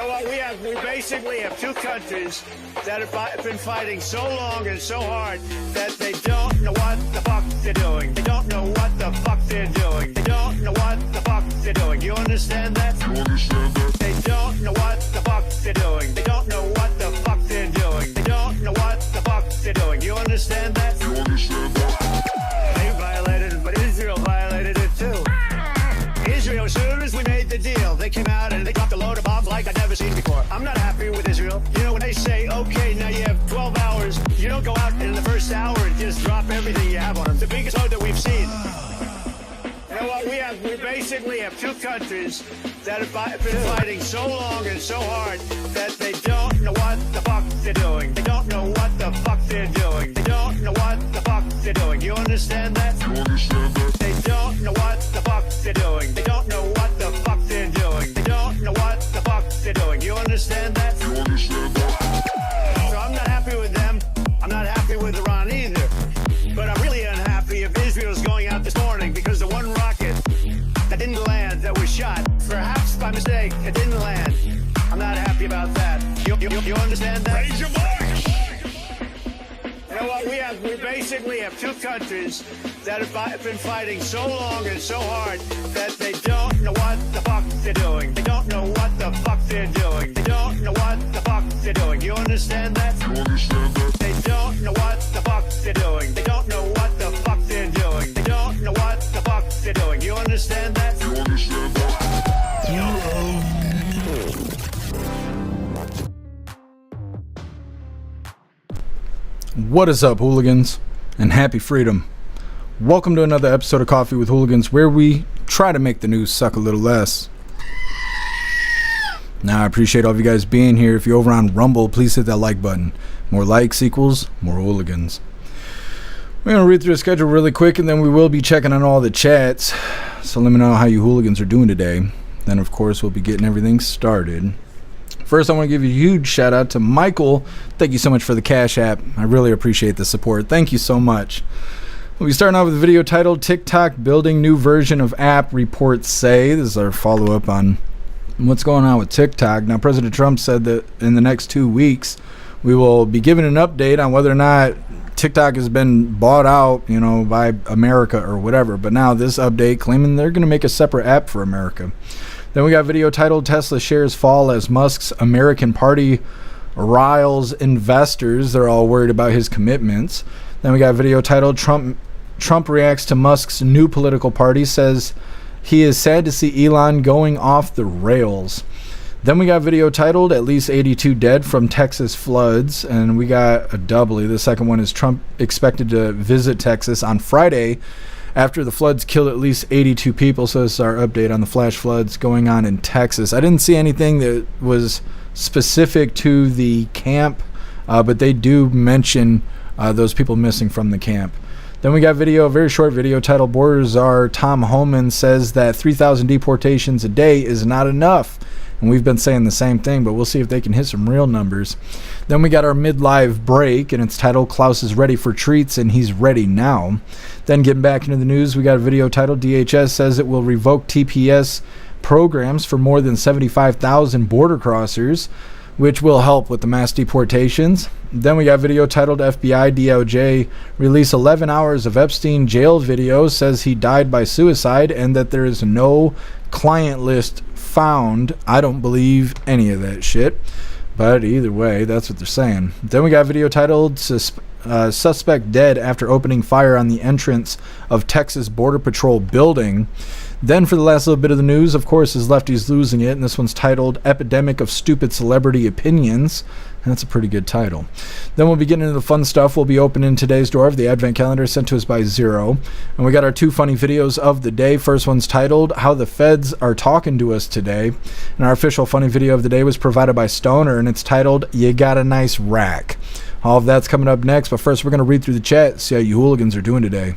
know what? We basically have two countries that have been fighting so long and so hard that they don't know what the fuck they're doing. They don't know what the fuck they're doing. They don't know what the fuck they're doing. You understand that? You understand that? They don't know what the fuck they're doing. They don't know what the fuck they're doing. They don't know what the fuck they're doing. You understand that? You understand that? They violated it, but Israel violated it too. Israel, as soon as we made the deal, they came out and they dropped a load of bombs like I'd never seen before. I'm not happy with Israel. You know, when they say, okay, now you have 12 hours, you don't go out in the first hour and just drop everything you have on them. The biggest load that we've seen. You know what? We basically have two countries that have been fighting so long and so hard that they don't know what the fuck they're doing. They don't know what the fuck they're doing. They don't know what the fuck they're doing. You understand that? You understand that? They don't know what the fuck they're doing. They don't know what the fuck they're doing. They don't know what the fuck they're doing. You understand that? You understand that? So I'm not happy with them. I'm not happy with Iran either. But I'm really unhappy if Israel's going out this morning because the one rocket that didn't land, that was shot, perhaps by mistake, it didn't land. I'm not happy about that. You understand that? Raise your voice! You know what? We basically have two countries that have been fighting so long and so hard that they don't know what the fuck they're doing. They don't know what the fuck they're doing. They don't know what the fuck they're doing. You understand that? You understand that? They don't know what the fuck they're doing. They don't know what the fuck they're doing. They don't know what the fuck they're doing. You understand that? You understand that? What is up, hooligans, and happy freedom. Welcome to another episode of Coffee with Hooligans, where we try to make the news suck a little less. Now, I appreciate all of you guys being here. If you're over on Rumble, please hit that like button. More likes equals more hooligans. We're going to read through the schedule really quick, and then we will be checking on all the chats. So let me know how you hooligans are doing today. Then, of course, we'll be getting everything started. First, I want to give you a huge shout out to Michael. Thank you so much for the Cash App. I really appreciate the support. Thank you so much. We'll be starting out with a video titled TikTok Building New Version of App Reports Say. This is our follow-up on what's going on with TikTok. Now, President Trump said that in the next 2 weeks, we will be giving an update on whether or not TikTok has been bought out, by America or whatever. But now this update claiming they're going to make a separate app for America. Then we got a video titled Tesla Shares Fall as Musk's American Party riles investors. They're all worried about his commitments. Then we got a video titled Trump reacts to Musk's new political party, says he is sad to see Elon going off the rails. Then we got a video titled At Least 82 Dead from Texas Floods, and we got a doubly. The second one is Trump expected to visit Texas on Friday after the floods killed at least 82 people. So this is our update on the flash floods going on in Texas. I didn't see anything that was specific to the camp, but they do mention those people missing from the camp. Then we got a very short video titled Border Czar Tom Homan says that 3,000 deportations a day is not enough. And we've been saying the same thing, but we'll see if they can hit some real numbers. Then we got our mid-live break, and it's titled Klaus is ready for treats, and he's ready now. Then getting back into the news, we got a video titled DHS says it will revoke TPS programs for more than 75,000 border crossers, which will help with the mass deportations. Then we got a video titled FBI DOJ release 11 hours of Epstein jail video, says he died by suicide, and that there is no client list found. I don't believe any of that shit, but either way, that's what they're saying. Then we got a video titled Suspect Dead After Opening Fire on the Entrance of Texas Border Patrol Building. Then for the last little bit of the news, of course, is Lefties Losing It, and this one's titled Epidemic of Stupid Celebrity Opinions. And that's a pretty good title. Then we'll be getting into the fun stuff. We'll be opening today's door of the Advent Calendar sent to us by Zero. And we got our two funny videos of the day. First one's titled How the Feds Are Talking to Us Today. And our official funny video of the day was provided by Stoner, and it's titled You Got a Nice Rack. All of that's coming up next, but first we're going to read through the chat, see how you hooligans are doing today.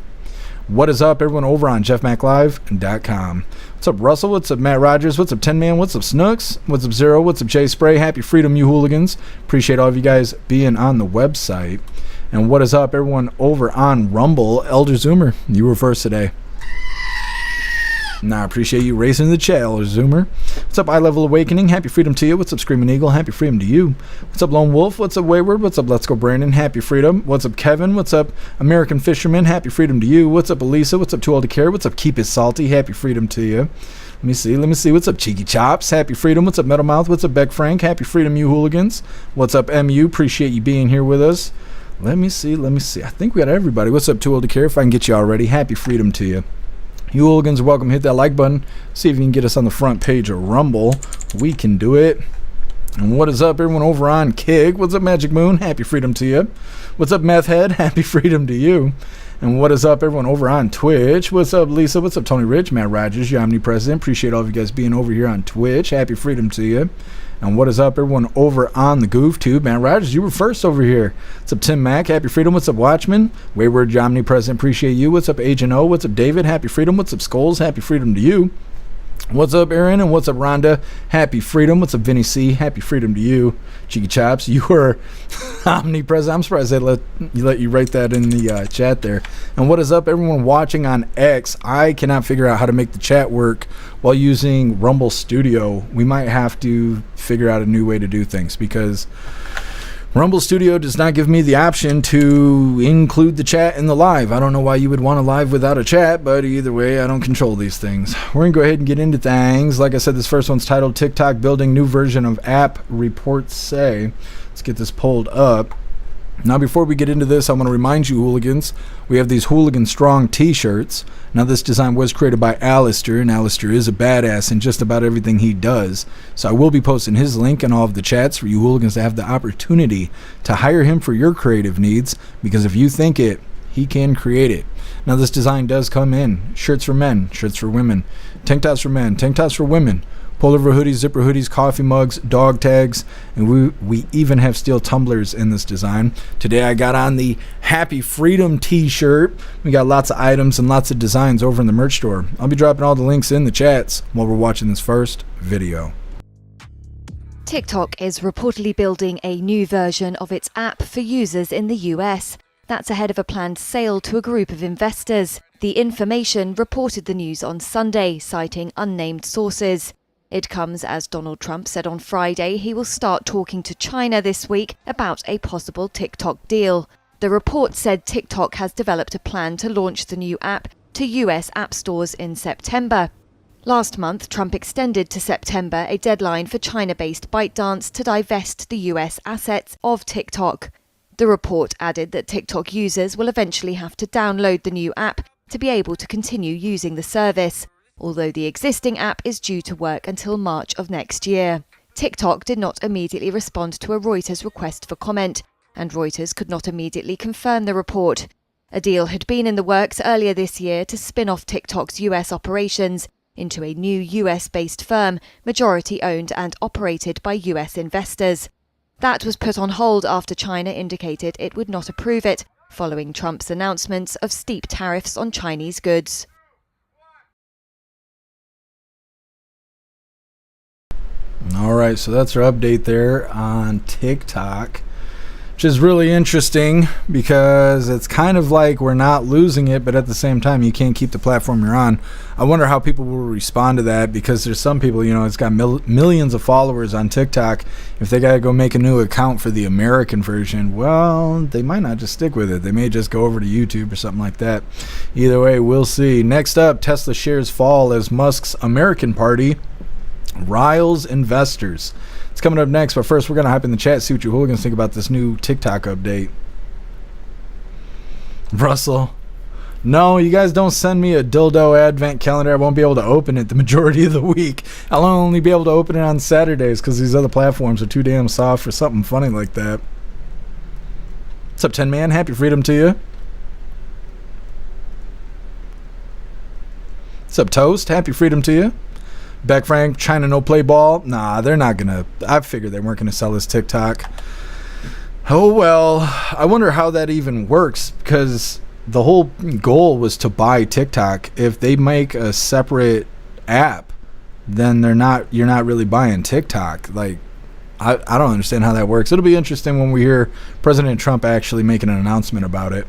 What is up, everyone over on jeffmaclive.com. What's up, Russell? What's up, Matt Rogers? What's up, Tin Man? What's up, Snooks? What's up, Zero? What's up, Jay Spray? Happy freedom, you hooligans. Appreciate all of you guys being on the website. And what is up, everyone over on Rumble? Elder Zoomer, you were first today. Nah, I appreciate you racing the chat, Zoomer. What's up, Eye Level Awakening? Happy freedom to you. What's up, Screaming Eagle? Happy freedom to you. What's up, Lone Wolf? What's up, Wayward? What's up, Let's Go Brandon? Happy freedom. What's up, Kevin? What's up, American Fisherman? Happy freedom to you. What's up, Elisa? What's up, Too Old to Care? What's up, Keep It Salty? Happy freedom to you. Let me see. What's up, Cheeky Chops? Happy freedom. What's up, Metal Mouth? What's up, Beck Frank? Happy freedom, you hooligans. What's up, MU? Appreciate you being here with us. Let me see. I think we got everybody. What's up, Too Old to Care? If I can get you already. Happy freedom to you. You hooligans are welcome. Hit that like button. See if you can get us on the front page of Rumble. We can do it. And what is up, everyone over on Kig? What's up, Magic Moon? Happy freedom to you. What's up, Meth Head? Happy freedom to you. And what is up, everyone over on Twitch? What's up, Lisa? What's up, Tony Rich? Matt Rogers, you're omnipresent. Appreciate all of you guys being over here on Twitch. Happy freedom to you. And what is up, everyone over on the Goof Tube? Matt Rogers, you were first over here. What's up, Tim Mack? Happy freedom. What's up, Watchman? Wayward, you're omnipresent. Appreciate you. What's up, Agent O? What's up, David? Happy freedom. What's up, Skulls? Happy freedom to you. What's up, Aaron? And what's up, Rhonda? Happy freedom. What's up, Vinny C? Happy freedom to you. Cheeky Chops, you are omnipresent. I'm surprised they let you write that in the chat there. And what is up, everyone watching on X? I cannot figure out how to make the chat work while using Rumble Studio. We might have to figure out a new way to do things because Rumble Studio does not give me the option to include the chat in the live. I don't know why you would want a live without a chat, but either way, I don't control these things. We're going to go ahead and get into things. Like I said, this first one's titled TikTok Building New Version of App, Reports Say. Let's get this pulled up. Now, before we get into this, I want to remind you, hooligans, we have these Hooligan Strong t-shirts. Now, this design was created by Alistair, and Alistair is a badass in just about everything he does. So I will be posting his link in all of the chats for you hooligans to have the opportunity to hire him for your creative needs, because if you think it, he can create it. Now, this design does come in shirts for men, shirts for women, tank tops for men, tank tops for women, pullover hoodies, zipper hoodies, coffee mugs, dog tags, and we even have steel tumblers in this design. Today I got on the Happy Freedom t-shirt. We got lots of items and lots of designs over in the merch store. I'll be dropping all the links in the chats while we're watching this first video. TikTok is reportedly building a new version of its app for users in the US. That's ahead of a planned sale to a group of investors. The Information reported the news on Sunday, citing unnamed sources. It comes as Donald Trump said on Friday he will start talking to China this week about a possible TikTok deal. The report said TikTok has developed a plan to launch the new app to US app stores in September. Last month, Trump extended to September a deadline for China-based ByteDance to divest the US assets of TikTok. The report added that TikTok users will eventually have to download the new app to be able to continue using the service, although the existing app is due to work until March of next year. TikTok did not immediately respond to a Reuters request for comment, and Reuters could not immediately confirm the report. A deal had been in the works earlier this year to spin off TikTok's US operations into a new US-based firm, majority-owned and operated by US investors. That was put on hold after China indicated it would not approve it, following Trump's announcements of steep tariffs on Chinese goods. All right, so that's our update there on TikTok, which is really interesting because it's kind of like we're not losing it, but at the same time, you can't keep the platform you're on. I wonder how people will respond to that, because there's some people, it's got millions of followers on TikTok. If they got to go make a new account for the American version, well, they might not just stick with it. They may just go over to YouTube or something like that. Either way, we'll see. Next up, Tesla shares fall as Musk's American party riles investors. It's coming up next, but first we're going to hop in the chat, see what you hooligans think about this new TikTok update. Russell, no, you guys don't send me a dildo advent calendar. I won't be able to open it the majority of the week. I'll only be able to open it on Saturdays because these other platforms are too damn soft for something funny like that. What's up, 10 Man? Happy freedom to you. What's up, Toast? Happy freedom to you. Beck Frank, China no play ball. Nah, they're not gonna. I figured they weren't gonna sell this TikTok. Oh well, I wonder how that even works, because the whole goal was to buy TikTok. If they make a separate app, then you're not really buying TikTok. Like, I don't understand how that works. It'll be interesting when we hear President Trump actually making an announcement about it.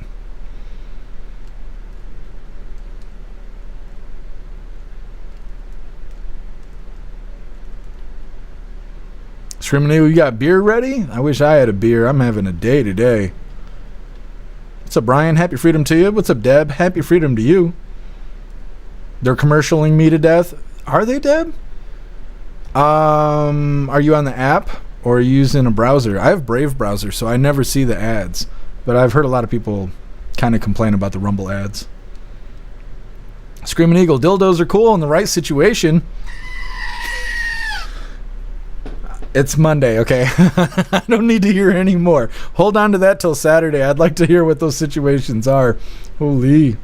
Screaming Eagle, you got beer ready? I wish I had a beer. I'm having a day today. What's up, Brian? Happy freedom to you. What's up, Deb? Happy freedom to you. They're commercialing me to death. Are they, Deb? Are you on the app or are you using a browser? I have Brave browser, so I never see the ads. But I've heard a lot of people kind of complain about the Rumble ads. Screaming Eagle, dildos are cool in the right situation. It's Monday, okay? I don't need to hear any more. Hold on to that till Saturday. I'd like to hear what those situations are. Holy.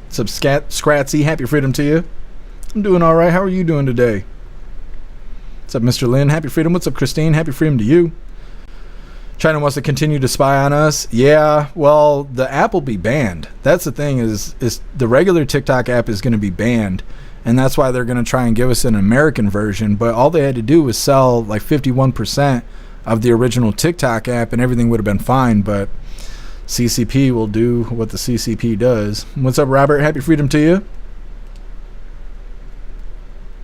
What's up, Scratsy? Happy freedom to you. I'm doing all right. How are you doing today? What's up, Mr. Lynn? Happy freedom. What's up, Christine? Happy freedom to you. China wants to continue to spy on us. Yeah, well, the app will be banned. That's the thing is the regular TikTok app is going to be banned, and that's why they're going to try and give us an American version. But all they had to do was sell like 51% of the original TikTok app, and everything would have been fine. But CCP will do what the CCP does. What's up, Robert? Happy freedom to you.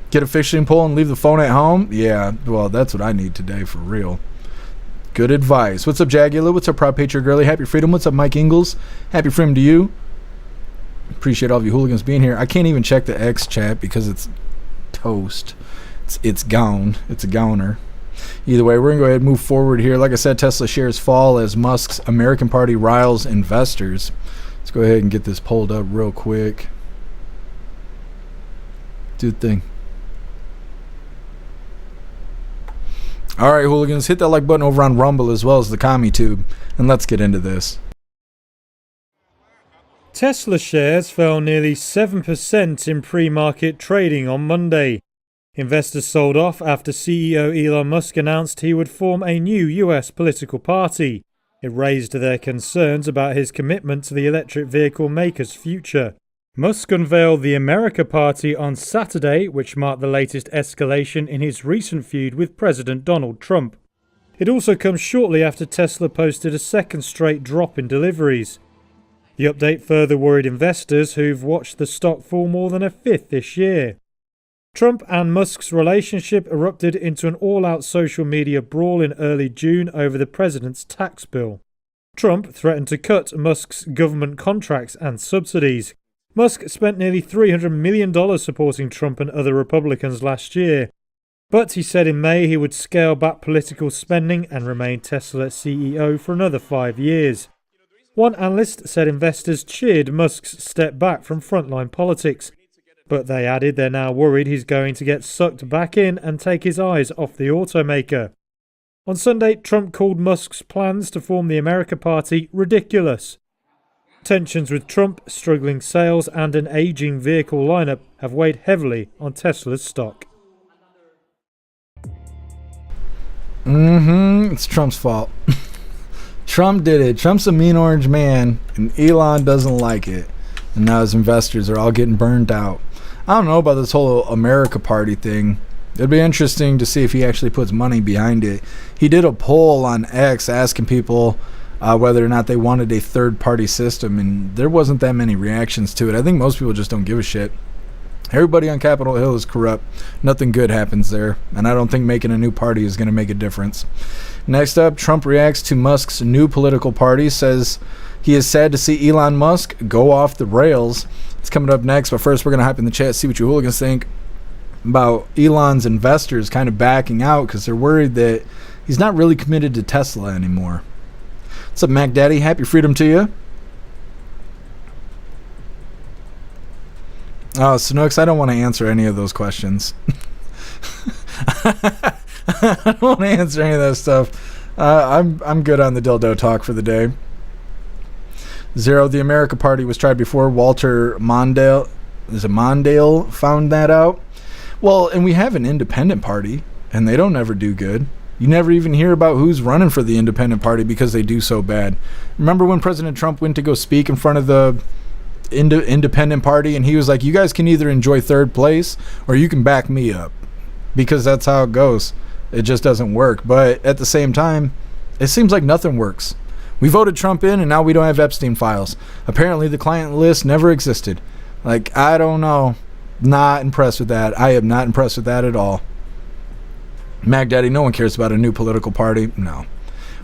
Get a fishing pole and leave the phone at home? Yeah, well, that's what I need today for real. Good advice. What's up, Jagula? What's up, Proud Patriot Girly? Happy freedom. What's up, Mike Ingalls? Happy freedom to you. Appreciate all of you hooligans being here. I can't even check the X chat because it's toast. It's gone. It's a goner. Either way, we're going to go ahead and move forward here. Like I said, Tesla shares fall as Musk's American Party riles investors. Let's go ahead and get this pulled up real quick. Do the thing. All right, hooligans, hit that like button over on Rumble as well as the CommuTube, and let's get into this. Tesla shares fell nearly 7% in pre-market trading on Monday. Investors sold off after CEO Elon Musk announced he would form a new US political party. It raised their concerns about his commitment to the electric vehicle maker's future. Musk unveiled the America Party on Saturday, which marked the latest escalation in his recent feud with President Donald Trump. It also comes shortly after Tesla posted a second straight drop in deliveries. The update further worried investors who've watched the stock fall more than a fifth this year. Trump and Musk's relationship erupted into an all-out social media brawl in early June over the president's tax bill. Trump threatened to cut Musk's government contracts and subsidies. Musk spent nearly $300 million supporting Trump and other Republicans last year. But he said in May he would scale back political spending and remain Tesla CEO for another 5 years. One analyst said investors cheered Musk's step back from frontline politics, but they added they're now worried he's going to get sucked back in and take his eyes off the automaker. On Sunday, Trump called Musk's plans to form the America Party ridiculous. Tensions with Trump, struggling sales and an aging vehicle lineup have weighed heavily on Tesla's stock. It's Trump's fault. Trump did it. Trump's a mean orange man, and Elon doesn't like it. And now his investors are all getting burned out. I don't know about this whole America Party thing. It'd be interesting to see if he actually puts money behind it. He did a poll on X asking people whether or not they wanted a third-party system, and there wasn't that many reactions to it. I think most people just don't give a shit. Everybody on Capitol Hill is corrupt. Nothing good happens there, and I don't think making a new party is going to make a difference. Next up, Trump reacts to Musk's new political party, says he is sad to see Elon Musk go off the rails. It's coming up next, but first we're going to hop in the chat, see what you hooligans think about Elon's investors kind of backing out because they're worried that he's not really committed to Tesla anymore. What's up, Mac Daddy? Happy freedom to you. Oh, Snooks, I don't want to answer any of those questions. I don't want to answer any of that stuff. I'm good on the dildo talk for the day. Zero, the America Party was tried before. Walter Mondale, is it Mondale, found that out. Well, and we have an independent party, and they don't ever do good. You never even hear about who's running for the independent party because they do so bad. Remember when President Trump went to go speak in front of the independent party, and he was like, you guys can either enjoy third place or you can back me up, because that's how it goes. It just doesn't work. But at the same time, it seems like nothing works. We voted Trump in, and now we don't have Epstein files. Apparently the client list never existed. Like, I don't know. Not impressed with that. I am not impressed with that at all. Mac Daddy, no one cares about a new political party. No.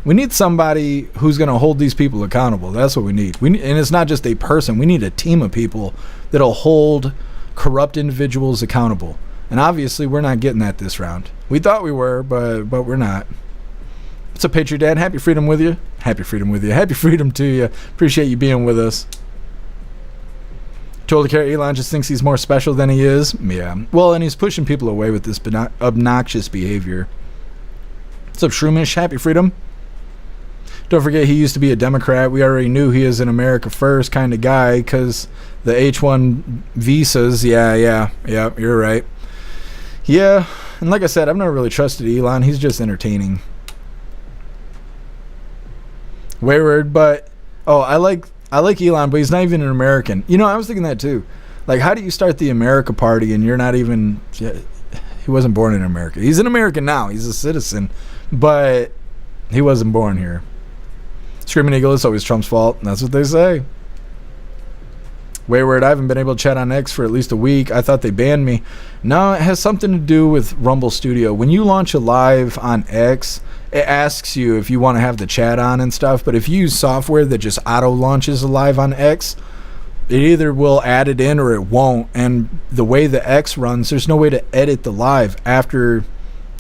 We need somebody who's going to hold these people accountable. That's what we need. And it's not just a person. We need a team of people that'll hold corrupt individuals accountable. And obviously, we're not getting that this round. We thought we were, but we're not. What's up, Patriot Dad? Happy freedom with you. Happy freedom with you. Happy freedom to you. Appreciate you being with us. Told the care Elon just thinks he's more special than he is. Yeah. Well, and he's pushing people away with this obnoxious behavior. What's up, Shroomish? Happy freedom. Don't forget, he used to be a Democrat. We already knew he is an America First kind of guy because the H-1 visas. Yeah, you're right. Yeah, and like I said, I've never really trusted Elon. He's just entertaining. Wayward, but I like Elon, but he's not even an American. You know, I was thinking that too. Like, how do you start the America Party and you're not even? Yeah, he wasn't born in America. He's an American now. He's a citizen, but he wasn't born here. Screaming Eagle, it's always Trump's fault. That's what they say. Wayward, I haven't been able to chat on X for at least a week. I thought they banned me. No, it has something to do with Rumble Studio. When you launch a live on X, it asks you if you want to have the chat on and stuff. But if you use software that just auto launches a live on X, it either will add it in or it won't. And the way the X runs, there's no way to edit the live after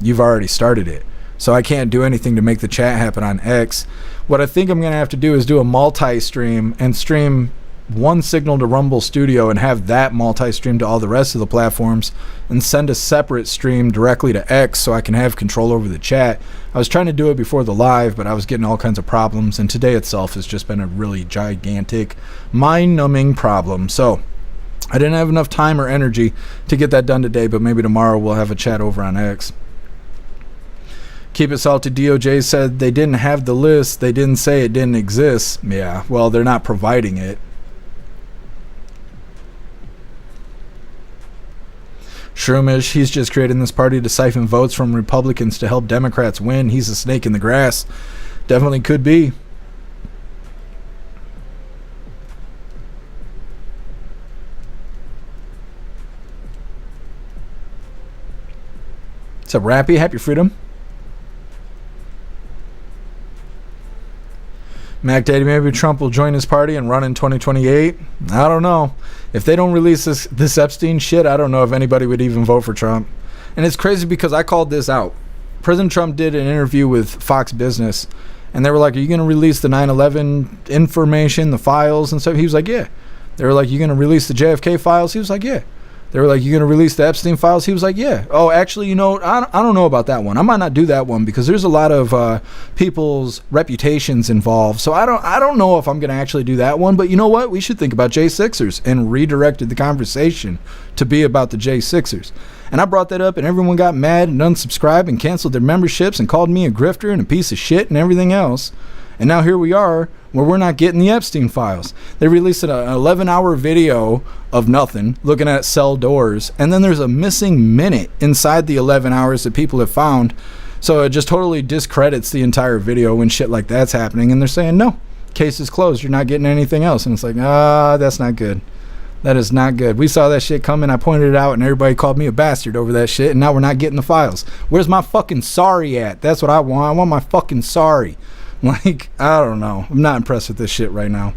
you've already started it. So I can't do anything to make the chat happen on X. What I think I'm going to have to do is do a multi-stream and stream one signal to Rumble Studio and have that multi-stream to all the rest of the platforms and send a separate stream directly to X so I can have control over the chat. I was trying to do it before the live, but I was getting all kinds of problems, and today itself has just been a really gigantic, mind-numbing problem. So I didn't have enough time or energy to get that done today, but maybe tomorrow we'll have a chat over on X. Keep It Salty DOJ said they didn't have the list. They didn't say it didn't exist. Yeah, well, they're not providing it. Shroomish, he's just creating this party to siphon votes from Republicans to help Democrats win. He's a snake in the grass. Definitely could be. What's up, Rappy? Happy freedom. Mac Daddy, maybe Trump will join his party and run in 2028. I don't know. If they don't release this Epstein shit, I don't know if anybody would even vote for Trump. And it's crazy because I called this out. President Trump did an interview with Fox Business, and they were like, are you going to release the 9/11 information, the files and stuff? He was like, yeah. They were like, you going to release the JFK files? He was like, yeah. They were like, you going to release the Epstein files? He was like, yeah. Oh, actually, you know, I don't know about that one. I might not do that one because there's a lot of people's reputations involved. So I don't know if I'm going to actually do that one. But you know what? We should think about J6ers, and redirected the conversation to be about the J6ers. And I brought that up, and everyone got mad and unsubscribed and canceled their memberships and called me a grifter and a piece of shit and everything else. And now here we are where we're not getting the Epstein files. They released an 11-hour video of nothing, looking at cell doors, and then there's a missing minute inside the 11 hours that people have found. So it just totally discredits the entire video when shit like that's happening. And they're saying, no, case is closed. You're not getting anything else. And it's like, that's not good. That is not good. We saw that shit coming. I pointed it out, and everybody called me a bastard over that shit. And now we're not getting the files. Where's my fucking sorry at? That's what I want. I want my fucking sorry. Like, I don't know. I'm not impressed with this shit right now.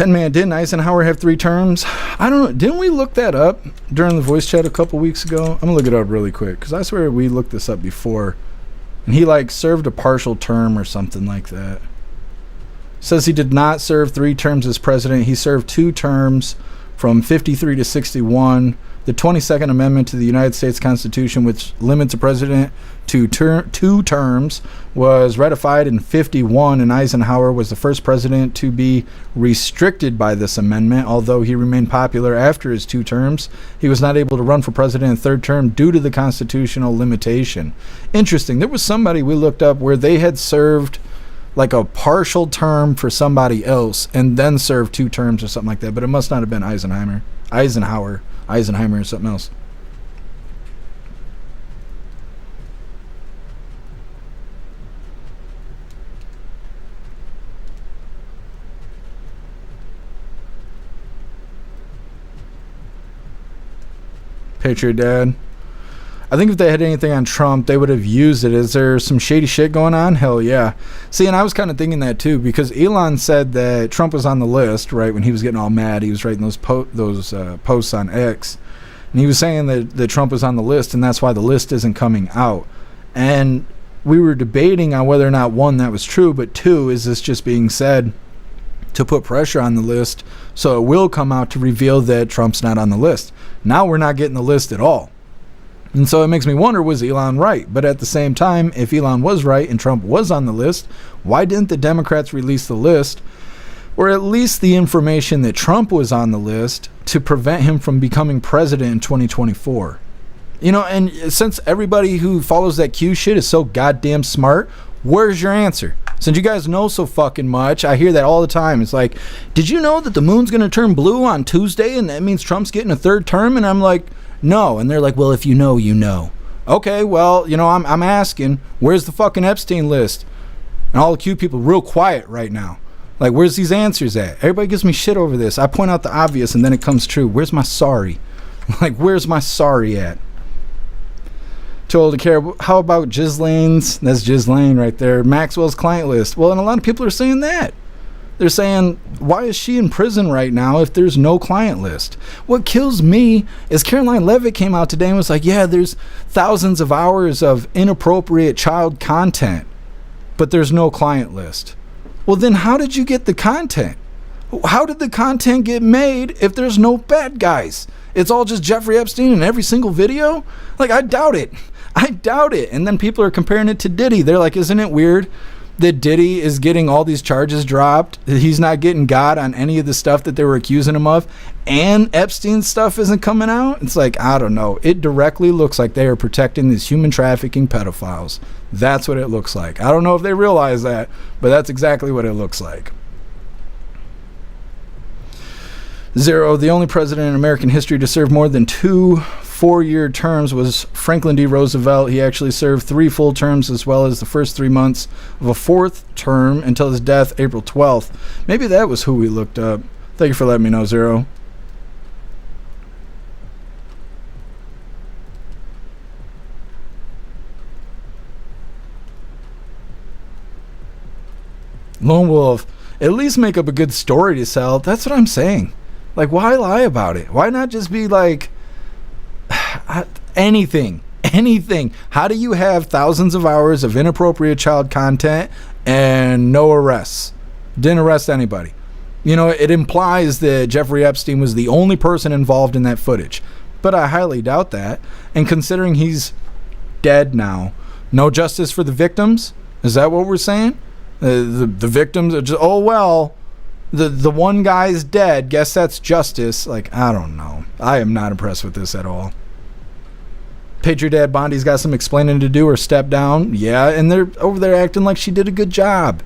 Man, didn't Eisenhower have 3 terms? I don't know. Didn't we look that up during the voice chat a couple weeks ago? I'm going to look it up really quick because I swear we looked this up before. And he, like, served a partial term or something like that. Says he did not serve 3 terms as president. He served 2 terms from 53 to 61. The 22nd Amendment to the United States Constitution, which limits a president to 2 terms, was ratified in 51, and Eisenhower was the first president to be restricted by this amendment. Although he remained popular after his 2 terms, he was not able to run for president in 3rd term due to the constitutional limitation. Interesting. There was somebody we looked up where they had served like a partial term for somebody else and then served 2 terms or something like that, but it must not have been Eisenhower or something else. Patriot Dad. I think if they had anything on Trump, they would have used it. Is there some shady shit going on? Hell yeah. See, and I was kind of thinking that too, because Elon said that Trump was on the list, right, when he was getting all mad. He was writing those posts on X. And he was saying that Trump was on the list, and that's why the list isn't coming out. And we were debating on whether or not, one, that was true, but two, is this just being said to put pressure on the list so it will come out to reveal that Trump's not on the list? Now we're not getting the list at all. And so it makes me wonder, was Elon right? But at the same time, if Elon was right and Trump was on the list, why didn't the Democrats release the list, or at least the information that Trump was on the list, to prevent him from becoming president in 2024? You know, and since everybody who follows that Q shit is so goddamn smart, where's your answer? Since you guys know so fucking much, I hear that all the time. It's like, did you know that the moon's going to turn blue on Tuesday and that means Trump's getting a third term? And I'm like, no. And they're like, well, if you know, you know. Okay, well, you know, I'm asking, where's the fucking Epstein list? And all the Q people real quiet right now. Like, where's these answers at? Everybody gives me shit over this. I point out the obvious and then it comes true. Where's my sorry? Like, where's my sorry at? Too old to care. How about Ghislaine's? That's Ghislaine right there. Maxwell's client list. Well, and a lot of people are saying that. They're saying, why is she in prison right now if there's no client list? What kills me is Caroline Levitt came out today and was like, yeah, there's thousands of hours of inappropriate child content, but there's no client list. Well, then how did you get the content? How did the content get made if there's no bad guys? It's all just Jeffrey Epstein in every single video? Like, I doubt it. I doubt it. And then people are comparing it to Diddy. They're like, isn't it weird that Diddy is getting all these charges dropped? He's not getting got on any of the stuff that they were accusing him of, and Epstein's stuff isn't coming out? It's like, I don't know. It directly looks like they are protecting these human trafficking pedophiles. That's what it looks like. I don't know if they realize that, but that's exactly what it looks like. Zero, the only president in American history to serve more than 2 4-year terms was Franklin D. Roosevelt. He actually served 3 full terms as well as the first 3 months of a 4th term until his death April 12th. Maybe that was who we looked up. Thank you for letting me know, Zero. Lone Wolf, at least make up a good story to sell. That's what I'm saying. Like, why lie about it? Why not just be like, anything? How do you have thousands of hours of inappropriate child content and no arrests? Didn't arrest anybody. You know, it implies that Jeffrey Epstein was the only person involved in that footage. But I highly doubt that. And considering he's dead now, no justice for the victims? Is that what we're saying? The victims are just, oh, well, the one guy's dead. Guess that's justice. Like, I don't know. I am not impressed with this at all. Patriot Dad Bondi's got some explaining to do or step down. Yeah, and they're over there acting like she did a good job.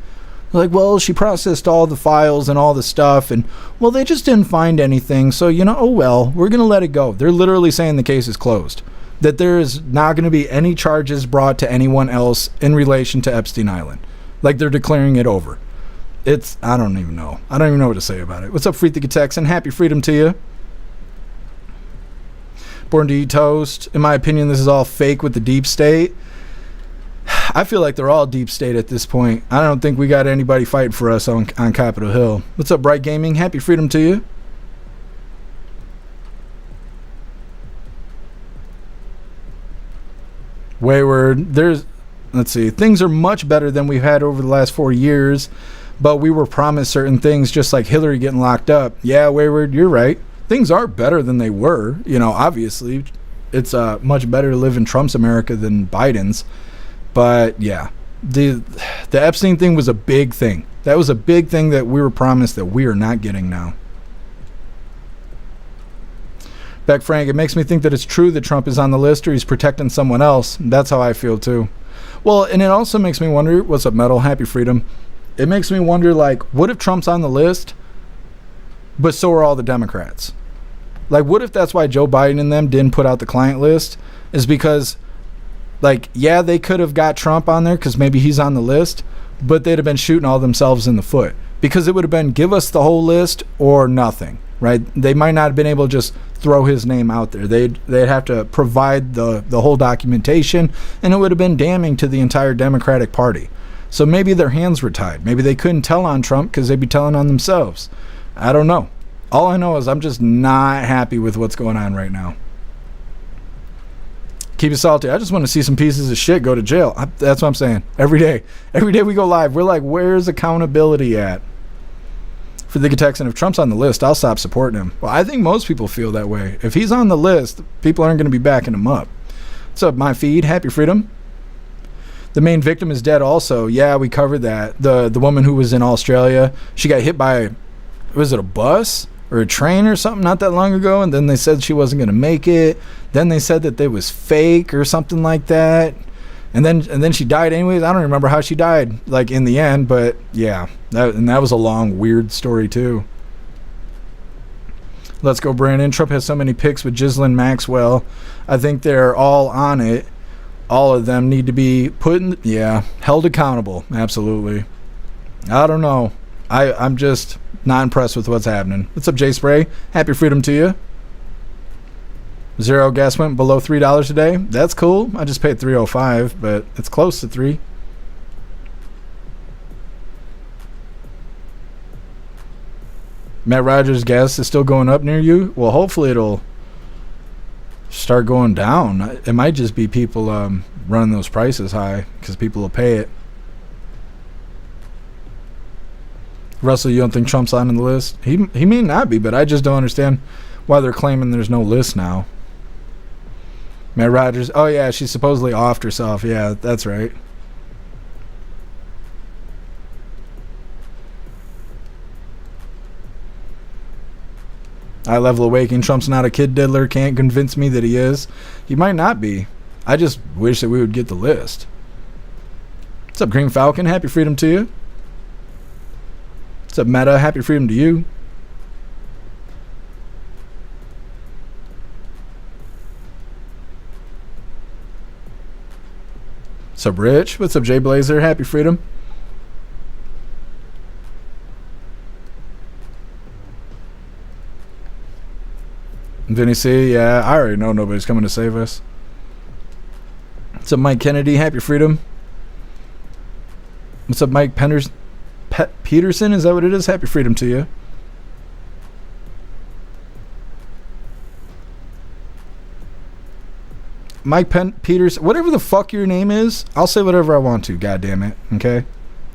They're like, well, she processed all the files and all the stuff, and, well, they just didn't find anything. So, you know, oh, well, we're going to let it go. They're literally saying the case is closed. That there is not going to be any charges brought to anyone else in relation to Epstein Island. Like, they're declaring it over. It's, I don't even know. I don't even know what to say about it. What's up, Free Thinking Texan? Happy freedom to you. Born to Eat Toast. In my opinion, this is all fake with the deep state. I feel like they're all deep state at this point. I don't think we got anybody fighting for us on Capitol Hill. What's up, Bright Gaming? Happy freedom to you. Wayward. Let's see. Things are much better than we've had over the last 4 years, but we were promised certain things, just like Hillary getting locked up. Yeah, Wayward, you're right. Things are better than they were. You know, obviously, it's much better to live in Trump's America than Biden's. But yeah, the Epstein thing was a big thing. That was a big thing that we were promised that we are not getting now. Beck Frank, it makes me think that it's true that Trump is on the list or he's protecting someone else. That's how I feel too. Well, and it also makes me wonder, what's up, Metal? Happy freedom. It makes me wonder, like, what if Trump's on the list, but so are all the Democrats? Like, what if that's why Joe Biden and them didn't put out the client list? Is because, like, yeah, they could have got Trump on there because maybe he's on the list, but they'd have been shooting all themselves in the foot. Because it would have been, give us the whole list or nothing. right? They might not have been able to just throw his name out there. They'd have to provide the whole documentation, and it would have been damning to the entire Democratic Party. So maybe their hands were tied. Maybe they couldn't tell on Trump because they'd be telling on themselves. I don't know. All I know is I'm just not happy with what's going on right now. Keep it salty. I just want to see some pieces of shit go to jail. That's what I'm saying. Every day we go live, we're like, where's accountability at? For the Texan, if Trump's on the list, I'll stop supporting him. Well, I think most people feel that way. If he's on the list, people aren't going to be backing him up. What's up, my feed? Happy Freedom. The main victim is dead also. Yeah, we covered that. The woman who was in Australia, she got hit by, was it a bus or a train or something not that long ago? And then they said she wasn't going to make it. Then they said that it was fake or something like that. And then she died anyways. I don't remember how she died, like, in the end. But, yeah, that was a long, weird story, too. Let's go, Brandon. Trump has so many pics with Ghislaine Maxwell. I think they're all on it. All of them need to be held accountable. Absolutely. I don't know. I'm just not impressed with what's happening. What's up, Jay Spray? Happy Freedom to you. Zero gas went below $3 today. That's cool. I just paid $3.05, but it's close to $3. Matt Rogers' gas is still going up near you. Well, hopefully it'll start going down. It might just be people running those prices high because people will pay it. Russell, you don't think Trump's on the list? He may not be, but I just don't understand why they're claiming there's no list now. Matt Rogers, oh yeah, she's supposedly offed herself. Yeah, that's right. Eye level awakening. Trump's not a kid diddler. Can't convince me that he is. He might not be. I just wish that we would get the list. What's up, Green Falcon? Happy Freedom to you. What's up, Meta? Happy Freedom to you. What's up, Rich? What's up, Jay Blazer? Happy Freedom. Vinny C, yeah, I already know nobody's coming to save us. What's up, Mike Kennedy? Happy Freedom. What's up, Mike Peterson? Is that what it is? Happy Freedom to you. Mike Peters, whatever the fuck your name is, I'll say whatever I want to, God damn it, okay?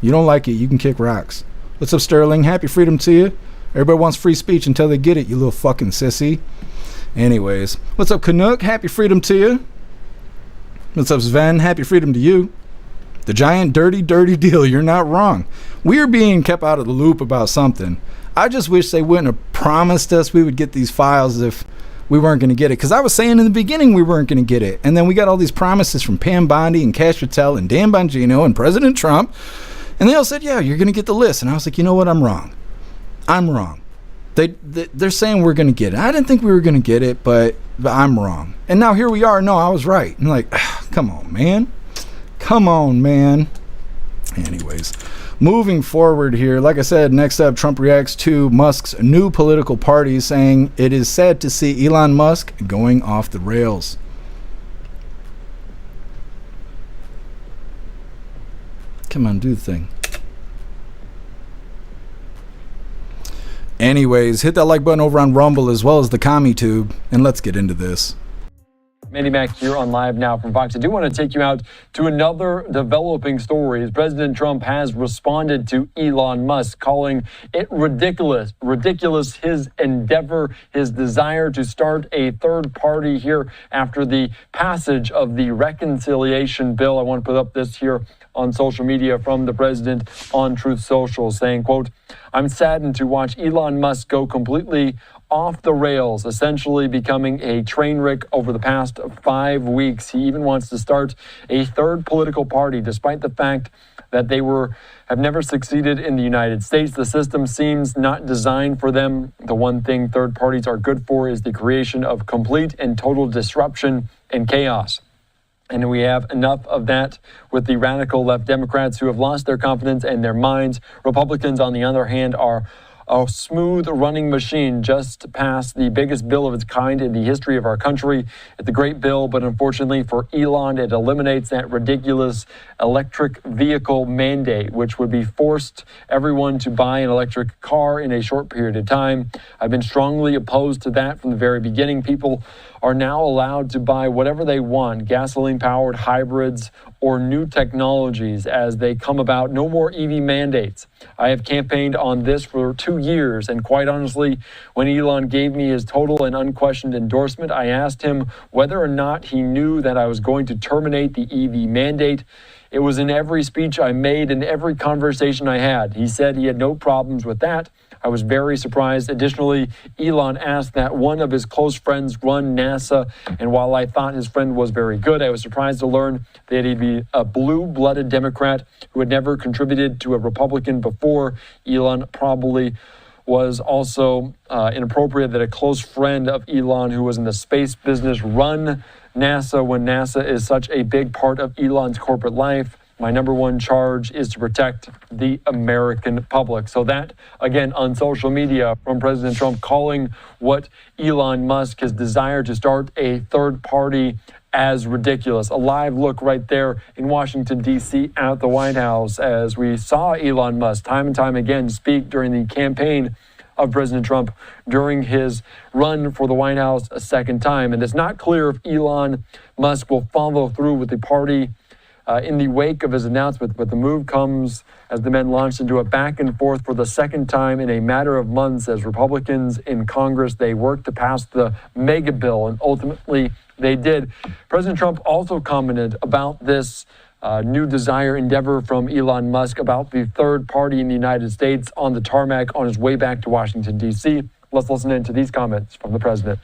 You don't like it, you can kick rocks. What's up, Sterling? Happy Freedom to you. Everybody wants free speech until they get it, you little fucking sissy. Anyways, what's up, Canuck? Happy Freedom to you. What's up, Sven? Happy Freedom to you. The giant dirty deal, you're not wrong. We are being kept out of the loop about something. I just wish they wouldn't have promised us we would get these files if we weren't going to get it, because I was saying in the beginning we weren't going to get it, and then we got all these promises from Pam Bondi and Cash Patel and Dan Bongino and President Trump, and they all said, yeah, you're going to get the list. And I was like, you know what, I'm wrong. They're saying we're going to get it. I didn't think we were going to get it, but I'm wrong. And now here we are. No, I was right. I'm like, come on, man. Anyways, moving forward here, like I said, next up, Trump reacts to Musk's new political party, saying it is sad to see Elon Musk going off the rails. Come on, do the thing. Anyways, hit that like button over on Rumble as well as the CommuTube, and let's get into this. Manny Mac here on Live Now from Fox. I do want to take you out to another developing story as President Trump has responded to Elon Musk, calling it ridiculous his endeavor, his desire to start a third party here after the passage of the reconciliation bill. I want to put up this here on social media from the president on Truth Social, saying, quote, "I'm saddened to watch Elon Musk go completely off the rails, essentially becoming a train wreck over the past 5 weeks. He even wants to start a third political party, despite the fact that they have never succeeded in the United States. The system seems not designed for them. The one thing third parties are good for is the creation of complete and total disruption and chaos. And we have enough of that with the radical left Democrats who have lost their confidence and their minds. Republicans, on the other hand, are a smooth running machine just passed the biggest bill of its kind in the history of our country. It's a great bill, but unfortunately for Elon, it eliminates that ridiculous electric vehicle mandate, which would be forced everyone to buy an electric car in a short period of time. I've been strongly opposed to that from the very beginning. People are now allowed to buy whatever they want, gasoline-powered hybrids or new technologies as they come about. No more EV mandates. I have campaigned on this for 2 years, and quite honestly, when Elon gave me his total and unquestioned endorsement, I asked him whether or not he knew that I was going to terminate the EV mandate. It was in every speech I made and every conversation I had. He said he had no problems with that. I was very surprised. Additionally, Elon asked that one of his close friends run NASA, and while I thought his friend was very good, I was surprised to learn that he'd be a blue-blooded Democrat who had never contributed to a Republican before. Elon probably was also inappropriate that a close friend of Elon who was in the space business run NASA when NASA is such a big part of Elon's corporate life. My number one charge is to protect the American public. So that, again, on social media from President Trump calling what Elon Musk, his desire to start a third party, as ridiculous. A live look right there in Washington, D.C. at the White House as we saw Elon Musk time and time again speak during the campaign of President Trump during his run for the White House a second time. And it's not clear if Elon Musk will follow through with the party in the wake of his announcement, but the move comes as the men launched into a back and forth for the second time in a matter of months as Republicans in Congress, they worked to pass the mega bill, and ultimately they did. President Trump also commented about this new desire endeavor from Elon Musk about the third party in the United States on the tarmac on his way back to Washington, D.C. Let's listen in to these comments from the president.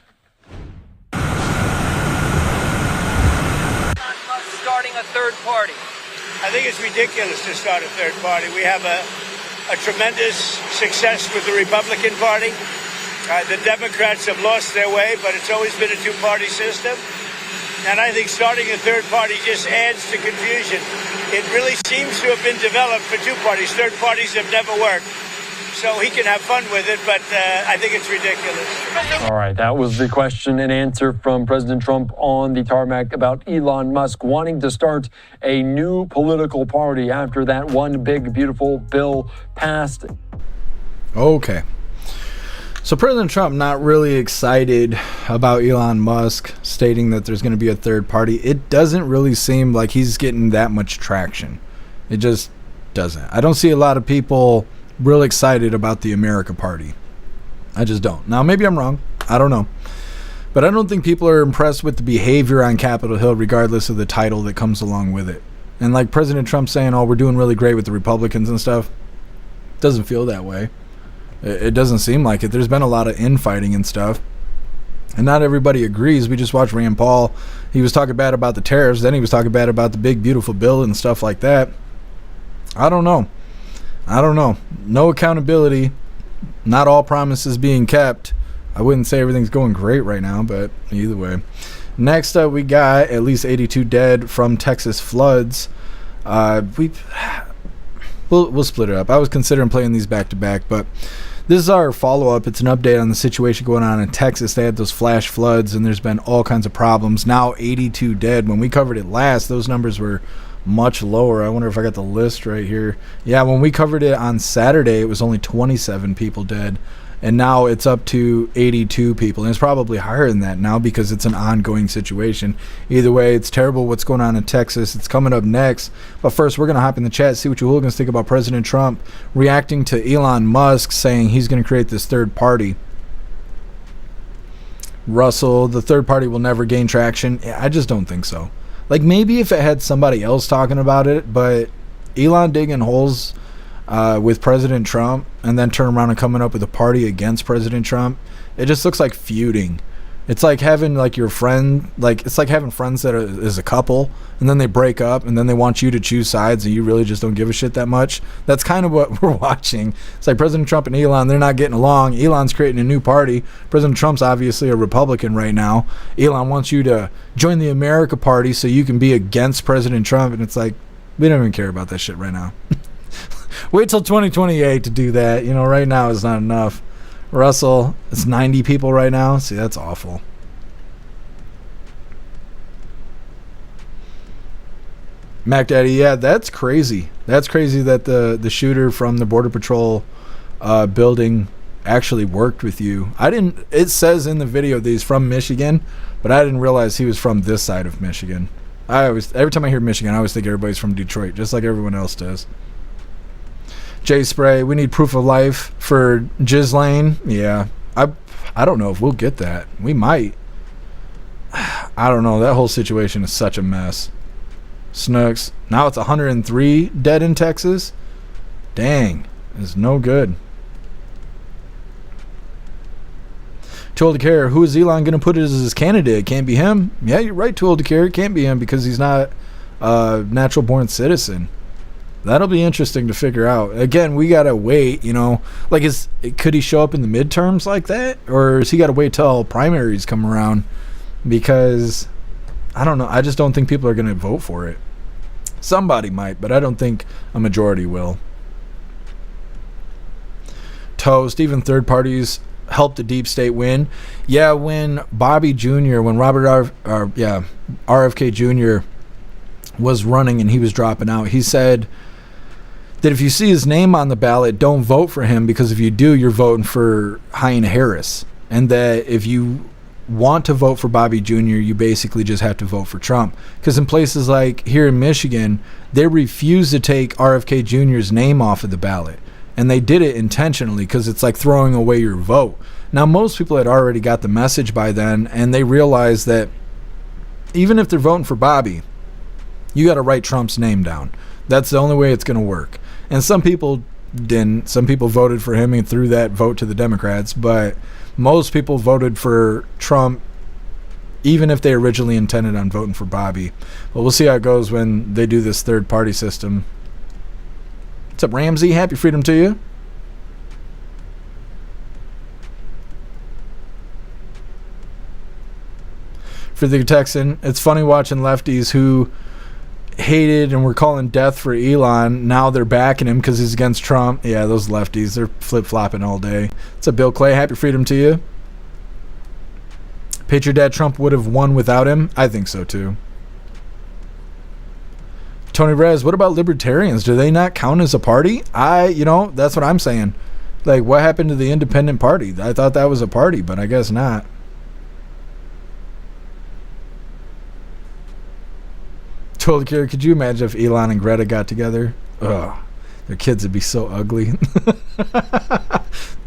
Starting a third party. I think it's ridiculous to start a third party. We have a tremendous success with the Republican Party. The Democrats have lost their way, but it's always been a two-party system. And I think starting a third party just adds to confusion. It really seems to have been developed for two parties. Third parties have never worked. So he can have fun with it, but I think it's ridiculous. All right, that was the question and answer from President Trump on the tarmac about Elon Musk wanting to start a new political party after that one big, beautiful bill passed. Okay. So President Trump not really excited about Elon Musk stating that there's going to be a third party. It doesn't really seem like he's getting that much traction. It just doesn't. I don't see a lot of people real excited about the America Party. I just don't. Now, maybe I'm wrong. I don't know. But I don't think people are impressed with the behavior on Capitol Hill, regardless of the title that comes along with it. And like President Trump saying, oh, we're doing really great with the Republicans and stuff, doesn't feel that way. It doesn't seem like it. There's been a lot of infighting and stuff. And not everybody agrees. We just watched Rand Paul. He was talking bad about the tariffs. Then he was talking bad about the big, beautiful bill and stuff like that. I don't know. No accountability. Not all promises being kept. I wouldn't say everything's going great right now, but either way. Next up, we got at least 82 dead from Texas floods. We'll split it up. I was considering playing these back to back, but this is our follow-up. It's an update on the situation going on in Texas. They had those flash floods, and there's been all kinds of problems. Now 82 dead. When we covered it last, those numbers were much lower. I wonder if I got the list right here. Yeah, when we covered it on Saturday, it was only 27 people dead, and now it's up to 82 people, and it's probably higher than that now because it's an ongoing situation. Either way, it's terrible what's going on in Texas. It's coming up next, but first we're going to hop in the chat, see what you hooligans think about President Trump reacting to Elon Musk saying he's going to create this third party. Russell, the third party will never gain traction. I just don't think so. Like, maybe if it had somebody else talking about it, but Elon digging holes with President Trump and then turn around and coming up with a party against President Trump, it just looks like feuding. It's like having like your friend, like it's like having friends that is a couple and then they break up and then they want you to choose sides and you really just don't give a shit that much. That's kind of what we're watching. It's like President Trump and Elon, they're not getting along. Elon's creating a new party. President Trump's obviously a Republican right now. Elon wants you to join the America Party so you can be against President Trump, and it's like, we don't even care about that shit right now. Wait till 2028 to do that. You know, right now is not enough. Russell, it's 90 people right now. See, that's awful. Mac Daddy, yeah, that's crazy. That's crazy that the shooter from the Border Patrol building actually worked with you. It says in the video that he's from Michigan, but I didn't realize he was from this side of Michigan. Every time I hear Michigan, I always think everybody's from Detroit, just like everyone else does. Jay Spray, we need proof of life for Ghislaine. Yeah, I don't know if we'll get that. We might. I don't know. That whole situation is such a mess. Snooks. Now it's 103 dead in Texas. Dang, it's no good. Too old to care. Who is Elon going to put as his candidate? Can't be him. Yeah, you're right. Too old to care. It can't be him because he's not a natural born citizen. That'll be interesting to figure out. Again, we gotta wait. You know, like could he show up in the midterms like that, or is he got to wait till primaries come around? Because I don't know. I just don't think people are going to vote for it. Somebody might, but I don't think a majority will. Toast. Even third parties helped the deep state win. Yeah, when Bobby Jr., when RFK Jr. was running and he was dropping out, he said that if you see his name on the ballot, don't vote for him, because if you do, you're voting for Hyena Harris. And that if you want to vote for Bobby Jr., you basically just have to vote for Trump. Because in places like here in Michigan, they refuse to take RFK Jr.'s name off of the ballot. And they did it intentionally because it's like throwing away your vote. Now, most people had already got the message by then, and they realized that even if they're voting for Bobby, you got to write Trump's name down. That's the only way it's going to work. And some people didn't. Some people voted for him and threw that vote to the Democrats. But most people voted for Trump, even if they originally intended on voting for Bobby. But we'll see how it goes when they do this third-party system. What's up, Ramsey? Happy freedom to you. For the Texan, it's funny watching lefties who hated and were calling death for Elon. Now they're backing him because he's against Trump. Yeah, those lefties, they're flip-flopping all day. What's up, Bill Clay? Happy freedom to you. Patriot Dad, Trump would have won without him? I think so, too. Tony Rez, what about libertarians? Do they not count as a party? That's what I'm saying. Like, what happened to the independent party? I thought that was a party, but I guess not. Totally curious. Could you imagine if Elon and Greta got together? Ugh, their kids would be so ugly.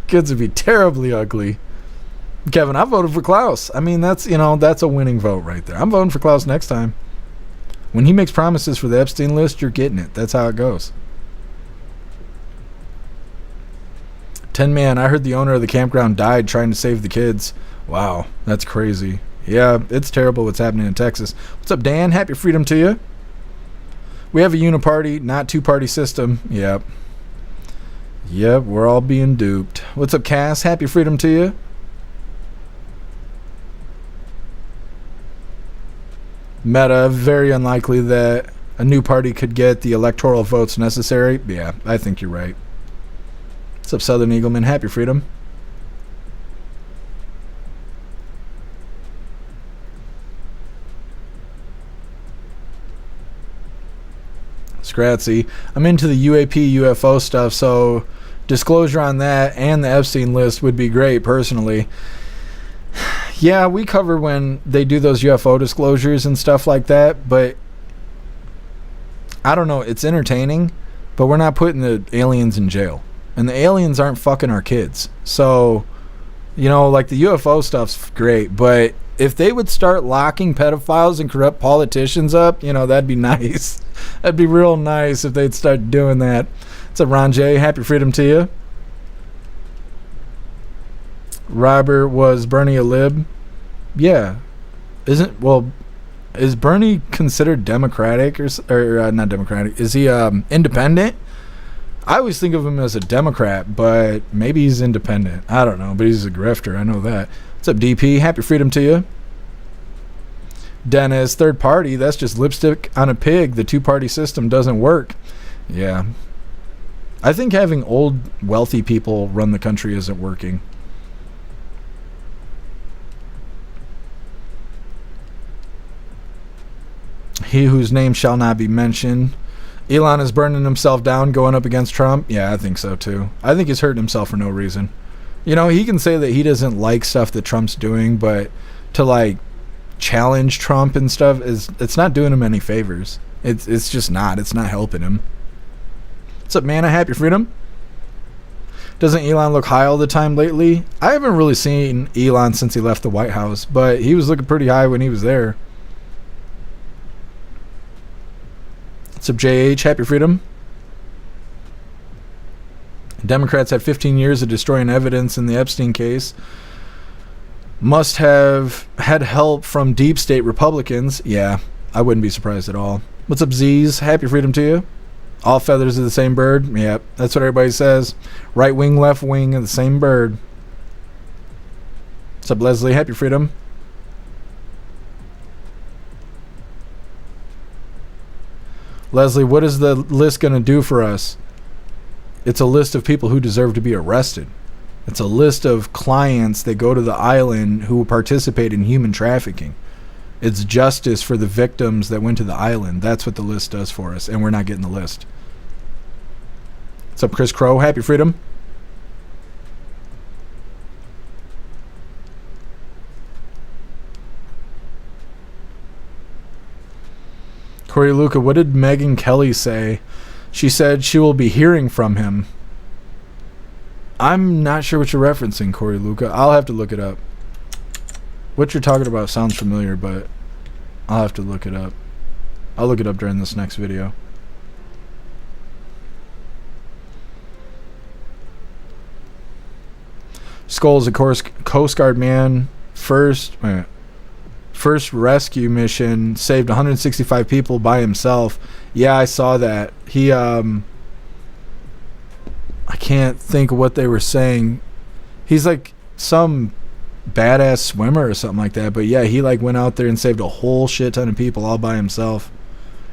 Kids would be terribly ugly. Kevin, I voted for Klaus. I mean, that's a winning vote right there. I'm voting for Klaus next time. When he makes promises for the Epstein list, you're getting it. That's how it goes. 10 Man, I heard the owner of the campground died trying to save the kids. Wow, that's crazy. Yeah, it's terrible what's happening in Texas. What's up, Dan? Happy freedom to you. We have a uniparty, not two-party system. Yep, we're all being duped. What's up, Cass? Happy freedom to you. Meta, very unlikely that a new party could get the electoral votes necessary. Yeah, I think you're right. What's up, Southern Eagleman? Happy freedom. Scratsy. I'm into the UAP UFO stuff, so disclosure on that and the Epstein list would be great, personally. Yeah, we cover when they do those UFO disclosures and stuff like that, but I don't know, it's entertaining, but we're not putting the aliens in jail. And the aliens aren't fucking our kids. So, like the UFO stuff's great, but if they would start locking pedophiles and corrupt politicians up, that'd be nice. That'd be real nice if they'd start doing that. What's up, Ron J? Happy freedom to you. Robert, was Bernie a lib? Yeah. Is Bernie considered Democratic or not Democratic? Is he independent? I always think of him as a Democrat, but maybe he's independent. I don't know, but he's a grifter. I know that. What's up, DP? Happy freedom to you. Dennis, third party, that's just lipstick on a pig. The two-party system doesn't work. Yeah. I think having old, wealthy people run the country isn't working. He whose name shall not be mentioned. Elon is burning himself down going up against Trump. Yeah, I think so too. I think he's hurting himself for no reason. You know, he can say that he doesn't like stuff that Trump's doing, but to like challenge Trump and stuff it's not doing him any favors. It's just not. It's not helping him. What's up, man? Happy freedom. Doesn't Elon look high all the time lately? I haven't really seen Elon since he left the White House, but he was looking pretty high when he was there. What's up, JH? Happy freedom. Democrats had 15 years of destroying evidence in the Epstein case. Must have had help from deep state Republicans. Yeah, I wouldn't be surprised at all. What's up, Z's? Happy freedom to you. All feathers of the same bird. Yep, that's what everybody says. Right wing, left wing of the same bird. What's up, Leslie? Happy freedom. Leslie, what is the list going to do for us? It's a list of people who deserve to be arrested. It's a list of clients that go to the island who participate in human trafficking. It's justice for the victims that went to the island. That's what the list does for us, and we're not getting the list. What's up, Chris Crow? Happy freedom. Corey Luca, what did Megyn Kelly say? She said she will be hearing from him. I'm not sure what you're referencing, Corey Luca. I'll have to look it up. What you're talking about sounds familiar, but I'll have to look it up. I'll look it up during this next video. Skull's a Coast Guard man. First rescue mission saved 165 people by himself. Yeah, I saw that. He I can't think of what they were saying. He's like some badass swimmer or something like that, but yeah, he like went out there and saved a whole shit ton of people all by himself.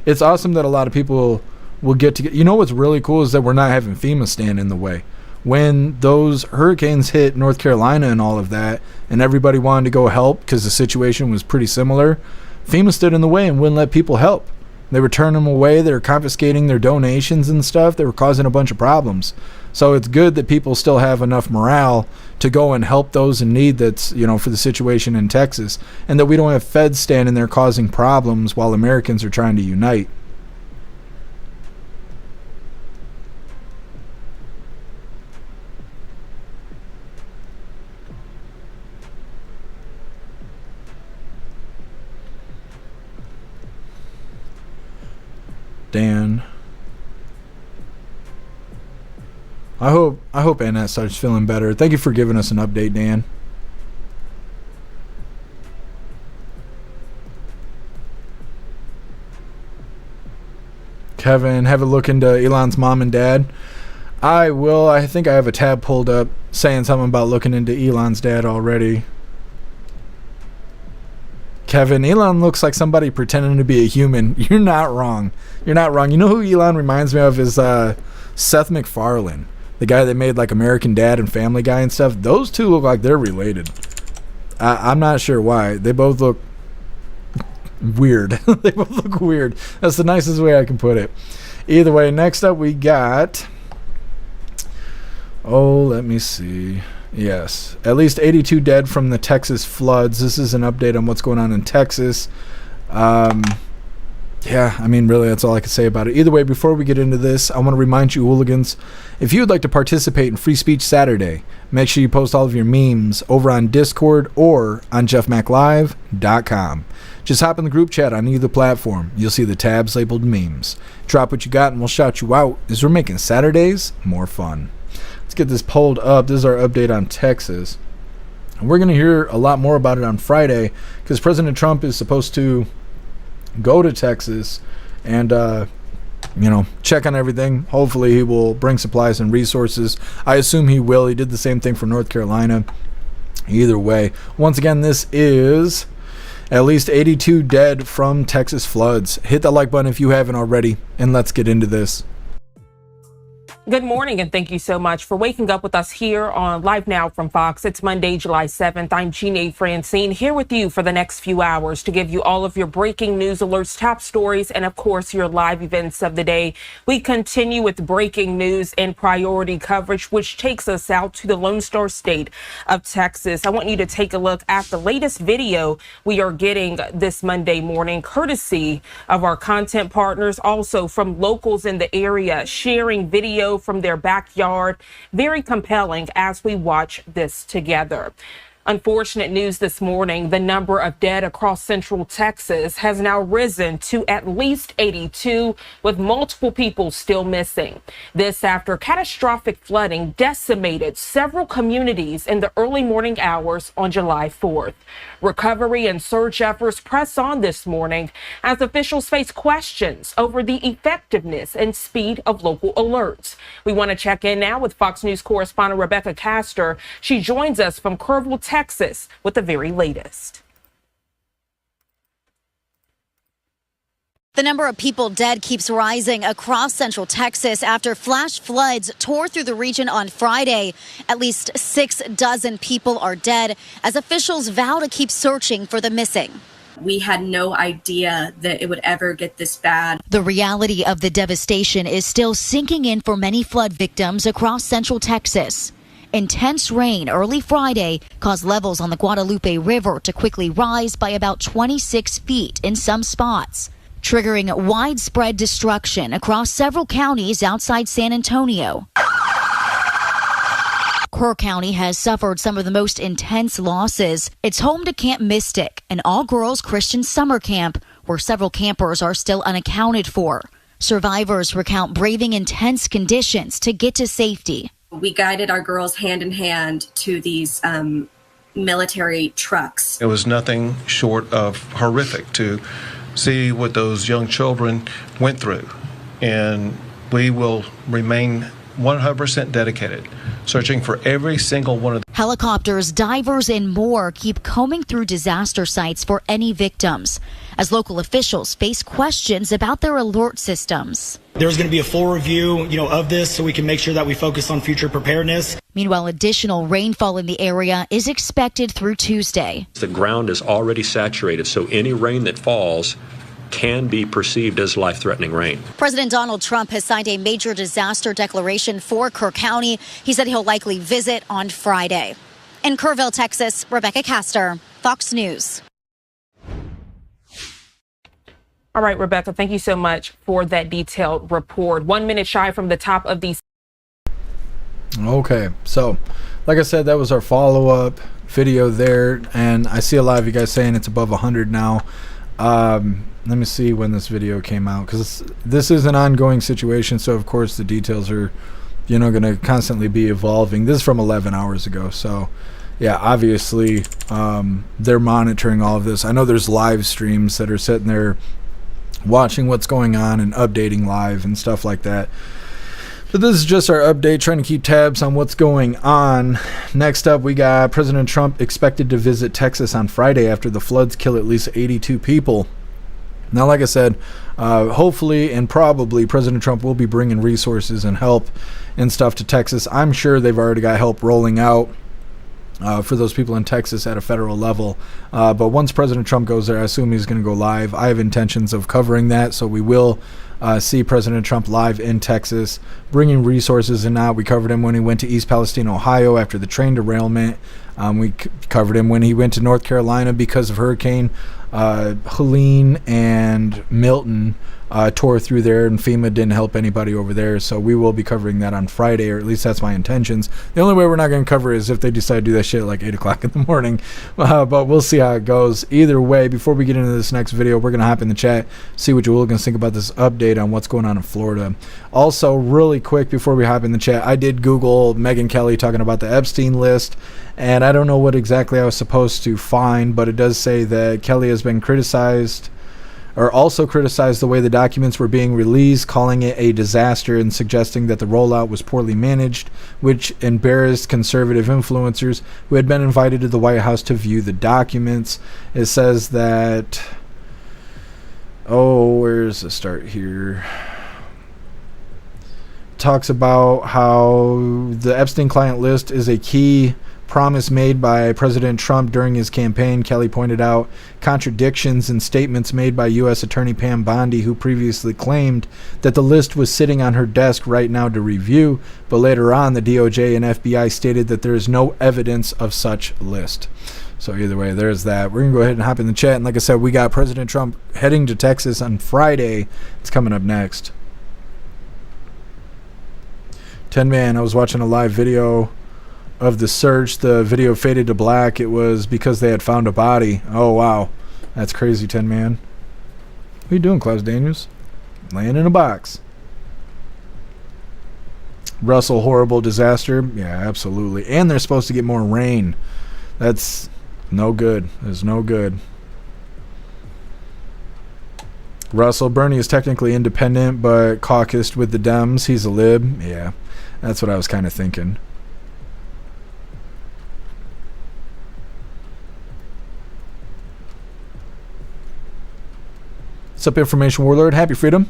It's awesome that a lot of people will get together. You know what's really cool is that we're not having FEMA stand in the way. When those hurricanes hit North Carolina and all of that, and everybody wanted to go help because the situation was pretty similar, FEMA stood in the way and wouldn't let people help. They were turning them away. They were confiscating their donations and stuff. They were causing a bunch of problems. So it's good that people still have enough morale to go and help those in need that's, you know, for the situation in Texas, and that we don't have feds standing there causing problems while Americans are trying to unite. Dan. I hope Annette starts feeling better. Thank you for giving us an update, Dan. Kevin, have a look into Elon's mom and dad. I will. I think I have a tab pulled up saying something about looking into Elon's dad already. Kevin, Elon looks like somebody pretending to be a human. You're not wrong. You're not wrong. You know who Elon reminds me of is Seth MacFarlane, the guy that made like American Dad and Family Guy and stuff. Those two look like they're related. I'm not sure why. They both look weird. They both look weird. That's the nicest way I can put it. Either way, next up we got... Oh, let me see. Yes. At least 82 dead from the Texas floods. This is an update on what's going on in Texas. Yeah, I mean, really, that's all I can say about it. Either way, before we get into this, I want to remind you, hooligans, if you would like to participate in Free Speech Saturday, make sure you post all of your memes over on Discord or on jeffmaclive.com. Just hop in the group chat on either platform. You'll see the tabs labeled memes. Drop what you got and we'll shout you out as we're making Saturdays more fun. Let's get this pulled up. This is our update on Texas. And we're going to hear a lot more about it on Friday because President Trump is supposed to go to Texas and, check on everything. Hopefully he will bring supplies and resources. I assume he will. He did the same thing for North Carolina. Either way, once again, this is at least 82 dead from Texas floods. Hit that like button if you haven't already, and let's get into this. Good morning, and thank you so much for waking up with us here on Live Now from Fox. It's Monday, July 7th. I'm Jeanne Francine here with you for the next few hours to give you all of your breaking news alerts, top stories, and of course, your live events of the day. We continue with breaking news and priority coverage, which takes us out to the Lone Star State of Texas. I want you to take a look at the latest video we are getting this Monday morning, courtesy of our content partners, also from locals in the area, sharing video from their backyard. Very compelling as we watch this together. Unfortunate news this morning. The number of dead across central Texas has now risen to at least 82, with multiple people still missing. This after catastrophic flooding decimated several communities in the early morning hours on July 4th. Recovery and search efforts press on this morning as officials face questions over the effectiveness and speed of local alerts. We want to check in now with Fox News correspondent Rebecca Castor. She joins us from Kerrville, Texas, with the very latest. The number of people dead keeps rising across central Texas after flash floods tore through the region on Friday. At least 6 dozen people are dead as officials vow to keep searching for the missing. We had no idea that it would ever get this bad. The reality of the devastation is still sinking in for many flood victims across central Texas. Intense rain early Friday caused levels on the Guadalupe River to quickly rise by about 26 feet in some spots, triggering widespread destruction across several counties outside San Antonio. Kerr County has suffered some of the most intense losses. It's home to Camp Mystic, an all-girls Christian summer camp where several campers are still unaccounted for. Survivors recount braving intense conditions to get to safety. We guided our girls hand in hand to these military trucks. It was nothing short of horrific to see what those young children went through, and we will remain 100% dedicated, searching for every single one of them. Helicopters, divers, and more keep combing through disaster sites for any victims, as local officials face questions about their alert systems. There's going to be a full review, of this so we can make sure that we focus on future preparedness. Meanwhile, additional rainfall in the area is expected through Tuesday. The ground is already saturated, so any rain that falls can be perceived as life-threatening rain. President Donald Trump has signed a major disaster declaration for Kerr County. He said he'll likely visit on Friday. In Kerrville, Texas, Rebecca Castor, Fox News. All right, Rebecca, thank you so much for that detailed report. 1 minute shy from the top of these. Okay, so like I said, that was our follow-up video there, and I see a lot of you guys saying it's above 100 now. Let me see when this video came out, because this is an ongoing situation, so of course the details are going to constantly be evolving. This is from 11 hours ago, so yeah, obviously they're monitoring all of this. I know there's live streams that are sitting there watching what's going on and updating live and stuff like that. But this is just our update, trying to keep tabs on what's going on. Next up, we got President Trump expected to visit Texas on Friday after the floods kill at least 82 people. Now, like I said, hopefully and probably President Trump will be bringing resources and help and stuff to Texas. I'm sure they've already got help rolling out for those people in Texas at a federal level. But once President Trump goes there, I assume he's going to go live. I have intentions of covering that, so we will see President Trump live in Texas, bringing resources and out. We covered him when he went to East Palestine, Ohio after the train derailment. We covered him when he went to North Carolina because of Hurricane Helene and Milton tore through there, and FEMA didn't help anybody over there. So we will be covering that on Friday, or at least that's my intentions. The only way we're not going to cover it is if they decide to do that shit at like 8 o'clock in the morning. But we'll see how it goes. Either way, before we get into this next video, we're going to hop in the chat, see what you Hooligans think about this update on what's going on in Florida. Also, really quick before we hop in the chat, I did Google Megyn Kelly talking about the Epstein list, and I don't know what exactly I was supposed to find, but it does say that Kelly has been criticized, or also criticized the way the documents were being released, calling it a disaster and suggesting that the rollout was poorly managed, which embarrassed conservative influencers who had been invited to the White House to view the documents. It says that, where's the start here? talks about how the Epstein client list is a key promise made by President Trump during his campaign. Kelly pointed out contradictions in statements made by U.S. Attorney Pam Bondi, who previously claimed that the list was sitting on her desk right now to review, but later on the DOJ and FBI stated that there is no evidence of such list. So either way, there's that. We're going to go ahead and hop in the chat. And like I said, we got President Trump heading to Texas on Friday. It's coming up next. 10 Man, I was watching a live video of the search. The video faded to black. It was because they had found a body. Oh, wow. That's crazy, 10 Man. What are you doing, Klaus Daniels? Laying in a box. Russell, horrible disaster. Yeah, absolutely. And they're supposed to get more rain. That's no good. It's no good. Russell, Bernie is technically independent, but caucused with the Dems. He's a lib. Yeah, that's what I was kind of thinking. What's up, Information Warlord? Happy Freedom.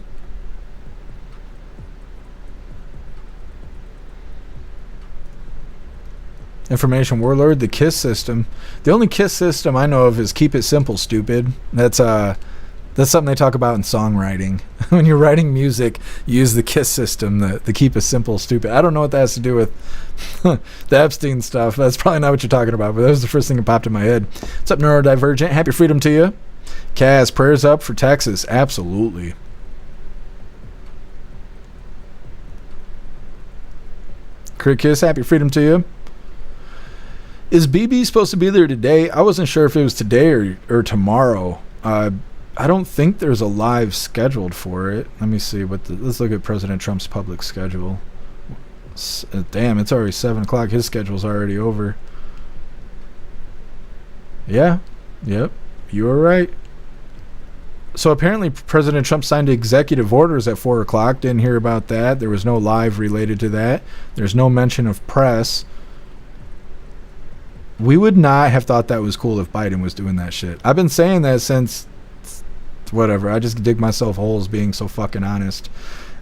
Information Warlord, the KISS system. The only KISS system I know of is Keep It Simple, Stupid. That's something they talk about in songwriting. When you're writing music, you use the KISS system, the Keep It Simple, Stupid. I don't know what that has to do with the Epstein stuff. That's probably not what you're talking about, but that was the first thing that popped in my head. What's up, Neurodivergent? Happy Freedom to you. Kaz, prayers up for Texas. Absolutely. Crit Kiss, happy Freedom to you. Is BB supposed to be there today? I wasn't sure if it was today or tomorrow. I don't think there's a live scheduled for it. Let me see let's look at President Trump's public schedule. Damn, it's already 7 o'clock. His schedule's already over. Yeah. Yep. You were right. So apparently President Trump signed executive orders at 4 o'clock. Didn't hear about that. There was no live related to that. There's no mention of press. We would not have thought that was cool if Biden was doing that shit. I've been saying that since whatever. I just dig myself holes being so fucking honest.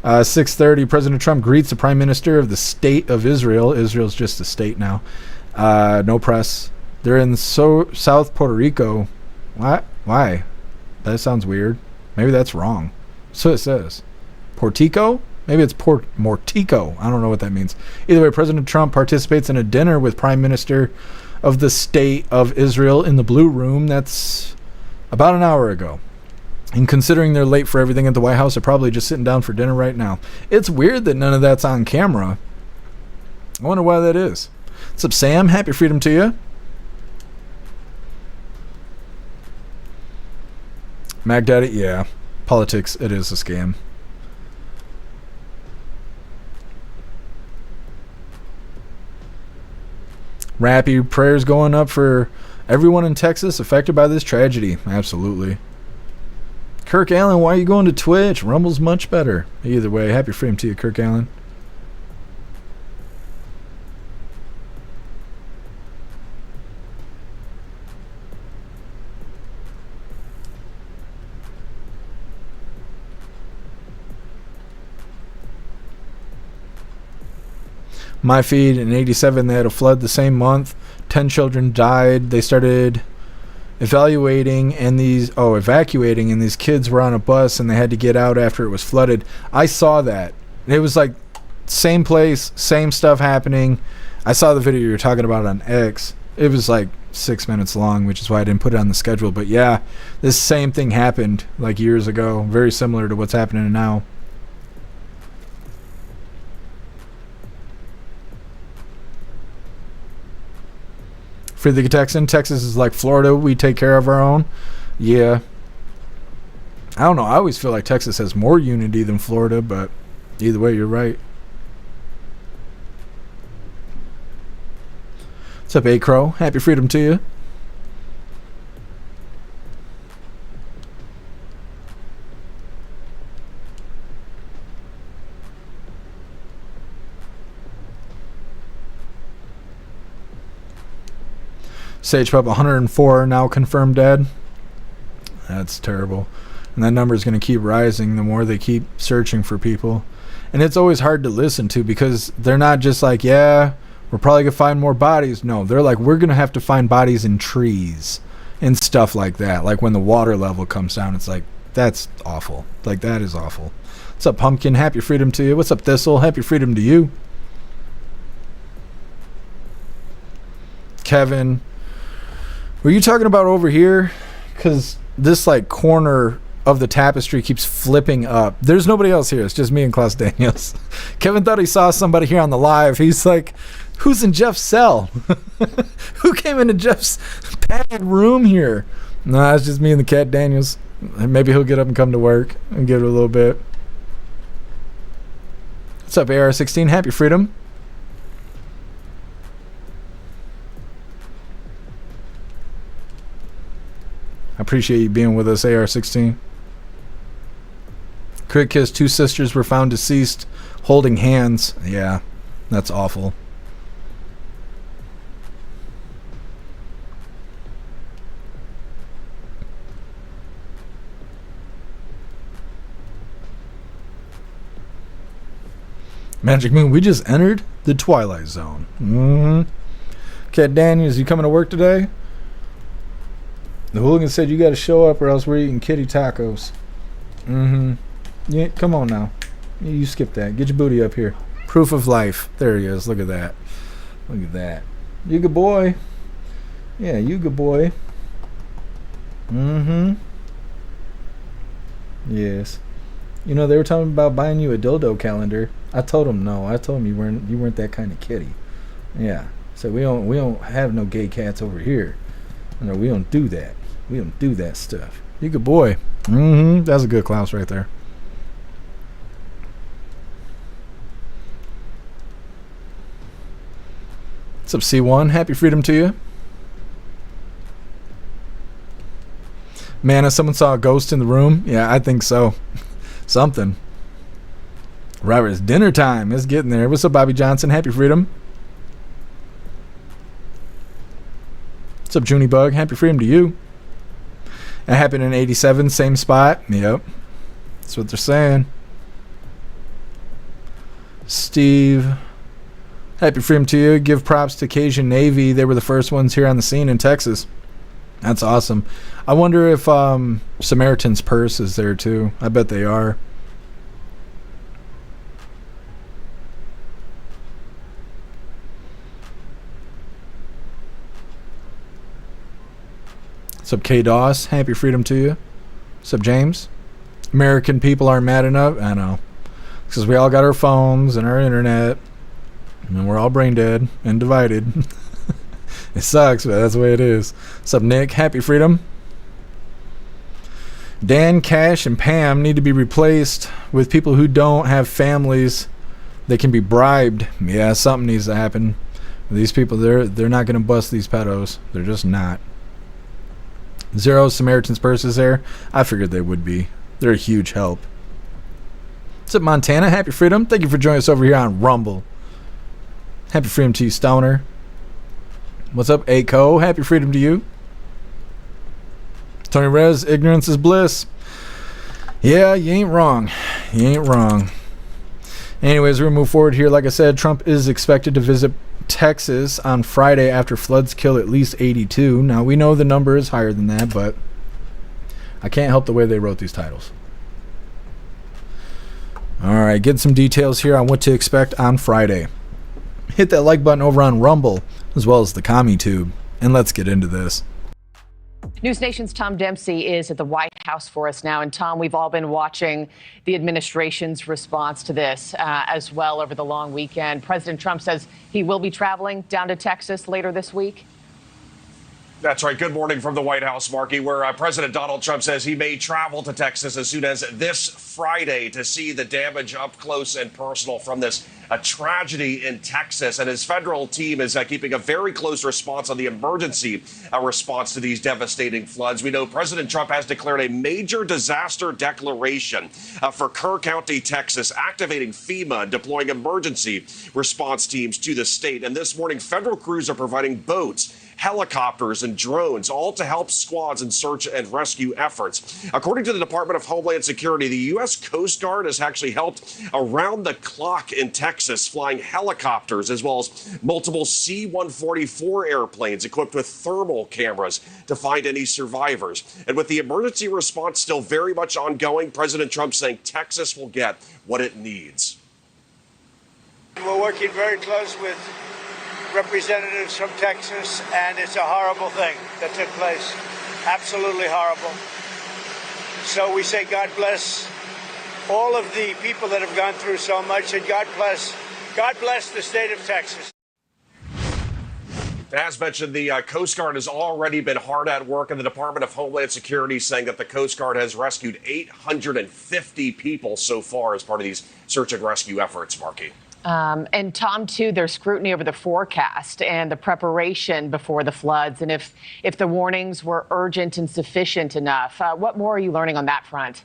6:30, President Trump greets the Prime Minister of the State of Israel. Israel's just a state now. No press. They're in South Puerto Rico. What? Why? That sounds weird. Maybe that's wrong. So it says. Portico? Maybe it's Mortico. I don't know what that means. Either way, President Trump participates in a dinner with Prime Minister of the State of Israel in the Blue Room. That's about an hour ago. And considering they're late for everything at the White House, they're probably just sitting down for dinner right now. It's weird that none of that's on camera. I wonder why that is. What's up, Sam? Happy Freedom to you. Mac Daddy, yeah. Politics, it is a scam. Rappy, prayers going up for everyone in Texas affected by this tragedy. Absolutely. Kirk Allen, why are you going to Twitch? Rumble's much better. Either way, happy freedom to you, Kirk Allen. My feed in 87, they had a flood the same month. 10 children died. They started evacuating, and these kids were on a bus and they had to get out after it was flooded. I saw that. It was like same place, same stuff happening. I saw the video you were talking about on X. It was like 6 minutes long, which is why I didn't put it on the schedule. But yeah, this same thing happened like years ago. Very similar to what's happening now. For the Texan, Texas is like Florida. We take care of our own. Yeah. I don't know. I always feel like Texas has more unity than Florida, but either way, you're right. What's up, A-Crow? Happy freedom to you. Sage Pup 104 now confirmed dead. That's terrible. And that number is going to keep rising the more they keep searching for people. And it's always hard to listen to because they're not just like, yeah, we're probably going to find more bodies. No, they're like, we're going to have to find bodies in trees and stuff like that. Like when the water level comes down, it's like, that's awful. Like, that is awful. What's up, Pumpkin? Happy freedom to you. What's up, Thistle? Happy freedom to you. Kevin, were you talking about over here? Because this, like, corner of the tapestry keeps flipping up. There's nobody else here. It's just me and Klaus Daniels. Kevin thought he saw somebody here on the live. He's like, who's in Jeff's cell? Who came into Jeff's padded room here? No, it's just me and the cat Daniels. Maybe he'll get up and come to work and give it a little bit. What's up, AR-16? Happy freedom. I appreciate you being with us, AR-16. Crick Kiss, 2 sisters were found deceased holding hands. Yeah, that's awful. Magic Moon, we just entered the Twilight Zone. Cat Daniels, you coming to work today? The hooligan said you got to show up or else we're eating kitty tacos. Yeah, come on now. You skip that. Get your booty up here. Proof of life. There he is. Look at that. Look at that. You good boy. Yeah, you good boy. Yes. You know, they were talking about buying you a dildo calendar. I told them no. I told them you weren't that kind of kitty. Yeah. So we don't have no gay cats over here. No, we don't do that. We don't do that stuff. You good boy. That's a good Klaus right there. What's up, C1? Happy freedom to you. Man, if someone saw a ghost in the room, yeah, I think so. Something. Robert, it's dinner time. It's getting there. What's up, Bobby Johnson? Happy freedom. What's up, Junie Bug? Happy freedom to you. It happened in 87, same spot. Yep. That's what they're saying. Steve, happy freedom to you. Give props to Cajun Navy. They were the first ones here on the scene in Texas. That's awesome. I wonder if Samaritan's Purse is there too. I bet they are. What's up, K-Doss? Happy freedom to you. What's up, James? American people aren't mad enough? I know. Because we all got our phones and our internet. And we're all brain dead and divided. It sucks, but that's the way it is. What's up, Nick? Happy freedom. Dan, Cash, and Pam need to be replaced with people who don't have families. They can be bribed. Yeah, something needs to happen. These people, they're not going to bust these pedos. They're just not. Zero Samaritan's Purse is there. I figured they would be. They're a huge help. What's up, Montana? Happy freedom. Thank you for joining us over here on Rumble. Happy freedom to you, Stoner. What's up, Aco? Happy freedom to you. Tony Rez, ignorance is bliss. Yeah, you ain't wrong. You ain't wrong. Anyways, we're going to move forward here. Like I said, Trump is expected to visit Texas on Friday after floods kill at least 82. Now, we know the number is higher than that, but I can't help the way they wrote these titles. All right, get some details here on what to expect on Friday. Hit that like button over on Rumble, as well as the CommuTube, and let's get into this. News Nation's Tom Dempsey is at the White House for us now. And Tom, we've all been watching the administration's response to this as well over the long weekend. President Trump says he will be traveling down to Texas later this week. That's right. Good morning from the White House, Marky, where President Donald Trump says he may travel to Texas as soon as this Friday to see the damage up close and personal from this tragedy in Texas. And his federal team is keeping a very close response on the emergency response to these devastating floods. We know President Trump has declared a major disaster declaration for Kerr County, Texas, activating FEMA, deploying emergency response teams to the state. And this morning, federal crews are providing boats, helicopters, and drones, all to help squads in search and rescue efforts. According to the Department of Homeland Security, the U.S. U.S. Coast Guard has actually helped around the clock in Texas, flying helicopters as well as multiple C-144 airplanes equipped with thermal cameras to find any survivors. And with the emergency response still very much ongoing, President Trump saying Texas will get what it needs. We're working very close with representatives from Texas, and it's a horrible thing that took place. Absolutely horrible. So we say God bless all of the people that have gone through so much, and God bless the state of Texas. As mentioned, the Coast Guard has already been hard at work, and the Department of Homeland Security saying that the Coast Guard has rescued 850 people so far as part of these search and rescue efforts, Marky. And Tom, too, there's scrutiny over the forecast and the preparation before the floods, and if the warnings were urgent and sufficient enough. What more are you learning on that front?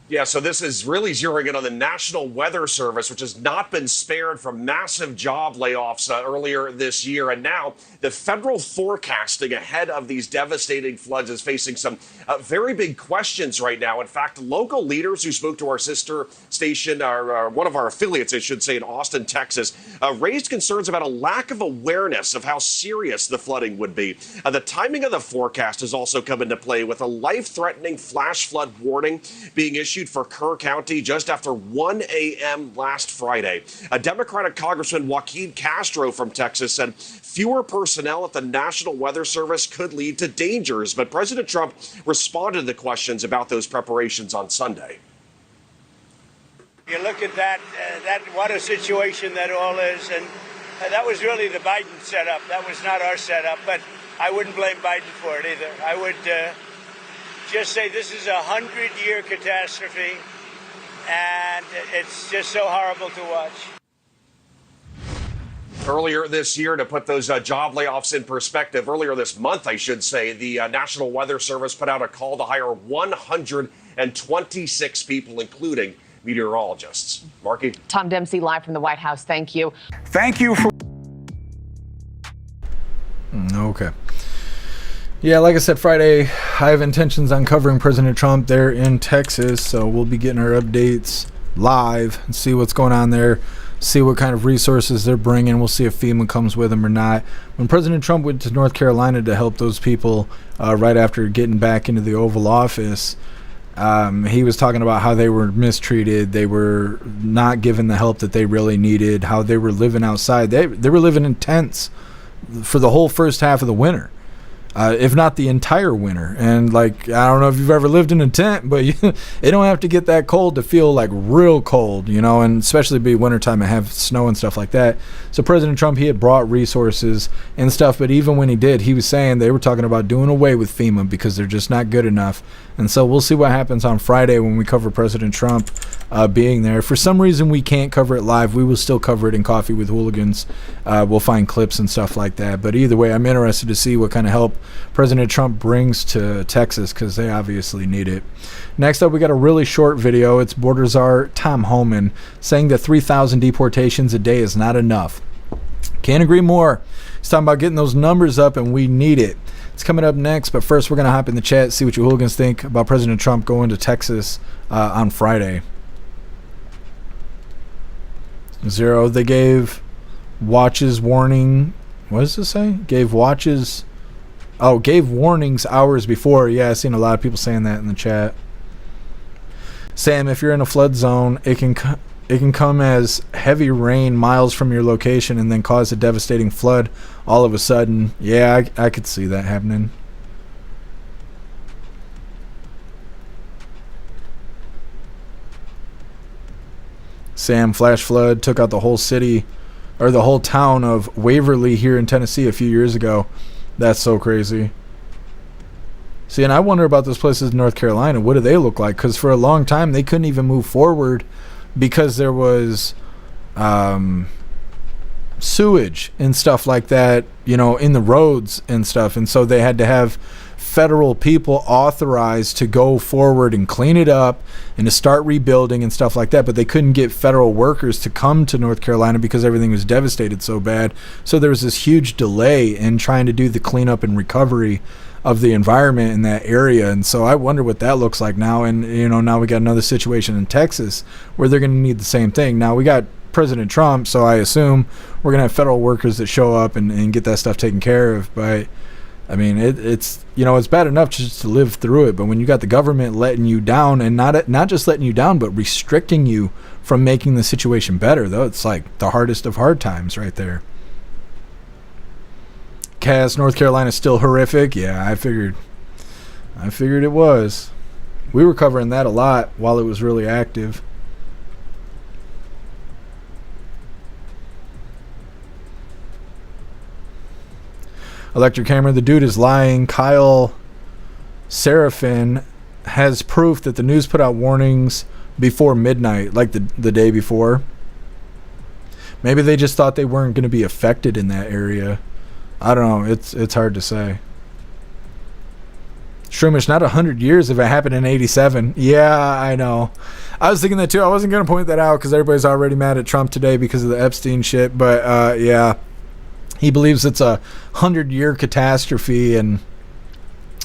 Yeah, so this is really zeroing in on the National Weather Service, which has not been spared from massive job layoffs earlier this year. And now the federal forecasting ahead of these devastating floods is facing some very big questions right now. In fact, local leaders who spoke to our sister station, or one of our affiliates, I should say, in Austin, Texas, raised concerns about a lack of awareness of how serious the flooding would be. The timing of the forecast has also come into play, with a life-threatening flash flood warning being issued for Kerr County just after 1 a.m. last Friday. A Democratic Congressman, Joaquin Castro from Texas, said fewer personnel at the National Weather Service could lead to dangers, but President Trump responded to the questions about those preparations on Sunday. You look at that what a situation that all is, and that was really the Biden setup. That was not our setup, but I wouldn't blame Biden for it either. I would just say this is a 100-year catastrophe, and it's just so horrible to watch. Earlier this year, to put those job layoffs in perspective, earlier this month, I should say, the National Weather Service put out a call to hire 126 people, including meteorologists. Marky? Tom Dempsey, live from the White House. Thank you. Thank you for... Okay. Yeah, like I said, Friday, I have intentions on covering President Trump there in Texas, so we'll be getting our updates live and see what's going on there, see what kind of resources they're bringing. We'll see if FEMA comes with him or not. When President Trump went to North Carolina to help those people right after getting back into the Oval Office, he was talking about how they were mistreated, they were not given the help that they really needed, how they were living outside. They were living in tents for the whole first half of the winter. If not the entire winter. And like, I don't know if you've ever lived in a tent, but it don't have to get that cold to feel like real cold, you know, and especially be wintertime and have snow and stuff like that. So President Trump, he had brought resources and stuff, but even when he did, he was saying they were talking about doing away with FEMA because they're just not good enough. And so we'll see what happens on Friday when we cover President Trump being there. For some reason, we can't cover it live. We will still cover it in Coffee with Hooligans. We'll find clips and stuff like that. But either way, I'm interested to see what kind of help President Trump brings to Texas, because they obviously need it. Next up, we got a really short video. It's Border Czar Tom Homan saying that 3,000 deportations a day is not enough. Can't agree more. He's talking about getting those numbers up, and we need it. It's coming up next, but first we're going to hop in the chat, see what you hooligans think about President Trump going to Texas on Friday. Zero, they gave watches warning. What does it say? Gave watches... Oh, gave warnings hours before. Yeah, I've seen a lot of people saying that in the chat. Sam, if you're in a flood zone, it can come as heavy rain miles from your location and then cause a devastating flood all of a sudden. Yeah, I could see that happening. Sam, flash flood took out the whole city, or the whole town of Waverly here in Tennessee a few years ago. That's so crazy. See, and I wonder about those places in North Carolina. What do they look like? Because for a long time, they couldn't even move forward because there was sewage and stuff like that, you know, in the roads and stuff. And so they had to have federal people authorized to go forward and clean it up and to start rebuilding and stuff like that, but they couldn't get federal workers to come to North Carolina because everything was devastated so bad. So there was this huge delay in trying to do the cleanup and recovery of the environment in that area. And so I wonder what that looks like now. And, now we got another situation in Texas where they're going to need the same thing. Now we got President Trump, so I assume we're going to have federal workers that show up and get that stuff taken care of. But I mean, it's it's bad enough just to live through it, but when you got the government letting you down, and not just letting you down, but restricting you from making the situation better, though, it's like the hardest of hard times right there. Cass, North Carolina is still horrific. Yeah, I figured it was. We were covering that a lot while it was really active. Electric Hammer, the dude is lying. Kyle Seraphin has proof that the news put out warnings before midnight, like the day before. Maybe they just thought they weren't going to be affected in that area. I don't know. It's hard to say. Shroomish, not 100 years if it happened in 87. Yeah, I know. I was thinking that too. I wasn't going to point that out because everybody's already mad at Trump today because of the Epstein shit. But yeah. He believes it's a 100-year catastrophe, and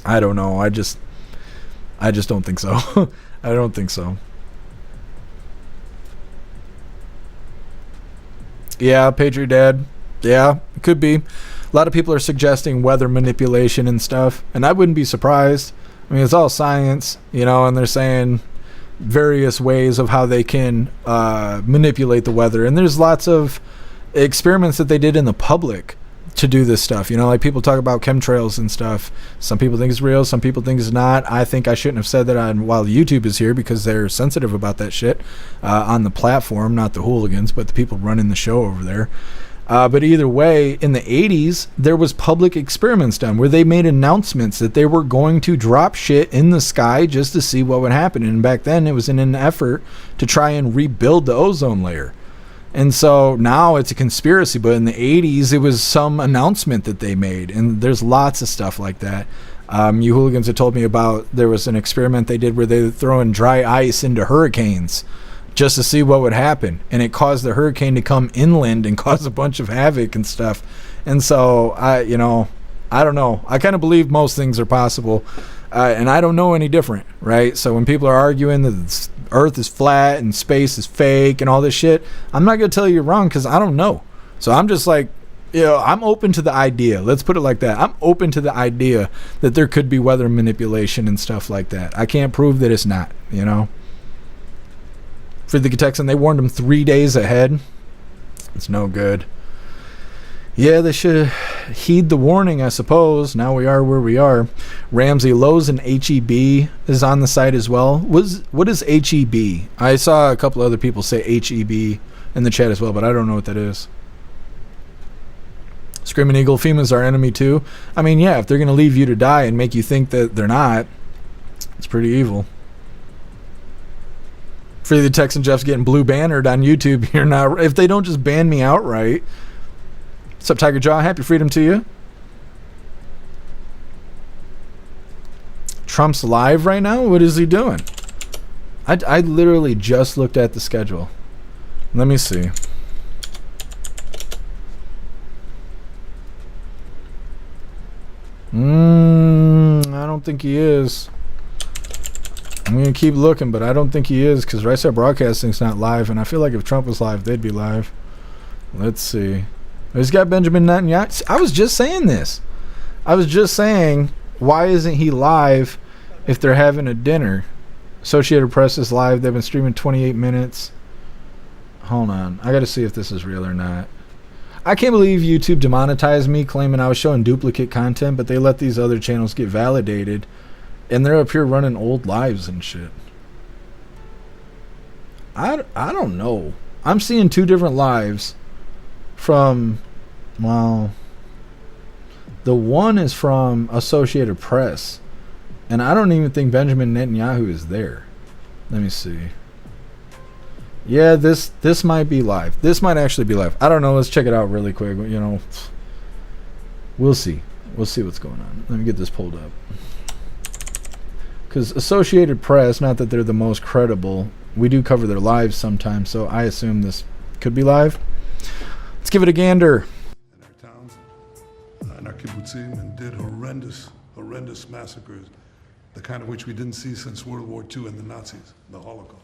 I don't know. I just don't think so. I don't think so. Yeah, Patriot Dad. Yeah, it could be. A lot of people are suggesting weather manipulation and stuff, and I wouldn't be surprised. I mean, it's all science, and they're saying various ways of how they can manipulate the weather, and there's lots of experiments that they did in the public to do this stuff. Like people talk about chemtrails and stuff. Some people think it's real, some people think it's not. I think I shouldn't have said that while YouTube is here because they're sensitive about that shit on the platform, not the hooligans, but the people running the show over there. But either way, in the 80s, there was public experiments done where they made announcements that they were going to drop shit in the sky just to see what would happen. And back then, it was in an effort to try and rebuild the ozone layer. And so now it's a conspiracy, but in the 80s, it was some announcement that they made. And there's lots of stuff like that. You hooligans have told me about, there was an experiment they did where they were throwing dry ice into hurricanes just to see what would happen. And it caused the hurricane to come inland and cause a bunch of havoc and stuff. And so, I don't know. I kind of believe most things are possible. And I don't know any different, right? So when people are arguing that Earth is flat and space is fake and all this shit, I'm not going to tell you you're wrong because I don't know. So I'm just like, I'm open to the idea. Let's put it like that. I'm open to the idea that there could be weather manipulation and stuff like that. I can't prove that it's not, For the Texan, they warned them 3 days ahead. It's no good. Yeah, they should heed the warning, I suppose. Now we are where we are. Ramsey, Lowe's and HEB is on the site as well. What is HEB? I saw a couple other people say HEB in the chat as well, but I don't know what that is. Screaming Eagle, FEMA's our enemy too. I mean, yeah, if they're going to leave you to die and make you think that they're not, it's pretty evil. For the Texan, Jeff's getting blue bannered on YouTube here now. If they don't just ban me outright. What's up, Tiger Jaw? Happy freedom to you. Trump's live right now? What is he doing? I literally just looked at the schedule. Let me see. I don't think he is. I'm going to keep looking, but I don't think he is because Right Side Broadcasting's not live, and I feel like if Trump was live, they'd be live. Let's see. He's got Benjamin Netanyahu. I was just saying this. I was just saying, why isn't he live if they're having a dinner? Associated Press is live. They've been streaming 28 minutes. Hold on. I got to see if this is real or not. I can't believe YouTube demonetized me claiming I was showing duplicate content, but they let these other channels get validated. And they're up here running old lives and shit. I don't know. I'm seeing two different lives from, well, the one is from Associated Press, and I don't even think Benjamin Netanyahu is there. Let me see. Yeah, this might be live. This might actually be live. I don't know. Let's check it out really quick. We'll see. We'll see what's going on. Let me get this pulled up. Because Associated Press, not that they're the most credible, we do cover their lives sometimes, so I assume this could be live. Let's give it a gander. In our towns, in our kibbutzim, and did horrendous horrendous massacres, the kind of which we didn't see since World War II and the Nazis, the Holocaust.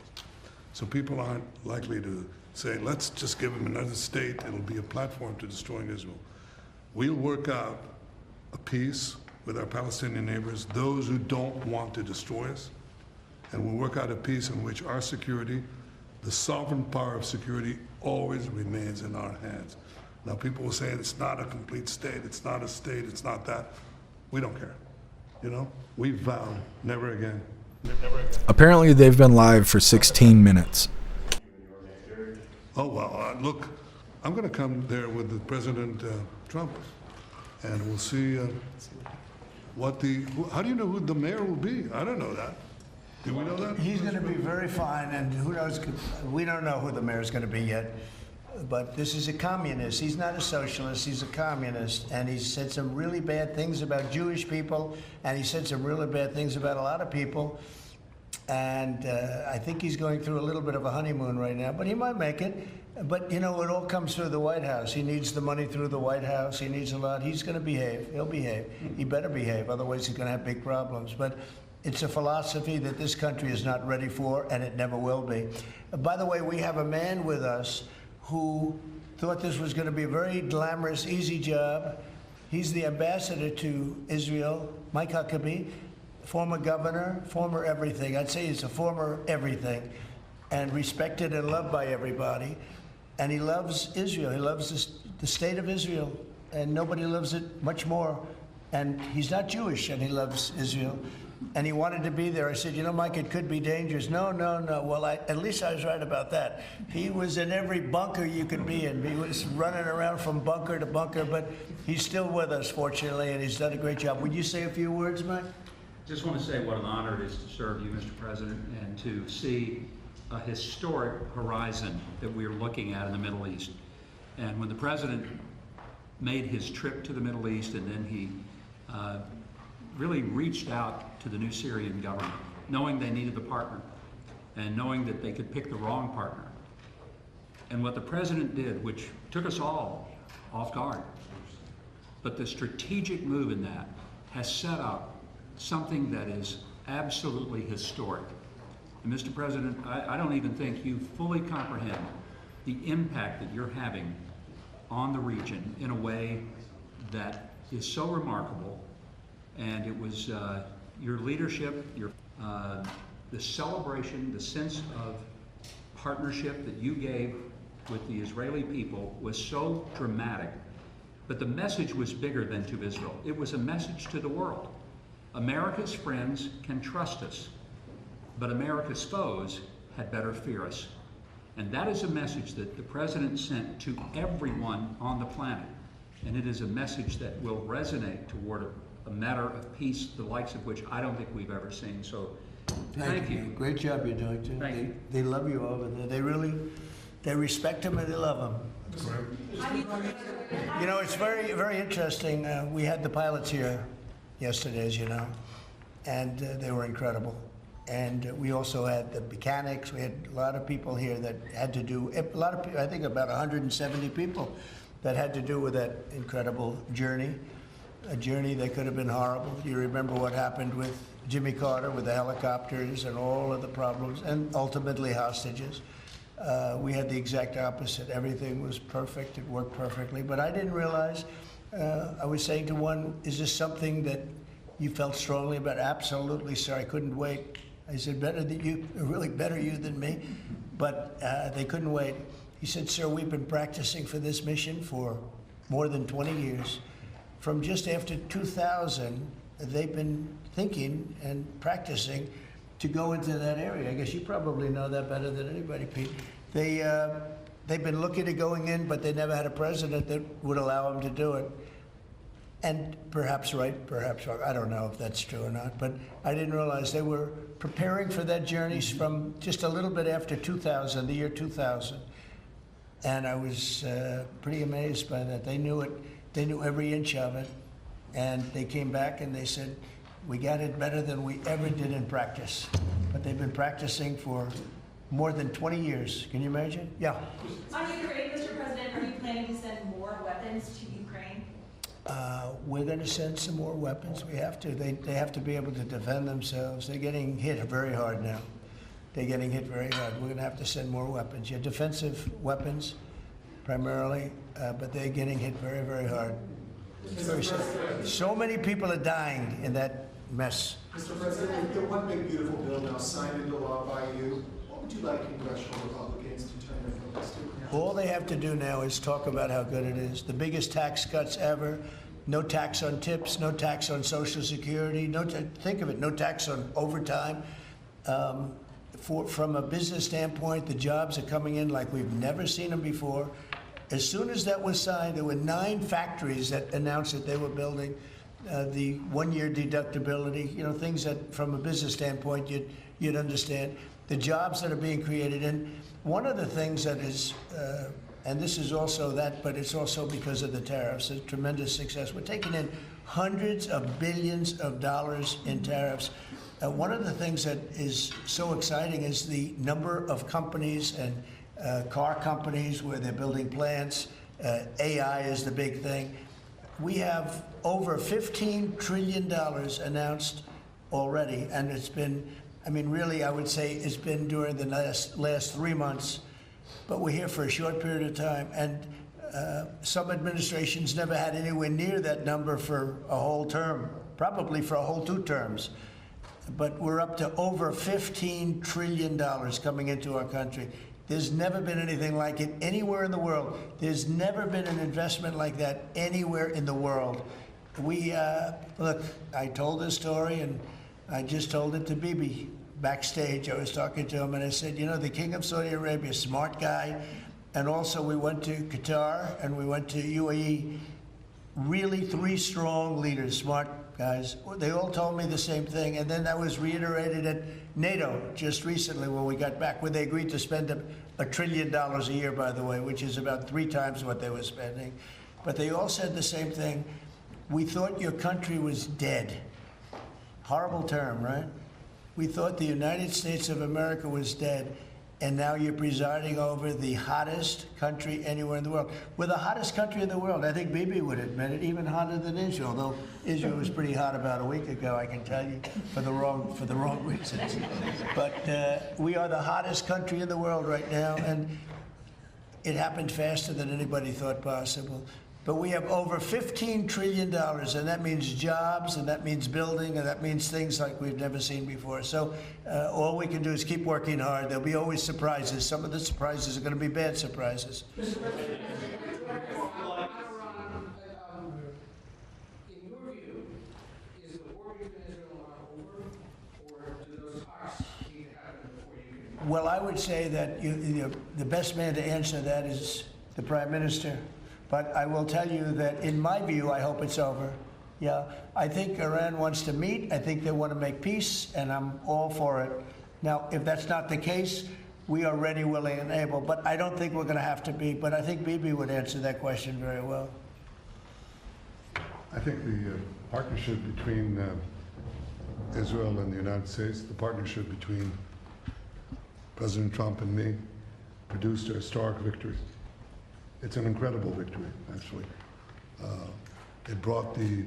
So people aren't likely to say, let's just give them another state, it'll be a platform to destroying Israel. We'll work out a peace with our Palestinian neighbors, those who don't want to destroy us, and we'll work out a peace in which our security, the sovereign power of security, always remains in our hands. Now people will say it's not a complete state, it's not a state, it's not that. We don't care. You know, we vowed never again. Never again. Apparently they've been live for 16 minutes. Oh, well, look, I'm going to come there with the President Trump, and we'll see how do you know who the mayor will be? I don't know that. Do we know that? He's going to be very fine, and who knows, we don't know who the mayor's going to be yet. But this is a communist. He's not a socialist, he's a communist. And he said some really bad things about Jewish people, and he said some really bad things about a lot of people. And I think he's going through a little bit of a honeymoon right now, but he might make it. But, you know, it all comes through the White House. He needs the money through the White House. He needs a lot. He's going to behave. He'll behave. He better behave, otherwise he's going to have big problems. But it's a philosophy that this country is not ready for, and it never will be. By the way, we have a man with us who thought this was going to be a very glamorous, easy job. He's the ambassador to Israel, Mike Huckabee, former governor, former everything. I'd say he's a former everything, and respected and loved by everybody. And he loves Israel. He loves the state of Israel, and nobody loves it much more. And he's not Jewish, and he loves Israel. And he wanted to be there. I said, you know, Mike, it could be dangerous. No. Well, at least I was right about that. He was in every bunker you could be in. He was running around from bunker to bunker, but he's still with us, fortunately, and he's done a great job. Would you say a few words, Mike? Just want to say what an honor it is to serve you, Mr. President, and to see a historic horizon that we are looking at in the Middle East. And when the President made his trip to the Middle East, and then he really reached out to the new Syrian government, knowing they needed a partner and knowing that they could pick the wrong partner. And what the President did, which took us all off guard, but the strategic move in that has set up something that is absolutely historic. And Mr. President, I don't even think you fully comprehend the impact that you're having on the region in a way that is so remarkable. And it was your leadership, the celebration, the sense of partnership that you gave with the Israeli people was so dramatic. But the message was bigger than to Israel. It was a message to the world. America's friends can trust us, but America's foes had better fear us. And that is a message that the President sent to everyone on the planet. And it is a message that will resonate toward a matter of peace, the likes of which I don't think we've ever seen. So thank you. Great job you're doing, too. Thank you. They love you over there. They respect him and they love him. You know, it's very, very interesting. We had the pilots here yesterday, as you know, and they were incredible. And we also had the mechanics. We had a lot of people here that had to do, a lot of people, I think about 170 people that had to do with that incredible journey. A journey that could have been horrible. You remember what happened with Jimmy Carter with the helicopters and all of the problems, and ultimately hostages. We had the exact opposite. Everything was perfect. It worked perfectly. But I didn't realize, I was saying to one, is this something that you felt strongly about? Absolutely, sir. I couldn't wait. I said, better than you, really better you than me. But they couldn't wait. He said, sir, we've been practicing for this mission for more than 20 years. From just after 2000, they've been thinking and practicing to go into that area. I guess you probably know that better than anybody, Pete. They've been looking at going in, but they never had a president that would allow them to do it. And perhaps right, perhaps wrong. I don't know if that's true or not, but I didn't realize they were preparing for that journey from just a little bit after 2000, the year 2000. And I was pretty amazed by that. They knew it. They knew every inch of it, and they came back and they said, we got it better than we ever did in practice. But they've been practicing for more than 20 years. Can you imagine? Yeah. On Ukraine, Mr. President, are you planning to send more weapons to Ukraine? We're going to send some more weapons. We have to. They have to be able to defend themselves. They're getting hit very hard now. They're getting hit very hard. We're going to have to send more weapons. Yeah, defensive weapons primarily, but they're getting hit very, very hard. It's very sad. So many people are dying in that mess. Mr. President, the one big beautiful bill now signed into law by you. What would you like congressional Republicans to turn their focus to? All they have to do now is talk about how good it is. The biggest tax cuts ever. No tax on tips, no tax on Social Security, think of it, no tax on overtime. From a business standpoint, the jobs are coming in like we've never seen them before. As soon as that was signed, there were 9 factories that announced that they were building the 1-year deductibility, things that from a business standpoint you'd understand. The jobs that are being created. And one of the things that is, and this is also that, but it's also because of the tariffs, a tremendous success. We're taking in hundreds of billions of dollars in tariffs. One of the things that is so exciting is the number of companies and car companies where they're building plants. AI is the big thing. We have over $15 trillion announced already, and it's been, really, I would say it's been during the last 3 months, but we're here for a short period of time, and some administrations never had anywhere near that number for a whole term, probably for a whole 2 terms. But we're up to over $15 trillion coming into our country. There's never been anything like it anywhere in the world. There's never been an investment like that anywhere in the world. Look, I told this story, and I just told it to Bibi backstage. I was talking to him, and I said, the King of Saudi Arabia, smart guy. And also we went to Qatar, and we went to UAE. Really 3 strong leaders, smart guys. They all told me the same thing, and then that was reiterated at NATO just recently when we got back, where they agreed to spend $1 trillion a year, by the way, which is about 3 times what they were spending. But they all said the same thing. We thought your country was dead. Horrible term, right? We thought the United States of America was dead, and now you're presiding over the hottest country anywhere in the world. We're the hottest country in the world. I think Bibi would admit it, even hotter than Israel, though Israel was pretty hot about a week ago, I can tell you, for the wrong reasons. But we are the hottest country in the world right now, and it happened faster than anybody thought possible. But we have over $15 trillion, and that means jobs, and that means building, and that means things like we've never seen before. So all we can do is keep working hard. There'll be always surprises. Some of the surprises are going to be bad surprises. In your view, is the war between Israel and Iran over, or do those talks need to happen before you can? Well, I would say that the best man to answer that is the Prime Minister. But I will tell you that, in my view, I hope it's over. Yeah, I think Iran wants to meet. I think they want to make peace, and I'm all for it. Now, if that's not the case, we are ready, willing, and able. But I don't think we're going to have to be. But I think Bibi would answer that question very well. I think the partnership between Israel and the United States, the partnership between President Trump and me, produced a historic victory. It's an incredible victory, actually. It brought the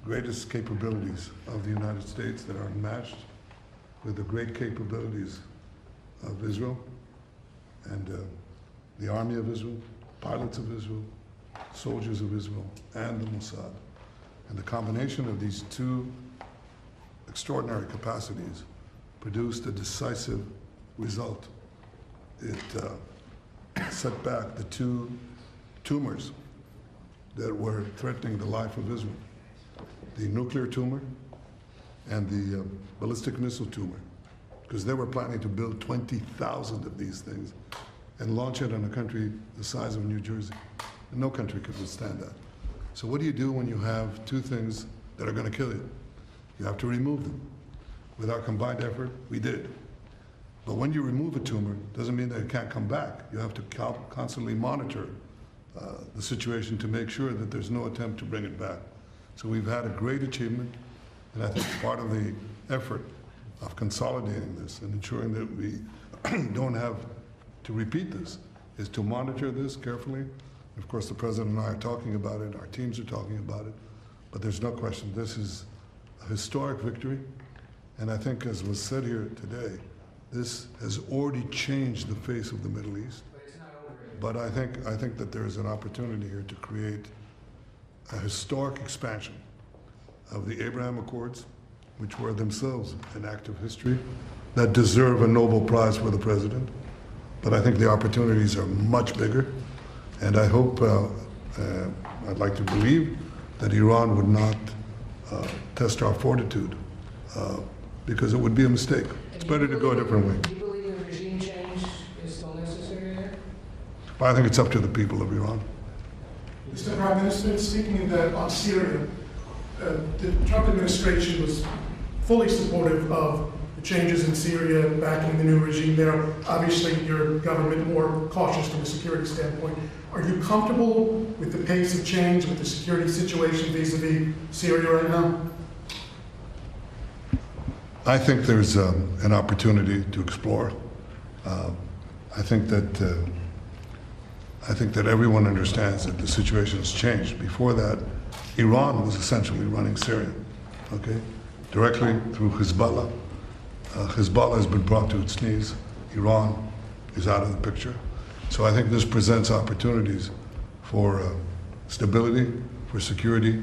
greatest capabilities of the United States that are unmatched with the great capabilities of Israel and the Army of Israel, pilots of Israel, soldiers of Israel, and the Mon-Sat. And the combination of these 2 extraordinary capacities produced a decisive result. It set back the 2 tumors that were threatening the life of Israel, the nuclear tumor and the ballistic missile tumor, because they were planning to build 20,000 of these things and launch it on a country the size of New Jersey. And no country could withstand that. So what do you do when you have 2 things that are going to kill you? You have to remove them. With our combined effort, we did. But when you remove a tumor, doesn't mean that it can't come back. You have to constantly monitor the situation to make sure that there's no attempt to bring it back. So we've had a great achievement, and I think part of the effort of consolidating this and ensuring that we don't have to repeat this is to monitor this carefully, Of course, the President and I are talking about it, our teams are talking about it, but there's no question this is a historic victory. And I think, as was said here today, this has already changed the face of the Middle East. But I think that there is an opportunity here to create a historic expansion of the Abraham Accords, which were themselves an act of history, that deserve a Nobel Prize for the President. But I think the opportunities are much bigger. And I hope, I'd like to believe that Iran would not test our fortitude because it would be a mistake. It's better to go a different way. Do you believe a regime change is still necessary there? But I think it's up to the people of Iran. Mr. Prime Minister, speaking on Syria, the Trump administration was fully supportive of the changes in Syria, backing the new regime there. Obviously, your government more cautious from a security standpoint. Are you comfortable with the pace of change, with the security situation vis-a-vis Syria right now? I think there's an opportunity to explore. I think that everyone understands that the situation has changed. Before that, Iran was essentially running Syria, okay, directly through Hezbollah. Hezbollah has been brought to its knees. Iran is out of the picture. So I think this presents opportunities for stability, for security,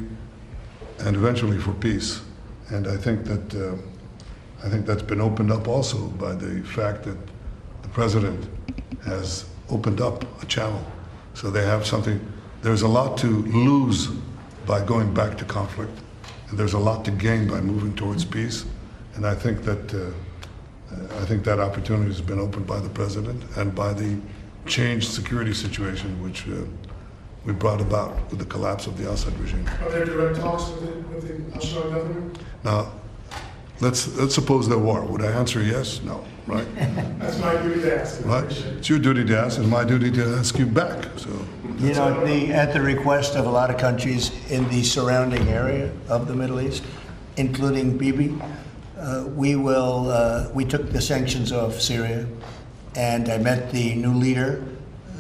and eventually for peace. And I think that's been opened up also by the fact that the president has opened up a channel. So they have something. There's a lot to lose by going back to conflict, and there's a lot to gain by moving towards peace. And I think that opportunity has been opened by the president and by the changed security situation which we brought about with the collapse of the Assad regime. Are there direct talks with the Assad government? Now, let's suppose there were. Would I answer yes? No, right? That's my duty to ask. Right? It's your duty to ask, and my duty to ask you back. So, you know, at the request of a lot of countries in the surrounding area of the Middle East, including Bibi, we took the sanctions off Syria, and I met the new leader.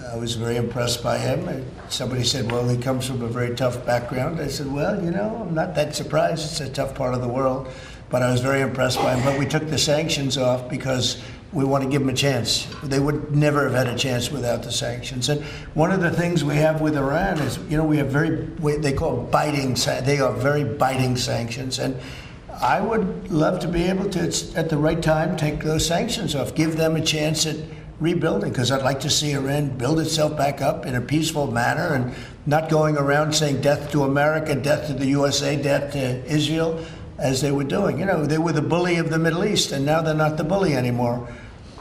I was very impressed by him. Somebody said, well, he comes from a very tough background. I said, well, you know, I'm not that surprised. It's a tough part of the world. But I was very impressed by him. But we took the sanctions off because we want to give them a chance. They would never have had a chance without the sanctions. And one of the things we have with Iran is, you know, we have they are very biting sanctions. And I would love to be able to, at the right time, take those sanctions off, give them a chance at rebuilding, because I'd like to see Iran build itself back up in a peaceful manner and not going around saying death to America, death to the USA, death to Israel, as they were doing. You know, they were the bully of the Middle East, and now they're not the bully anymore.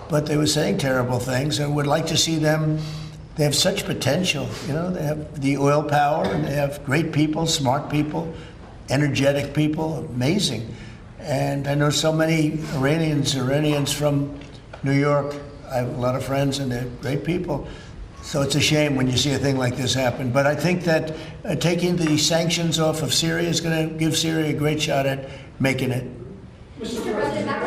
But they were saying terrible things, and would like to see them. They have such potential. You know, they have the oil power, and they have great people, smart people, energetic people, amazing. And I know so many Iranians from New York. I have a lot of friends, and they're great people. So it's a shame when you see a thing like this happen. But I think that taking the sanctions off of Syria is going to give Syria a great shot at making it. Mr. President, a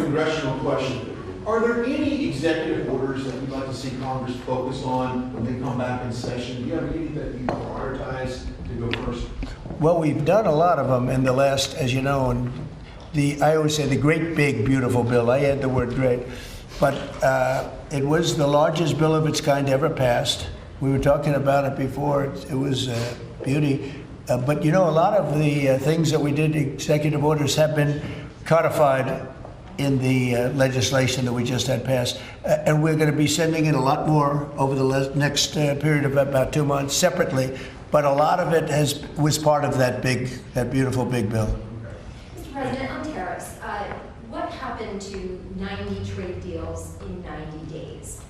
congressional question. Are there any executive orders that you'd like to see Congress focus on when they come back in session? Do you have any that you prioritize to go first? Well, we've done a lot of them in the last, as you know, and I always say the great, big, beautiful bill. I add the word great. But it was the largest bill of its kind ever passed. We were talking about it before. It was beauty. But you know, a lot of the things that we did, executive orders, have been codified in the legislation that we just had passed. And we're going to be sending in a lot more over the next period of about 2 months separately. But a lot of it was part of that beautiful big bill. Mr. President, on tariffs, what happened to 90 trade deals in 90 days?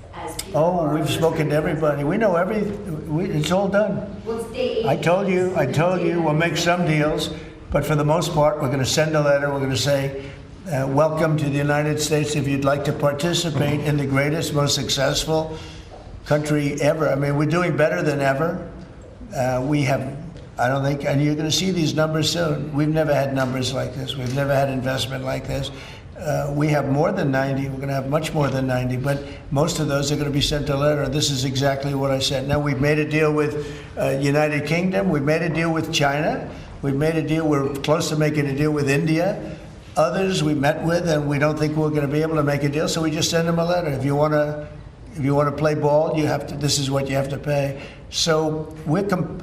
We've spoken to everybody. We know it's all done. I told you, we'll make some deals, but for the most part, we're going to send a letter. We're going to say, welcome to the United States. If you'd like to participate in the greatest, most successful country ever. I mean, we're doing better than ever. I don't think, and you're going to see these numbers soon. We've never had numbers like this. We've never had investment like this. We have more than 90. We're going to have much more than 90, but most of those are going to be sent a letter. This is exactly what I said. Now, we've made a deal with United Kingdom. We've made a deal with China. We've made a deal. We're close to making a deal with India. Others we met with, and we don't think we're going to be able to make a deal, so we just send them a letter. If you want to play ball, you have to. This is what you have to pay. So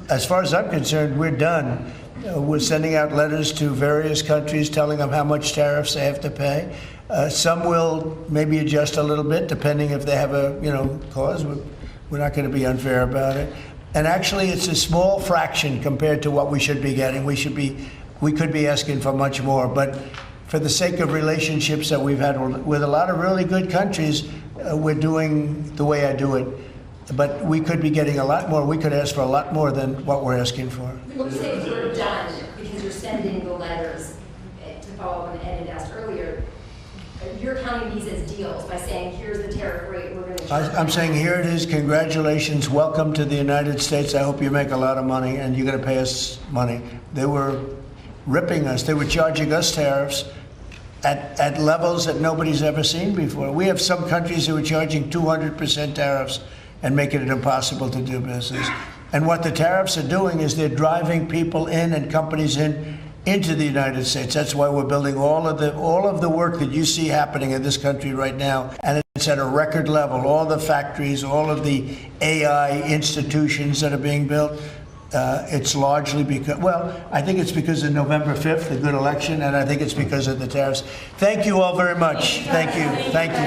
as far as I'm concerned, we're done. We're sending out letters to various countries telling them how much tariffs they have to pay. Some will maybe adjust a little bit depending if they have a cause. We're not going to be unfair about it. And actually, it's a small fraction compared to what we should be getting. We could be asking for much more, but for the sake of relationships that we've had with a lot of really good countries, we're doing the way I do it. But we could be getting a lot more. We could ask for a lot more than what we're asking for. When you say we're done, because you're sending the letters, to follow up on Ed had asked earlier, you're counting these as deals by saying, here's the tariff rate we're going to charge. I'm saying, here it is. Congratulations. Welcome to the United States. I hope you make a lot of money, and you're going to pay us money. They were ripping us. They were charging us tariffs at levels that nobody's ever seen before. We have some countries who are charging 200% tariffs and making it impossible to do business. And what the tariffs are doing is they're driving people in and companies into the United States. That's why we're building all of the work that you see happening in this country right now, and it's at a record level. All the factories, all of the AI institutions that are being built. It's largely because, I think it's because of November 5th, the good election, and I think it's because of the tariffs. Thank you all very much. Thank you. Thank you.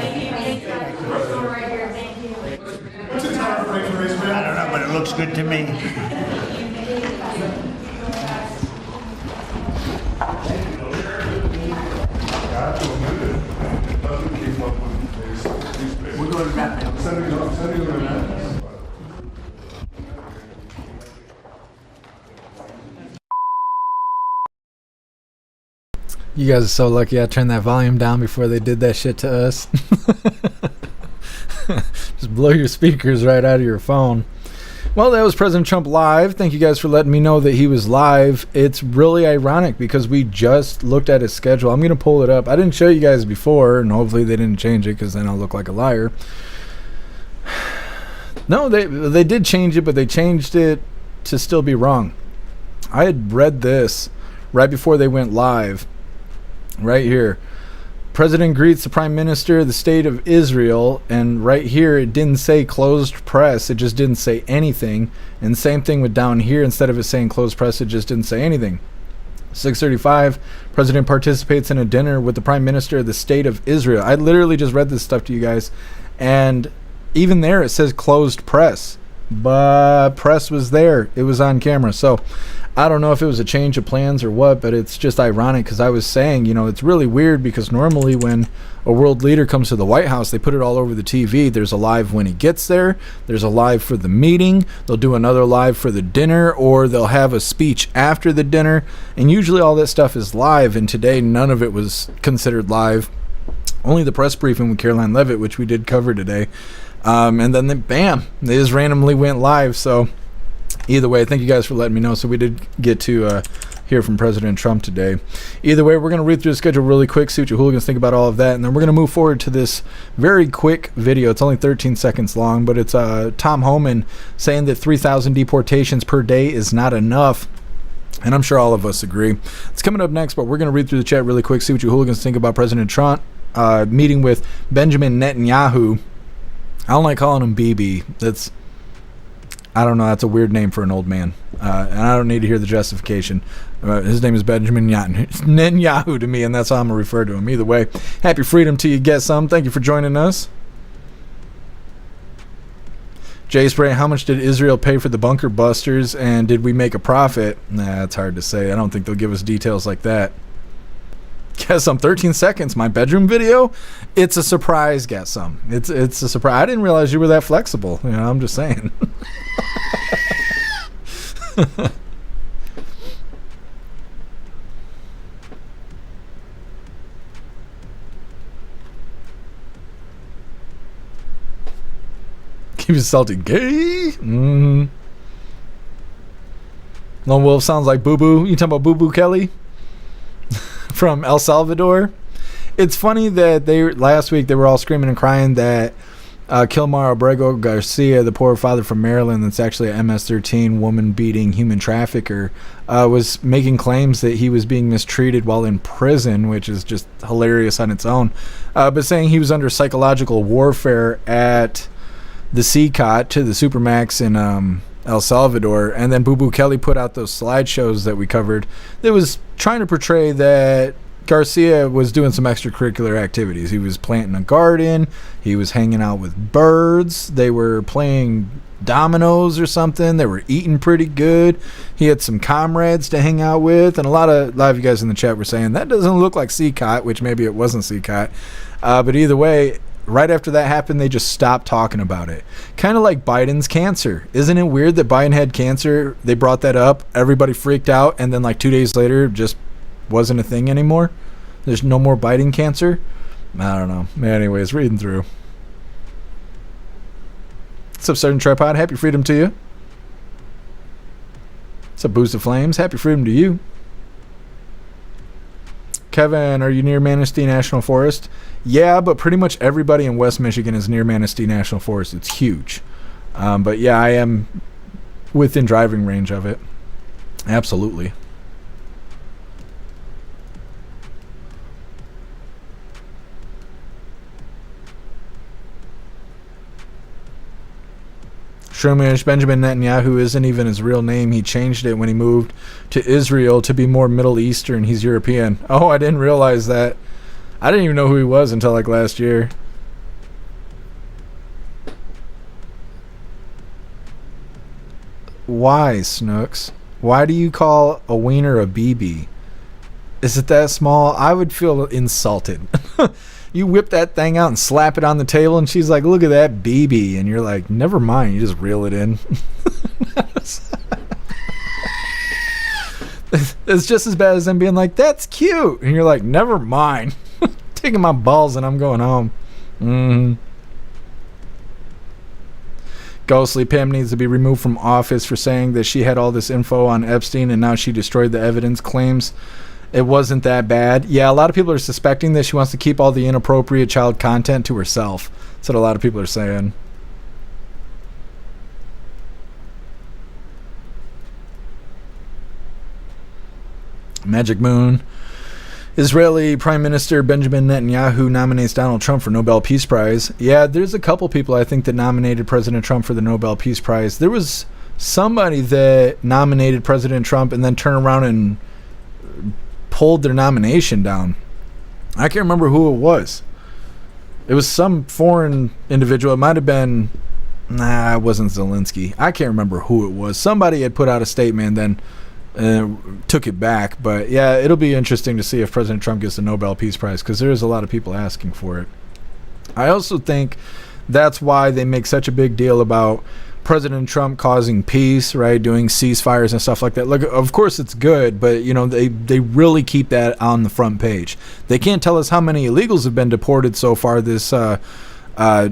I don't know, but it looks good to me. We're going to wrap now. You guys are so lucky I turned that volume down before they did that shit to us. Just blow your speakers right out of your phone. Well, that was President Trump live. Thank you guys for letting me know that he was live. It's really ironic because we just looked at his schedule. I'm going to pull it up. I didn't show you guys before, and hopefully they didn't change it because then I'll look like a liar. No, they did change it, but they changed it to still be wrong. I had read this right before they went live. Right here. President greets the Prime Minister of the State of Israel, and right here it didn't say closed press, it just didn't say anything. And same thing with down here, instead of it saying closed press, it just didn't say anything. 6:35, President participates in a dinner with the Prime Minister of the State of Israel. I literally just read this stuff to you guys, and even there it says closed press, but press was there. It was on camera. So I don't know if it was a change of plans or what, but it's just ironic because I was saying, it's really weird because normally when a world leader comes to the White House, they put it all over the TV. There's a live when he gets there. There's a live for the meeting. They'll do another live for the dinner, or they'll have a speech after the dinner. And usually all that stuff is live, and today none of it was considered live. Only the press briefing with Caroline Leavitt, which we did cover today. And then bam, they just randomly went live. So either way, thank you guys for letting me know. So we did get to hear from President Trump today. Either way, we're going to read through the schedule really quick, see what your hooligans think about all of that, and then we're going to move forward to this very quick video. It's only 13 seconds long, but it's Tom Homan saying that 3,000 deportations per day is not enough. And I'm sure all of us agree. It's coming up next, but we're going to read through the chat really quick, see what your hooligans think about President Trump meeting with Benjamin Netanyahu. I don't like calling him BB. I don't know. That's a weird name for an old man. And I don't need to hear the justification. His name is Benjamin Netanyahu to me, and that's how I'm going to refer to him. Either way, happy freedom to you. Get some. Thank you for joining us. Jay Spray, how much did Israel pay for the bunker busters, and did we make a profit? Nah, it's hard to say. I don't think they'll give us details like that. Guess some 13 seconds. My bedroom video. It's a surprise. Guess some. It's a surprise. I didn't realize you were that flexible. I'm just saying. Keep insulting gay. Lone Wolf sounds like Boo Boo. You talking about Boo Boo Kelly? From El Salvador. It's funny that last week they were all screaming and crying that Kilmar Abrego Garcia, the poor father from Maryland that's actually a MS-13 woman-beating human trafficker, was making claims that he was being mistreated while in prison, which is just hilarious on its own, but saying he was under psychological warfare at the CCOT to the Supermax in El Salvador. And then Boo Boo Kelly put out those slideshows that we covered that was trying to portray that Garcia was doing some extracurricular activities. He was planting a garden. He was hanging out with birds. They were playing dominoes or something. They were eating pretty good. He had some comrades to hang out with. And a lot of you guys in the chat were saying, that doesn't look like CCOT, which maybe it wasn't CCOT. But either way, right after that happened, they just stopped talking about it. Kind of like Biden's cancer. Isn't it weird that Biden had cancer? They brought that up. Everybody freaked out. And then like 2 days later, just wasn't a thing anymore. There's no more biting cancer. I don't know. Anyways, reading through. What's up, Sergeant Tripod? Happy freedom to you. What's up, Boost of Flames? Happy freedom to you. Kevin, are you near Manistee National Forest? Yeah, but pretty much everybody in West Michigan is near Manistee National Forest. It's huge. But yeah, I am within driving range of it. Absolutely. Shroomish, Benjamin Netanyahu isn't even his real name. He changed it when he moved to Israel to be more Middle Eastern. He's European. Oh, I didn't realize that. I didn't even know who he was until like last year. Why, Snooks? Why do you call a wiener a BB? Is it that small? I would feel insulted. You whip that thing out and slap it on the table, and she's like, look at that BB. And you're like, never mind. You just reel it in. It's just as bad as them being like, that's cute. And you're like, never mind. Taking my balls and I'm going home. Ghostly Pam needs to be removed from office for saying that she had all this info on Epstein and now she destroyed the evidence. Claims it wasn't that bad. Yeah, a lot of people are suspecting that she wants to keep all the inappropriate child content to herself. That's what a lot of people are saying. Magic Moon. Israeli Prime Minister Benjamin Netanyahu nominates Donald Trump for Nobel Peace Prize. Yeah, there's a couple people I think that nominated President Trump for the Nobel Peace Prize. There was somebody that nominated President Trump and then turned around and pulled their nomination down. I can't remember who it was. It was some foreign individual. It might have been... Nah, it wasn't Zelensky. I can't remember who it was. Somebody had put out a statement and then took it back. But yeah, it'll be interesting to see if President Trump gets the Nobel Peace Prize because there's a lot of people asking for it. I also think that's why they make such a big deal about President Trump causing peace, right? Doing ceasefires and stuff like that. Look, of course it's good, but you know, they really keep that on the front page. They can't tell us how many illegals have been deported so far this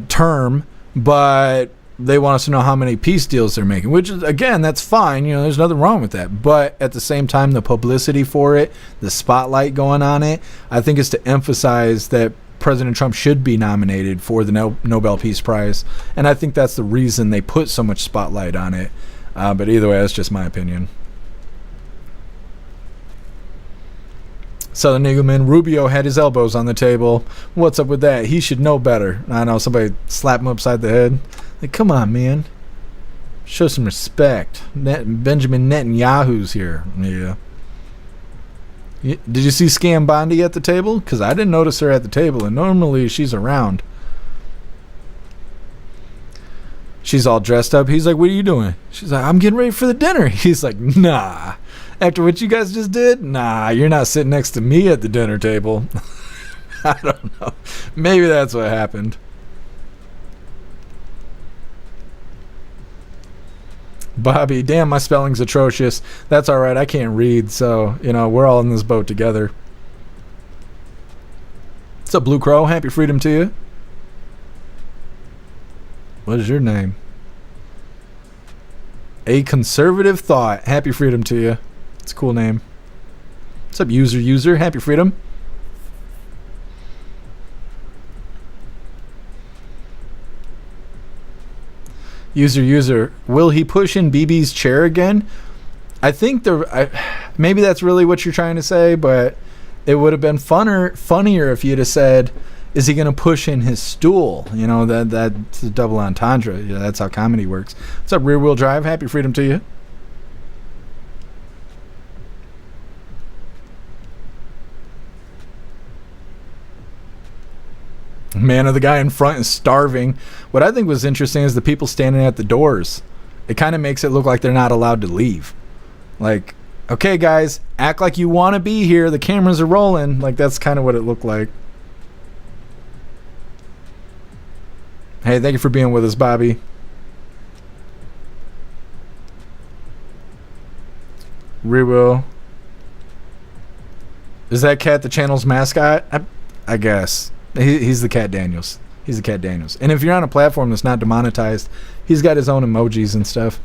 term, but they want us to know how many peace deals they're making, which is, again, that's fine. You know, there's nothing wrong with that. But at the same time, the publicity for it, the spotlight going on it, I think is to emphasize that President Trump should be nominated for the Nobel Peace Prize. And I think that's the reason they put so much spotlight on it. But either way, that's just my opinion. Southern Eagleman, Rubio had his elbows on the table. What's up with that? He should know better. I know, somebody slapped him upside the head. Like, come on, man. Show some respect. Benjamin Netanyahu's here. Yeah. Did you see Scam Bondi at the table? Because I didn't notice her at the table, and normally she's around. She's all dressed up. He's like, what are you doing? She's like, I'm getting ready for the dinner. He's like, nah. After what you guys just did? Nah, you're not sitting next to me at the dinner table. I don't know. Maybe that's what happened. Bobby, damn, my spelling's atrocious. That's all right. I can't read, so, you know, we're all in this boat together. What's up, Blue Crow? Happy freedom to you. What is your name? A Conservative Thought. Happy freedom to you. It's a cool name. What's up, User? Happy freedom. User, will he push in BB's chair again? I think maybe that's really what you're trying to say, but it would have been funnier if you'd have said, is he going to push in his stool? You know, that's a double entendre. Yeah, that's how comedy works. What's up, Rear Wheel Drive? Happy freedom to you. Man, the guy in front is starving. What I think was interesting is the people standing at the doors. It kind of makes it look like they're not allowed to leave. Like, okay, guys, act like you want to be here. The cameras are rolling. Like, that's kind of what it looked like. Hey, thank you for being with us, Bobby. Rewill. Is that cat the channel's mascot? I guess. He's the Cat Daniels. He's the Cat Daniels. And if you're on a platform that's not demonetized, he's got his own emojis and stuff.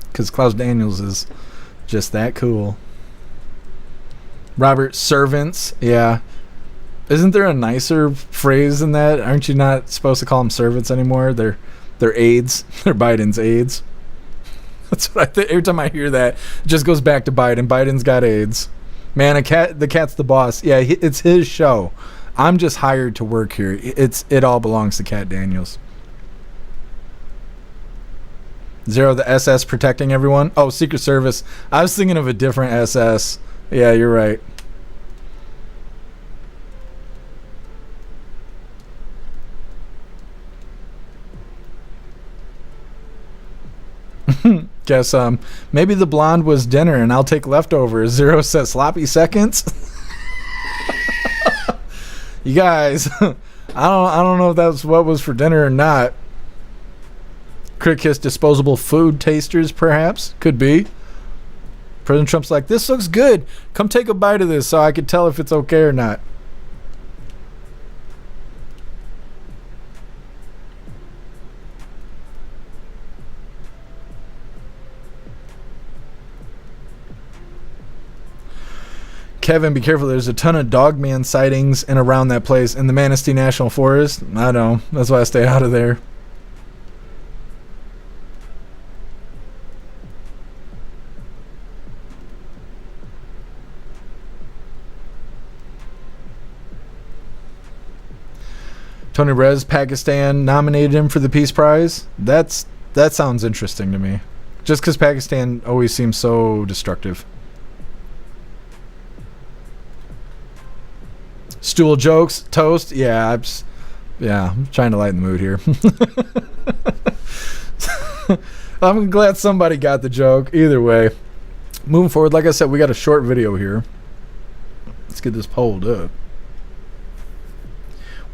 Because Klaus Daniels is just that cool. Robert, servants. Yeah. Isn't there a nicer phrase than that? Aren't you not supposed to call them servants anymore? They're aides. They're Biden's aides. That's what I think. Every time I hear that, it just goes back to Biden. Biden's got aides. Man, the cat's the boss. Yeah, it's his show. I'm just hired to work here. It all belongs to Cat Daniels. Zero, the SS protecting everyone. Oh, Secret Service. I was thinking of a different SS. Yeah, you're right. Guess maybe the blonde was dinner and I'll take leftovers. Zero says sloppy seconds. You guys, I don't know if that's what was for dinner or not. Crick Kiss disposable food tasters, perhaps. Could be. President Trump's like, this looks good. Come take a bite of this so I can tell if it's okay or not. Kevin, be careful. There's a ton of dogman sightings and around that place in the Manistee National Forest. I know. That's why I stay out of there. Tony Rez, Pakistan nominated him for the Peace Prize. That sounds interesting to me. Just because Pakistan always seems so destructive. Stool jokes, toast. Yeah, I'm trying to lighten the mood here. I'm glad somebody got the joke. Either way, moving forward, like I said, we got a short video here. Let's get this pulled up.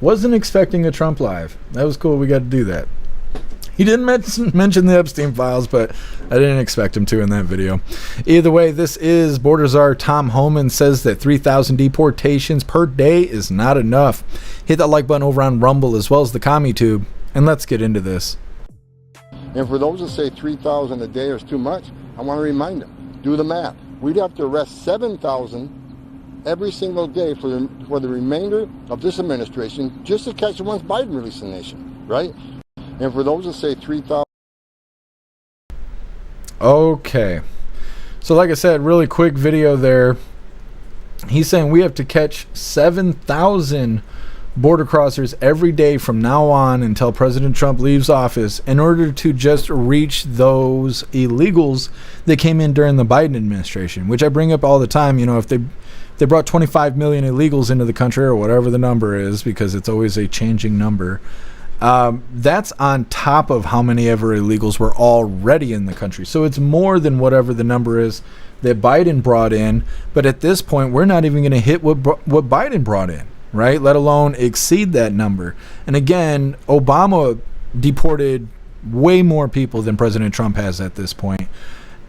Wasn't expecting a Trump live. That was cool. We got to do that. He didn't mention the Epstein files, but I didn't expect him to in that video. Either way, this is Border Czar Tom Homan says that 3,000 deportations per day is not enough. Hit that like button over on Rumble as well as the CommuTube, and let's get into this. And for those that say 3,000 a day is too much, I want to remind them, do the math. We'd have to arrest 7,000 every single day for the remainder of this administration just to catch once Biden released the nation, right? And for those that say 3,000. Okay. So like I said, really quick video there. He's saying we have to catch 7,000 border crossers every day from now on until President Trump leaves office in order to just reach those illegals that came in during the Biden administration, which I bring up all the time. You know, if they brought 25 million illegals into the country or whatever the number is, because it's always a changing number. That's on top of how many ever illegals were already in the country. So it's more than whatever the number is that Biden brought in. But at this point, we're not even going to hit what Biden brought in, right? Let alone exceed that number. And again, Obama deported way more people than President Trump has at this point.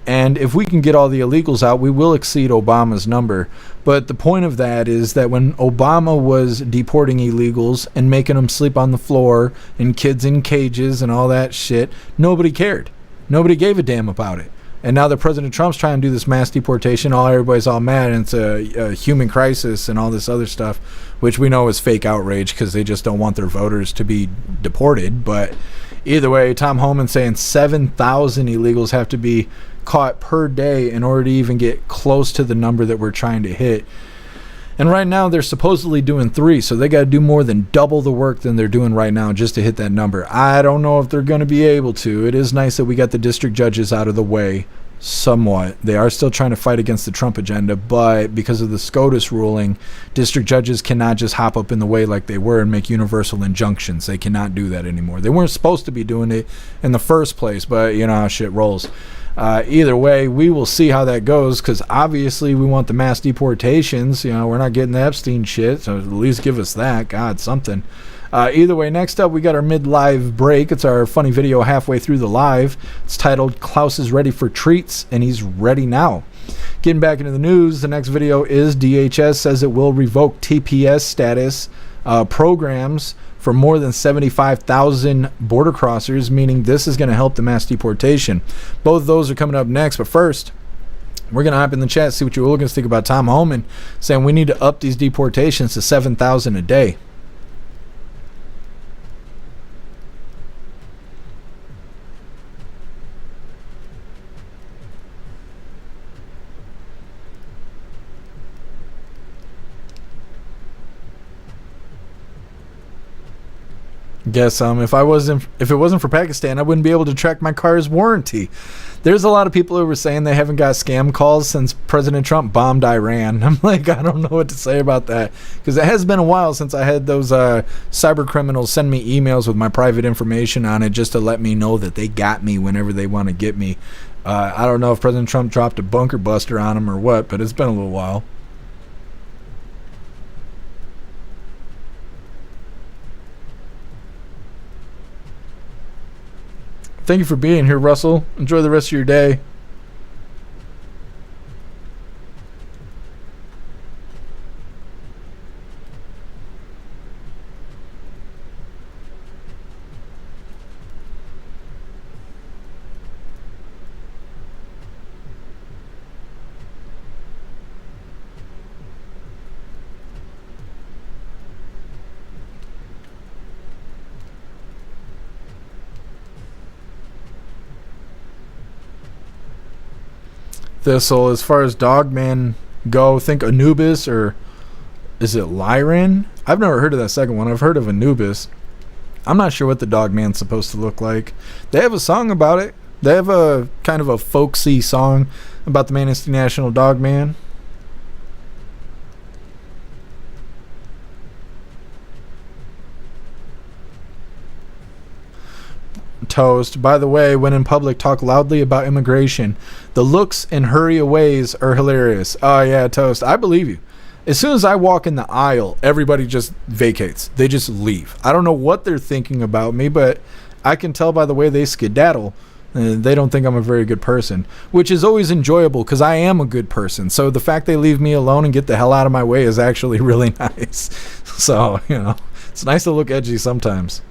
And if we can get all the illegals out, we will exceed Obama's number. But the point of that is that when Obama was deporting illegals and making them sleep on the floor and kids in cages and all that shit, nobody cared. Nobody gave a damn about it. And now that President Trump's trying to do this mass deportation, everybody's all mad, and it's a human crisis and all this other stuff, which we know is fake outrage because they just don't want their voters to be deported. But Either way, Tom Homan saying 7,000 illegals have to be caught per day in order to even get close to the number that we're trying to hit. And right now they're supposedly doing 3, so they got to do more than double the work than they're doing right now just to hit that number. I don't know if they're going to be able to. It is nice that we got the district judges out of the way somewhat. They are still trying to fight against the Trump agenda, but because of the SCOTUS ruling, district judges cannot just hop up in the way like they were and make universal injunctions. They cannot do that anymore. They weren't supposed to be doing it in the first place, but you know how shit rolls. Either way, we will see how that goes, because obviously we want the mass deportations. You know, we're not getting the Epstein shit, so at least give us that. God, something. Either way, next up we got our mid-live break. It's our funny video halfway through the live. It's titled "Klaus is ready for treats," and he's ready now. Getting back into the news, the next video is DHS says it will revoke TPS status programs for more than 75,000 border crossers, meaning this is going to help the mass deportation. Both of those are coming up next, but first, we're going to hop in the chat, see what you Hooligans think about Tom Homan saying we need to up these deportations to 7,000 a day. Guess if it wasn't for Pakistan, I wouldn't be able to track my car's warranty. There's a lot of people who were saying they haven't got scam calls since President Trump bombed Iran. I'm like, I don't know what to say about that, because it has been a while since I had those cyber criminals send me emails with my private information on it just to let me know that they got me whenever they want to get me. I don't know if President Trump dropped a bunker buster on them or what, but it's been a little while. Thank you for being here, Russell. Enjoy the rest of your day. Thistle, as far as Dogman go, think Anubis, or is it Lyran? I've never heard of that second one. I've heard of Anubis. I'm not sure what the Dogman's supposed to look like. They have a song about it. They have a kind of a folksy song about the Amnesty National Dogman. Toast. By the way, when in public, talk loudly about immigration. The looks and hurry aways are hilarious. Oh yeah, Toast. I believe you. As soon as I walk in the aisle, everybody just vacates. They just leave. I don't know what they're thinking about me, but I can tell by the way they skedaddle. They don't think I'm a very good person, which is always enjoyable because I am a good person. So the fact they leave me alone and get the hell out of my way is actually really nice. So, you know, it's nice to look edgy sometimes.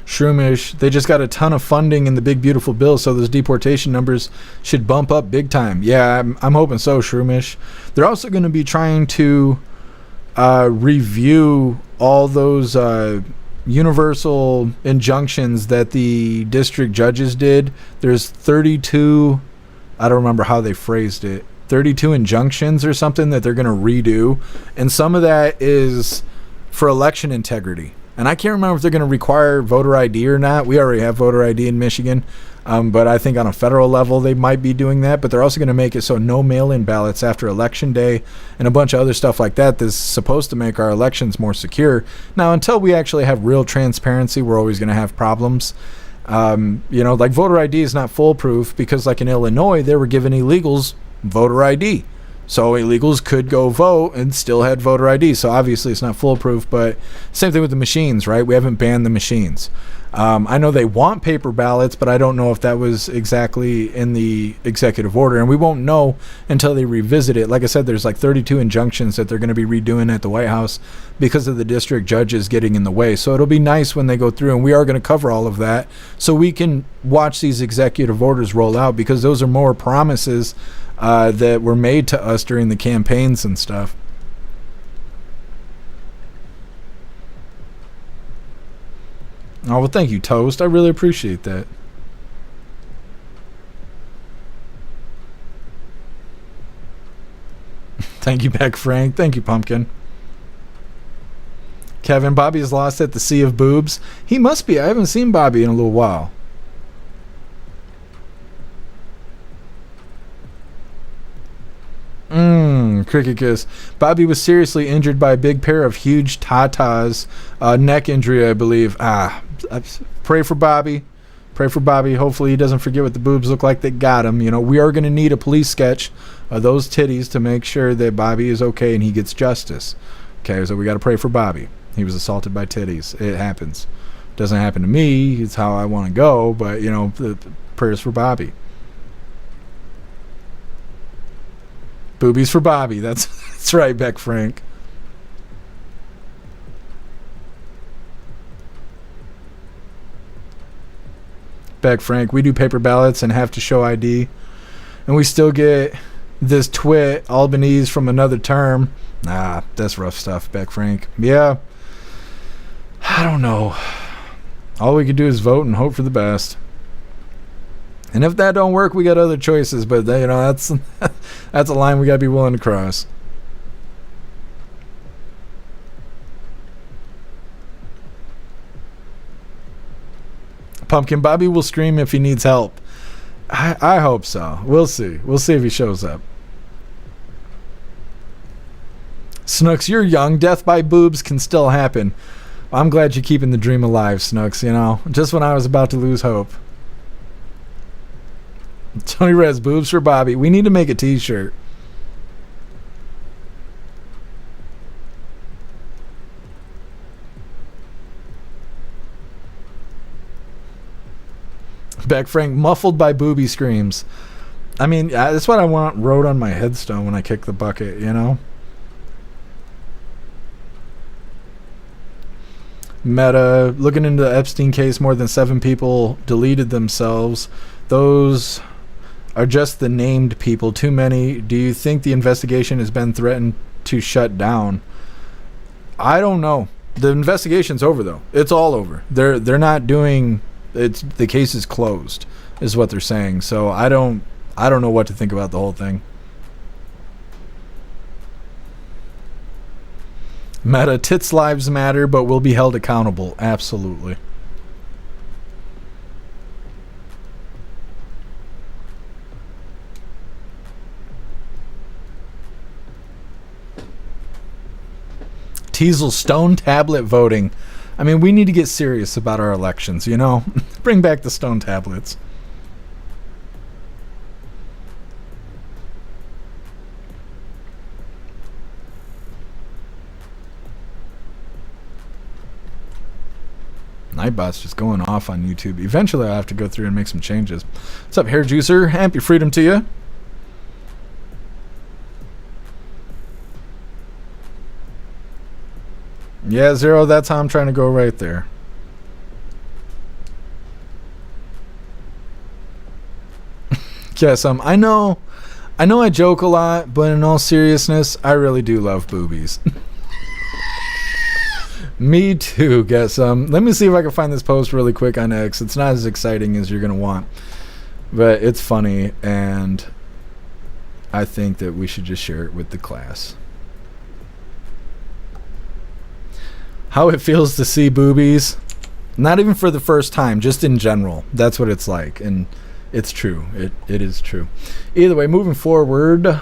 Shroomish, they just got a ton of funding in the big beautiful bill, so those deportation numbers should bump up big time. Yeah, I'm hoping so, Shroomish. They're also going to be trying to review all those universal injunctions that the district judges did. There's 32, I don't remember how they phrased it, 32 injunctions or something that they're going to redo, and some of that is for election integrity. And I can't remember if they're going to require voter ID or not. We already have voter ID in Michigan. But I think on a federal level, they might be doing that. But they're also going to make it so no mail-in ballots after Election Day and a bunch of other stuff like that that's supposed to make our elections more secure. Now, until we actually have real transparency, we're always going to have problems. You know, like voter ID is not foolproof because like in Illinois, they were giving illegals voter ID. So illegals could go vote and still had voter ID. So obviously it's not foolproof, but same thing with the machines, right? We haven't banned the machines. I know they want paper ballots, but I don't know if that was exactly in the executive order, and we won't know until they revisit it. Like I said, there's like 32 injunctions that they're going to be redoing at the White House because of the district judges getting in the way. So it'll be nice when they go through, and we are going to cover all of that so we can watch these executive orders roll out, because those are more promises that were made to us during the campaigns and stuff. Oh, well, thank you, Toast. I really appreciate that. Thank you, Beck Frank. Thank you, Pumpkin. Kevin, Bobby is lost at the Sea of Boobs. He must be. I haven't seen Bobby in a little while. Cricket Kiss. Bobby was seriously injured by a big pair of huge tatas. Neck injury, I believe. Pray for Bobby. Pray for Bobby. Hopefully he doesn't forget what the boobs look like that got him. You know, we are going to need a police sketch of those titties to make sure that Bobby is okay and he gets justice. Okay, so we got to pray for Bobby. He was assaulted by titties. It happens. Doesn't happen to me. It's how I want to go, but, you know, the prayers for Bobby. Boobies for Bobby. That's right, Beck Frank. Beck Frank, we do paper ballots and have to show ID, and we still get this twit Albanese from another term. Nah, that's rough stuff, Beck Frank. Yeah, I don't know. All we can do is vote and hope for the best. And if that don't work, we got other choices, but you know, that's a line we got to be willing to cross. Pumpkin Bobby will scream if he needs help. I hope so. We'll see. We'll see if he shows up. Snooks, you're young. Death by boobs can still happen. I'm glad you're keeping the dream alive, Snooks. You know, just when I was about to lose hope. Tony Rez, boobs for Bobby. We need to make a t-shirt. Beck Frank, muffled by booby screams. I mean, that's what I want wrote on my headstone when I kick the bucket, you know? Meta, looking into the Epstein case, more than 7 people deleted themselves. Those are just the named people. Too many. Do you think the investigation has been threatened to shut down? I don't know. The investigation's over, though. It's all over. They're not doing... the case is closed, is what they're saying. So I don't know what to think about the whole thing. Meta, tits lives matter, but will be held accountable. Absolutely. Teasel, stone tablet voting. I mean, we need to get serious about our elections, you know? Bring back the stone tablets. Nightbot's just going off on YouTube. Eventually, I'll have to go through and make some changes. What's up, Hair Juicer? Happy freedom to you. Yeah, Zero, that's how I'm trying to go right there. Yes, I know I joke a lot, but in all seriousness, I really do love boobies. Me too, guess. Let me see if I can find this post really quick on X. It's not as exciting as you're going to want, but it's funny, and I think that we should just share it with the class. How it feels to see boobies, not even for the first time, just in general. That's what it's like, and it's true. It is true. Either way, moving forward,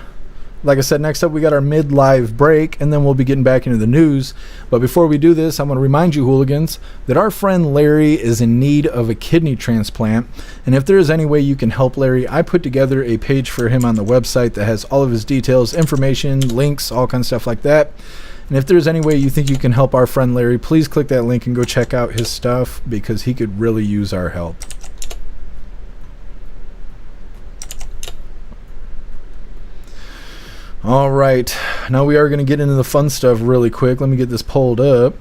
like I said, next up we got our mid-live break, and then we'll be getting back into the news. But before we do this, I want to remind you, hooligans, that our friend Larry is in need of a kidney transplant. And if there is any way you can help Larry, I put together a page for him on the website that has all of his details, information, links, all kinds of stuff like that. And if there's any way you think you can help our friend Larry, please click that link and go check out his stuff, because he could really use our help. All right, now we are going to get into the fun stuff really quick. Let me get this pulled up.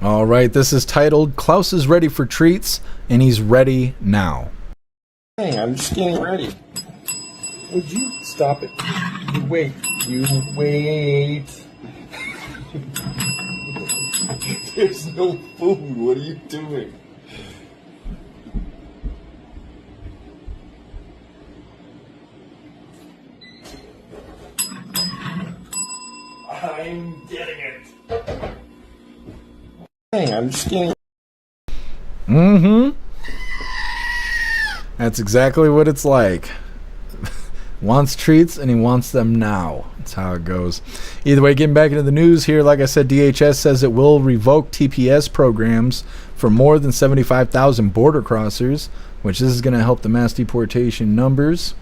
All right, this is titled "Klaus is ready for treats, and he's ready now." Hey, I'm just getting ready. Would you stop it? You wait. You wait. There's no food. What are you doing? I'm getting it. Hey, I'm just getting. That's exactly what it's like. Wants treats, and he wants them now. That's how it goes. Either way, getting back into the news here, like I said, DHS says it will revoke TPS programs for more than 75,000 border crossers, which this is going to help the mass deportation numbers.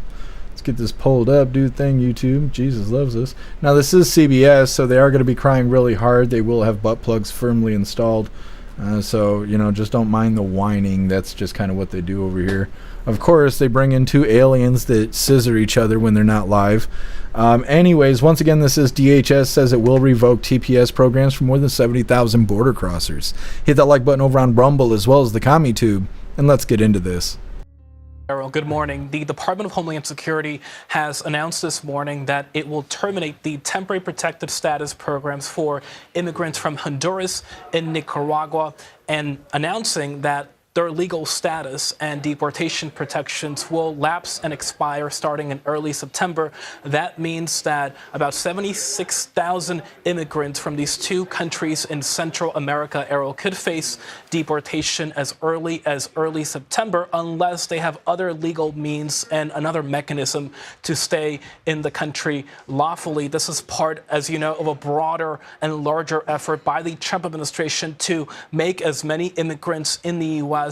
Let's get this pulled up. Do the thing, YouTube. Jesus loves us. Now, this is CBS, so they are going to be crying really hard. They will have butt plugs firmly installed. So, you know, just don't mind the whining. That's just kind of what they do over here. Of course, they bring in two aliens that scissor each other when they're not live. Anyways, once again, this is DHS says it will revoke TPS programs for more than 70,000 border crossers. Hit that like button over on Rumble as well as the CommuTube, and let's get into this. Good morning. The Department of Homeland Security has announced this morning that it will terminate the temporary protective status programs for immigrants from Honduras and Nicaragua, and announcing that their legal status and deportation protections will lapse and expire starting in early September. That means that about 76,000 immigrants from these two countries in Central America, could face deportation as early September, unless they have other legal means and another mechanism to stay in the country lawfully. This is part, as you know, of a broader and larger effort by the Trump administration to make as many immigrants in the U.S.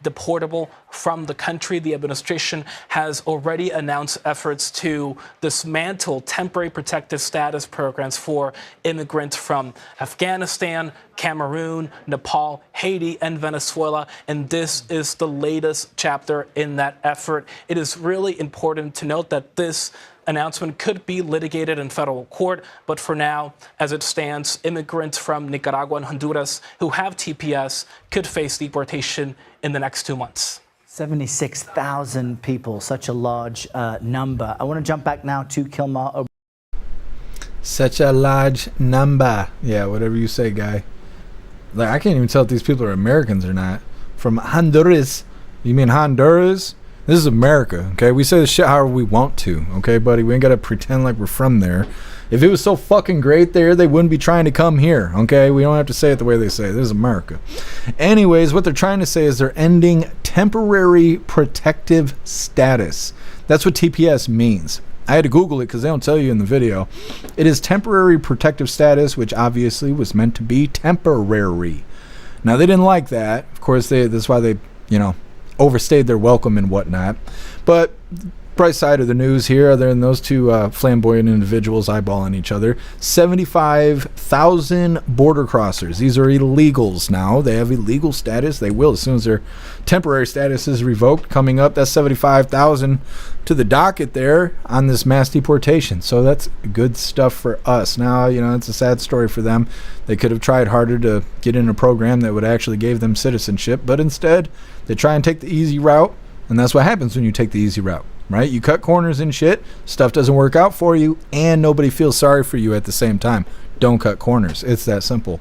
deportable from the country. The administration has already announced efforts to dismantle temporary protective status programs for immigrants from Afghanistan, Cameroon, Nepal, Haiti, and Venezuela. And this is the latest chapter in that effort. It is really important to note that this announcement could be litigated in federal court, but for now, as it stands, immigrants from Nicaragua and Honduras who have TPS could face deportation in the next 2 months. 76,000 people, such a large number. I want to jump back now to Kilmar. Such a large number. Yeah, whatever you say, guy. Like, I can't even tell if these people are Americans or not. From Honduras. You mean Honduras? This is America, okay? We say the shit however we want to, okay, buddy? We ain't got to pretend like we're from there. If it was so fucking great there, they wouldn't be trying to come here, okay? We don't have to say it the way they say it. This is America. Anyways, what they're trying to say is they're ending temporary protective status. That's what TPS means. I had to Google it because they don't tell you in the video. It is temporary protective status, which obviously was meant to be temporary. Now, they didn't like that. Of course, that's why they, overstayed their welcome and whatnot. But bright side of the news here, other than those two flamboyant individuals eyeballing each other, 75,000 border crossers. These are illegals now. They have illegal status. They will as soon as their temporary status is revoked. Coming up, that's 75,000 to the docket there on this mass deportation. So that's good stuff for us. Now, it's a sad story for them. They could have tried harder to get in a program that would actually give them citizenship, but instead they try and take the easy route, and that's what happens when you take the easy route, right? You cut corners and shit, stuff doesn't work out for you, and nobody feels sorry for you at the same time. Don't cut corners. It's that simple.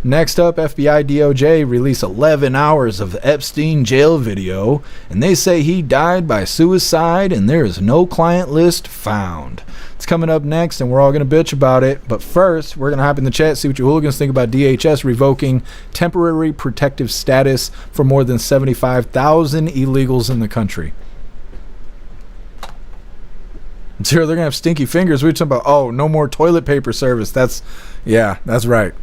Next up, FBI DOJ released 11 hours of Epstein jail video, and they say he died by suicide, and there is no client list found. It's coming up next, and we're all going to bitch about it. But first, we're going to hop in the chat, see what you hooligans think about DHS revoking temporary protective status for more than 75,000 illegals in the country. Zero, they're gonna have stinky fingers. We're talking about, oh, no more toilet paper service. That's right.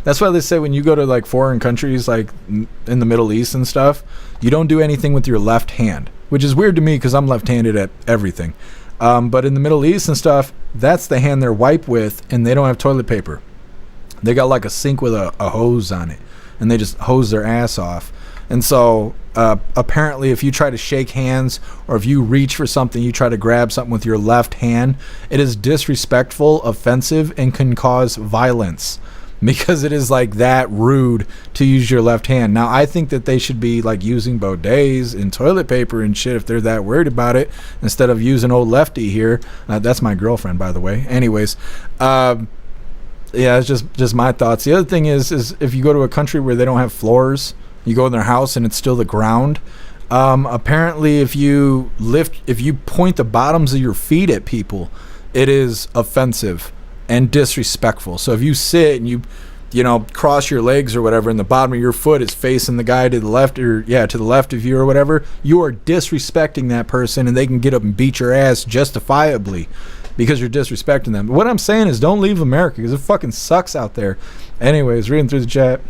That's why they say when you go to like foreign countries, like in the Middle East and stuff, you don't do anything with your left hand. which is weird to me because I'm left-handed at everything. But in the Middle East and stuff, that's the hand they're wiped with, and they don't have toilet paper. They got like a sink with a hose on it, and they just hose their ass off. And so apparently if you try to shake hands or if you reach for something, you try to grab something with your left hand, it is disrespectful, offensive, and can cause violence because it is like that rude to use your left hand. Now, I think that they should be like using bidets and toilet paper and shit if they're that worried about it instead of using old lefty here. That's my girlfriend, by the way. Anyways, yeah, it's just my thoughts. The other thing is if you go to a country where they don't have floors, you go in their house and it's still the ground. Apparently, if you point the bottoms of your feet at people, it is offensive and disrespectful. So if you sit and you know, cross your legs or whatever, and the bottom of your foot is facing the guy to the left, or to the left of you or whatever, you are disrespecting that person, and they can get up and beat your ass justifiably because you're disrespecting them. What I'm saying is, don't leave America because it fucking sucks out there. Anyways, reading through the chat.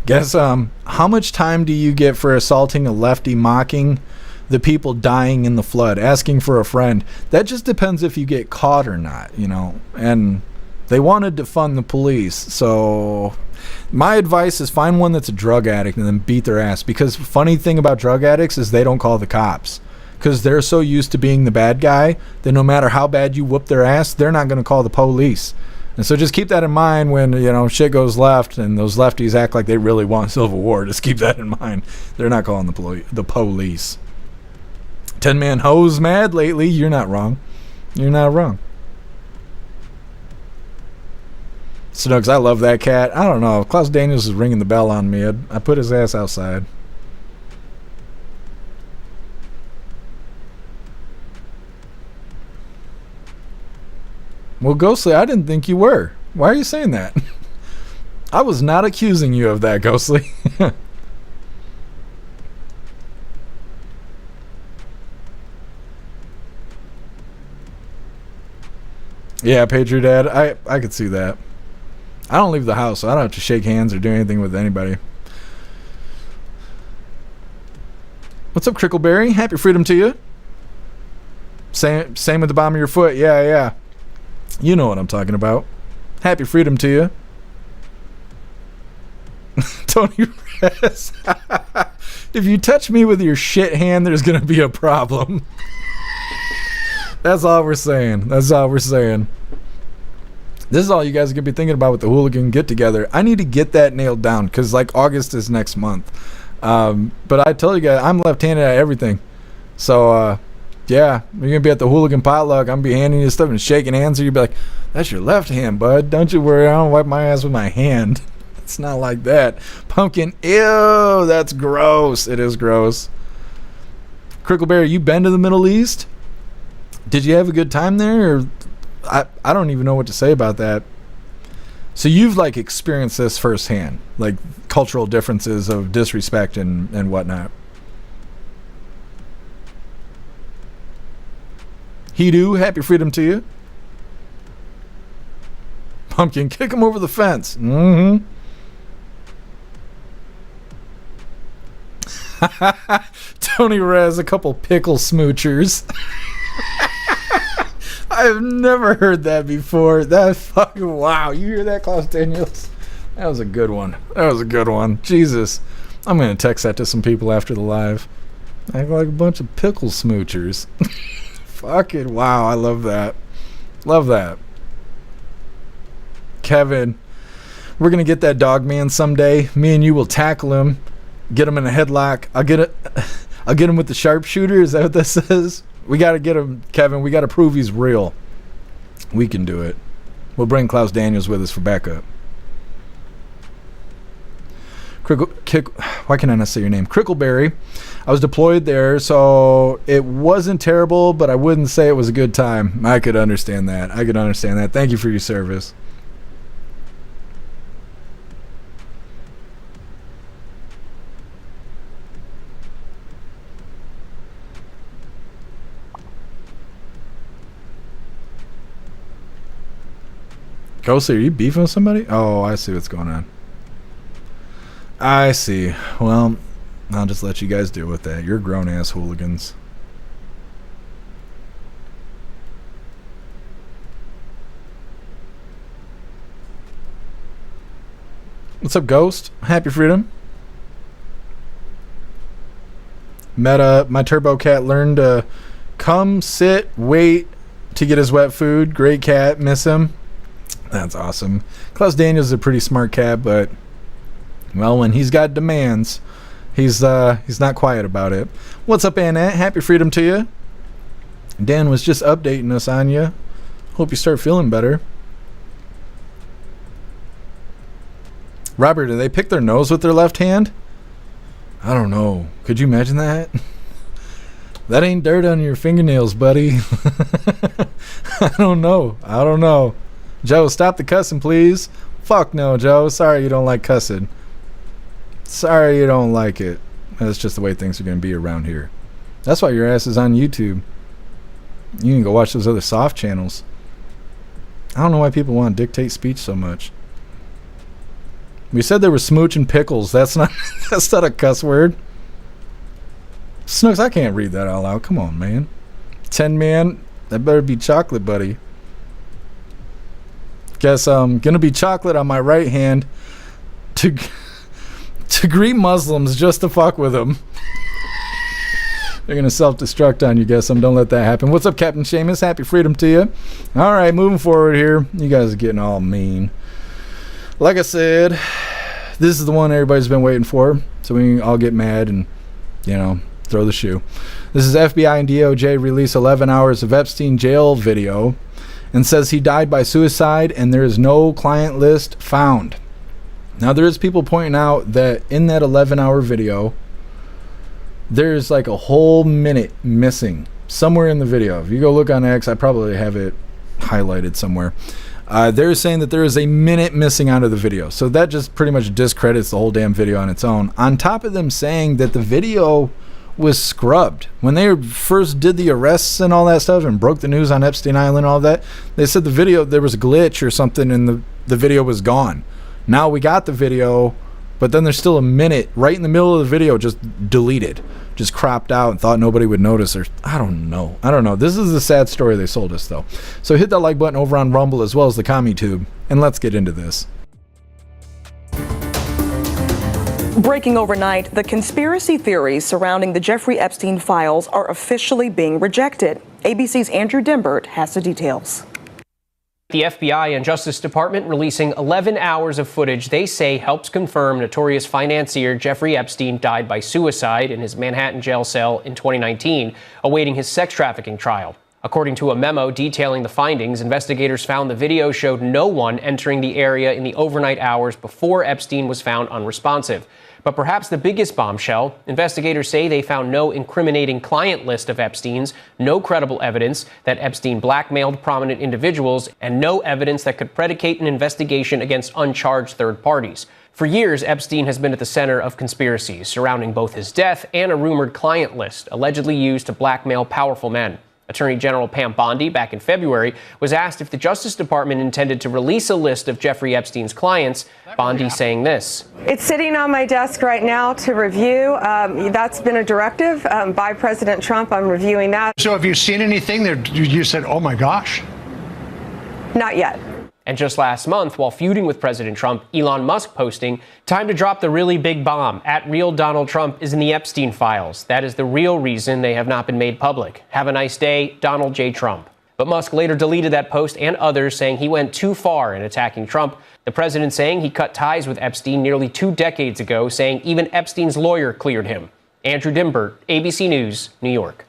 Guess how much time do you get for assaulting a lefty, mocking the people dying in the flood, asking for a friend? That just depends if you get caught or not, you know. And they wanted to defund the police, so my advice is find one that's a drug addict and then beat their ass. Because funny thing about drug addicts is they don't call the cops because they're so used to being the bad guy that no matter how bad you whoop their ass, they're not going to call the police. And so just keep that in mind when, you know, shit goes left and those lefties act like they really want civil war. Just keep that in mind. They're not calling the police. 10-man hose mad lately. You're not wrong. You're not wrong. Snooks, I love that cat. I don't know. Klaus Daniels is ringing the bell on me. I put his ass outside. Well, Ghostly, I didn't think you were. Why are you saying that? I was not accusing you of that, Ghostly. Yeah, Patriot Dad, I could see that. I don't leave the house, so I don't have to shake hands or do anything with anybody. What's up, Crickleberry? Happy freedom to you. Same with the bottom of your foot. Yeah. You know what I'm talking about. Happy freedom to you. Tony Rez. If you touch me with your shit hand, there's going to be a problem. That's all we're saying. This is all you guys are going to be thinking about with the hooligan get-together. I need to get that nailed down because, like, August is next month. But I tell you guys, I'm left-handed at everything. So, yeah, you're going to be at the hooligan potluck. I'm going to be handing you stuff and shaking hands. So you'll be like, that's your left hand, bud. Don't you worry. I don't wipe my ass with my hand. It's not like that. Pumpkin, ew, that's gross. It is gross. Crickleberry, you been to the Middle East? Did you have a good time there? Or I don't even know what to say about that. So you've, like, experienced this firsthand, like cultural differences of disrespect and whatnot. He-do, happy freedom to you. Pumpkin, kick him over the fence. Mm-hmm. Tony Rez, a couple pickle smoochers. I've never heard that before. That fucking wow. You hear that, Klaus Daniels? That was a good one. Jesus. I'm going to text that to some people after the live. I like a bunch of pickle smoochers. Fucking wow. I love that. Kevin, we're going to get that dog man someday. Me and you will tackle him. Get him in a headlock. I'll get him with the sharpshooter. Is that what this says? We got to get him, Kevin. We got to prove he's real. We can do it. We'll bring Klaus Daniels with us for backup. Why can I not say your name? Crickleberry. I was deployed there, so it wasn't terrible, but I wouldn't say it was a good time. I could understand that. Thank you for your service. Ghostly, are you beefing with somebody? Oh, I see what's going on. I see. Well, I'll just let you guys deal with that. You're grown-ass hooligans. What's up, Ghost? Happy Freedom. My turbo cat learned to come, sit, wait to get his wet food. Great cat. Miss him. That's awesome. Klaus Daniels is a pretty smart cat, but, well, when he's got demands, he's not quiet about it. What's up, Annette? Happy Freedom to you. Dan was just updating us on you. Hope you start feeling better. Robert, do they pick their nose with their left hand? I don't know. Could you imagine that? That ain't dirt on your fingernails, buddy. I don't know. Joe, stop the cussing, please. Fuck no, Joe. Sorry you don't like cussing. Sorry you don't like it. That's just the way things are going to be around here. That's why your ass is on YouTube. You can go watch those other soft channels. I don't know why people want to dictate speech so much. We said there was smooching pickles. That's not a cuss word. Snooks, I can't read that all out. Come on, man. 10 man, that better be chocolate, buddy. Guess I'm gonna be chocolate on my right hand to greet Muslims just to fuck with them. They're gonna self-destruct on you, guess. Don't let that happen. What's up, Captain Seamus? Happy Freedom to you. All right, moving forward here. You guys are getting all mean. Like I said, this is the one everybody's been waiting for, so we can all get mad and, throw the shoe. This is FBI and DOJ release 11 hours of Epstein jail video and says he died by suicide and there is no client list found. Now, there is people pointing out that in that 11-hour video, there's like a whole minute missing somewhere in the video. If you go look on X, I probably have it highlighted somewhere. They're saying that there is a minute missing out of the video. So that just pretty much discredits the whole damn video on its own. On top of them saying that the video was scrubbed. When they first did the arrests and all that stuff and broke the news on Epstein Island and all that, they said the video, there was a glitch or something and the video was gone. Now we got the video, but then there's still a minute right in the middle of the video just deleted. Just cropped out and thought nobody would notice, or I don't know. This is the sad story they sold us, though. So hit that like button over on Rumble as well as the CommuTube, and let's get into this. Breaking overnight, the conspiracy theories surrounding the Jeffrey Epstein files are officially being rejected. ABC's Andrew Dimbert has the details. The FBI and Justice Department releasing 11 hours of footage they say helps confirm notorious financier Jeffrey Epstein died by suicide in his Manhattan jail cell in 2019, awaiting his sex trafficking trial. According to a memo detailing the findings, investigators found the video showed no one entering the area in the overnight hours before Epstein was found unresponsive. But perhaps the biggest bombshell, investigators say they found no incriminating client list of Epstein's, no credible evidence that Epstein blackmailed prominent individuals, and no evidence that could predicate an investigation against uncharged third parties. For years, Epstein has been at the center of conspiracies surrounding both his death and a rumored client list allegedly used to blackmail powerful men. Attorney General Pam Bondi, back in February, was asked if the Justice Department intended to release a list of Jeffrey Epstein's clients, Bondi saying this. It's sitting on my desk right now to review. That's been a directive by President Trump. I'm reviewing that. So have you seen anything that you said, oh my gosh? Not yet. And just last month, while feuding with President Trump, Elon Musk posting, time to drop the really big bomb. @real Donald Trump is in the Epstein files. That is the real reason they have not been made public. Have a nice day, Donald J. Trump. But Musk later deleted that post and others, saying he went too far in attacking Trump. The president saying he cut ties with Epstein nearly 2 decades ago, saying even Epstein's lawyer cleared him. Andrew Dimbert, ABC News, New York.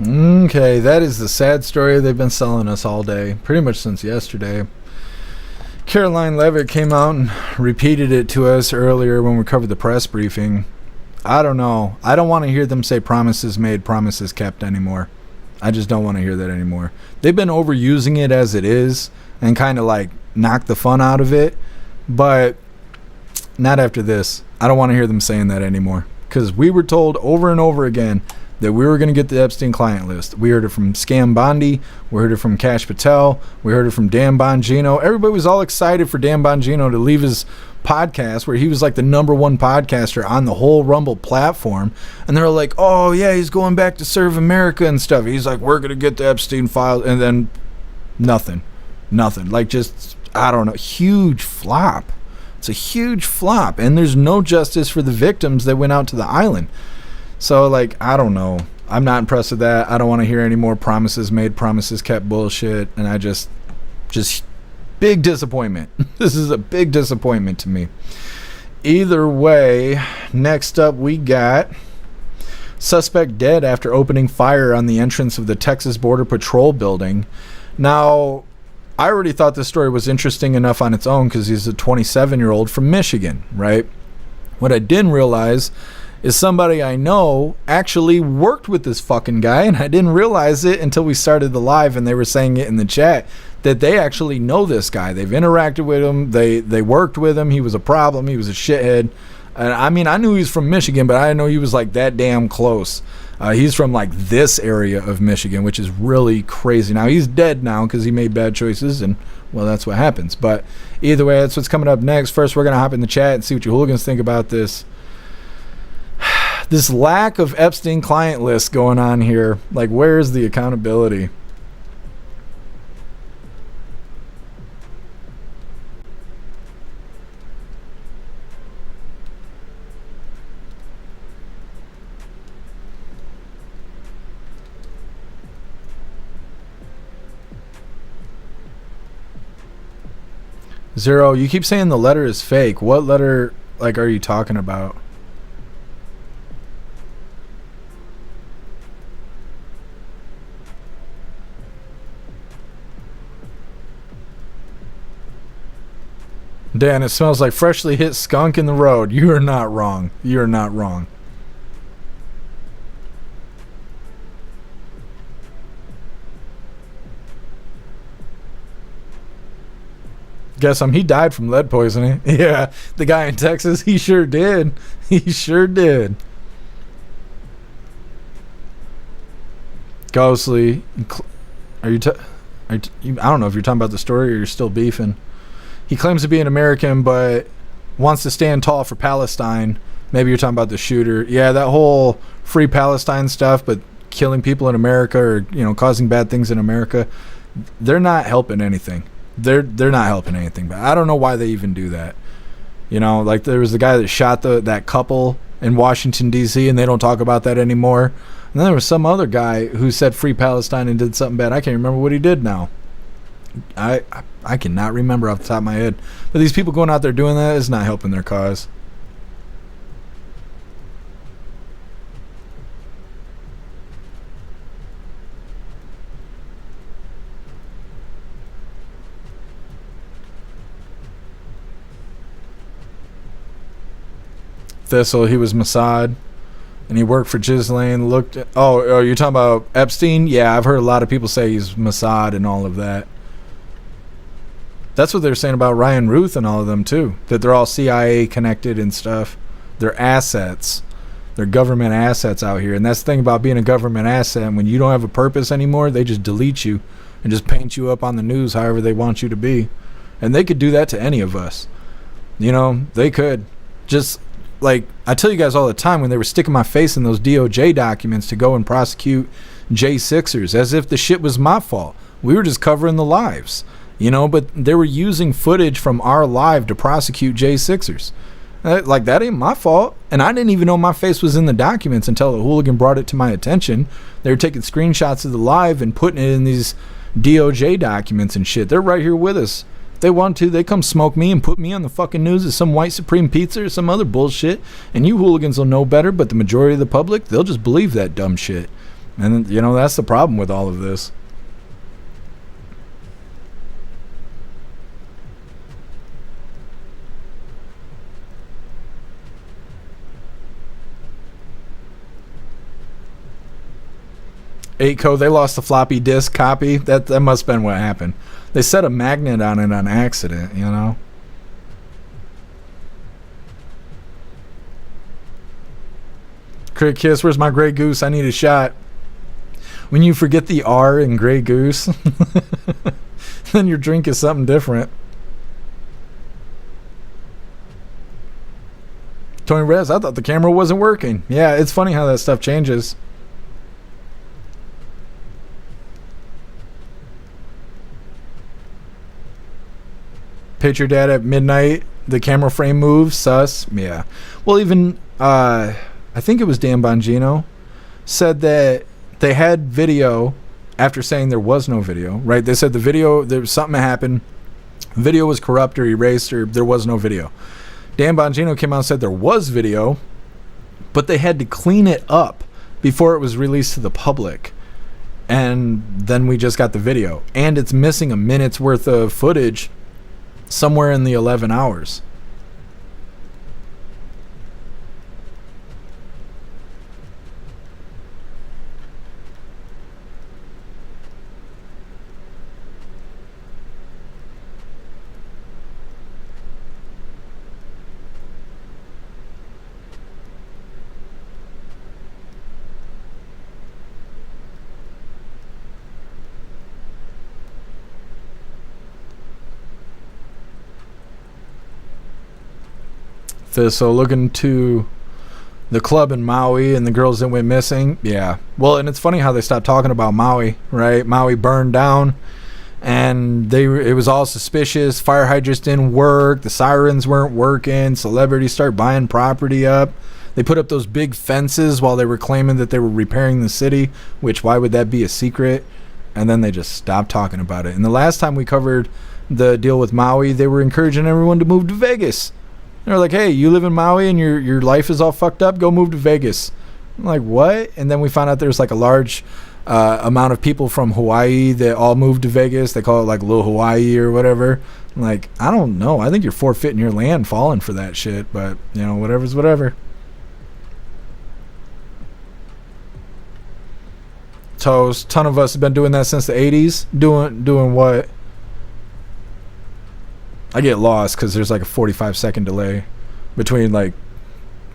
Okay, that is the sad story they've been selling us all day, pretty much since yesterday. Caroline Levitt came out and repeated it to us earlier when we covered the press briefing. I don't know. I don't want to hear them say promises made, promises kept anymore. I just don't want to hear that anymore. They've been overusing it as it is and kind of like knock the fun out of it, but not after this. I don't want to hear them saying that anymore because we were told over and over again that we were going to get the Epstein client list. We heard it from Scam Bondi. We heard it from Cash Patel. We heard it from Dan Bongino. Everybody was all excited for Dan Bongino to leave his podcast where he was like the #1 podcaster on the whole Rumble platform. And they were like, oh, yeah, he's going back to serve America and stuff. He's like, we're going to get the Epstein files. And then nothing. Like just, I don't know, huge flop. It's a huge flop. And there's no justice for the victims that went out to the island. So, like, I don't know. I'm not impressed with that. I don't want to hear any more promises made, promises kept bullshit. And I just big disappointment. This is a big disappointment to me. Either way, next up we got suspect dead after opening fire on the entrance of the Texas Border Patrol building. Now, I already thought this story was interesting enough on its own because he's a 27-year-old from Michigan, right? What I didn't realize is somebody I know actually worked with this fucking guy, and I didn't realize it until we started the live and they were saying it in the chat that they actually know this guy. They've interacted with him. They worked with him. He was a problem. He was a shithead. And I mean, I knew he was from Michigan, but I didn't know he was like that damn close. He's from like this area of Michigan, which is really crazy. Now, he's dead now because he made bad choices, and well, that's what happens. But either way, that's what's coming up next. First, we're going to hop in the chat and see what you hooligans think about this. This lack of Epstein client list going on here. Like, where's the accountability? Zero, you keep saying the letter is fake. What letter, like, are you talking about? Dan, it smells like freshly hit skunk in the road. You are not wrong. You are not wrong. Guess he died from lead poisoning. Yeah, the guy in Texas, he sure did. He sure did. Ghostly, I don't know if you're talking about the story or you're still beefing. He claims to be an American, but wants to stand tall for Palestine. Maybe you're talking about the shooter. Yeah, that whole free Palestine stuff, but killing people in America or, you know, causing bad things in America, they're not helping anything. They're not helping anything. But I don't know why they even do that. You know, like there was the guy that shot that couple in Washington, D.C., and they don't talk about that anymore. And then there was some other guy who said free Palestine and did something bad. I can't remember what he did now. I cannot remember off the top of my head. But these people going out there doing that is not helping their cause. Thistle, he was Mossad, and he worked for Ghislaine. Oh, you're talking about Epstein? Yeah, I've heard a lot of people say he's Mossad and all of that. That's what they're saying about Ryan Ruth and all of them too, that they're all CIA connected and stuff. They're assets. They're government assets out here. And that's the thing about being a government asset. When you don't have a purpose anymore, they just delete you and just paint you up on the news however they want you to be. And they could do that to any of us. You know, they could. Just like I tell you guys all the time, when they were sticking my face in those DOJ documents to go and prosecute J6ers, as if the shit was my fault. We were just covering the lives, you know, but they were using footage from our live to prosecute J6ers. Like, that ain't my fault. And I didn't even know my face was in the documents until a hooligan brought it to my attention. They were taking screenshots of the live and putting it in these DOJ documents and shit. They're right here with us. If they want to, they come smoke me and put me on the fucking news as some white supreme pizza or some other bullshit. And you hooligans will know better, but the majority of the public, they'll just believe that dumb shit. And, you know, that's the problem with all of this. they lost the floppy disk copy. That must have been what happened. They set a magnet on it on accident, you know. Crick Kiss, where's my Grey Goose? I need a shot. When you forget the R in Grey Goose, then your drink is something different. Tony Rez, I thought the camera wasn't working. Yeah, it's funny how that stuff changes. Picture Dad at midnight, the camera frame moves, sus. Yeah. Well, even, I think it was Dan Bongino, said that they had video after saying there was no video, right? They said the video, there was something that happened, video was corrupt or erased or there was no video. Dan Bongino came out and said there was video, but they had to clean it up before it was released to the public. And then we just got the video. And it's missing a minute's worth of footage somewhere in the 11 hours. So looking to the club in Maui and the girls that went missing. Yeah. Well, and it's funny how they stopped talking about Maui, right? Maui burned down and it was all suspicious. Fire hydrants didn't work. The sirens weren't working. Celebrities start buying property up. They put up those big fences while they were claiming that they were repairing the city, which why would that be a secret? And then they just stopped talking about it. And the last time we covered the deal with Maui, they were encouraging everyone to move to Vegas. They're like, hey, you live in Maui and your life is all fucked up, go move to Vegas. I'm like, what? And then we found out there's like a large amount of people from Hawaii that all moved to Vegas. They call it like Little Hawaii or whatever. I'm like, I don't know. I think you're forfeiting your land falling for that shit. But, you know, whatever's whatever. Toast. Ton of us have been doing that since the 80s. Doing what? I get lost because there's like a 45-second delay between like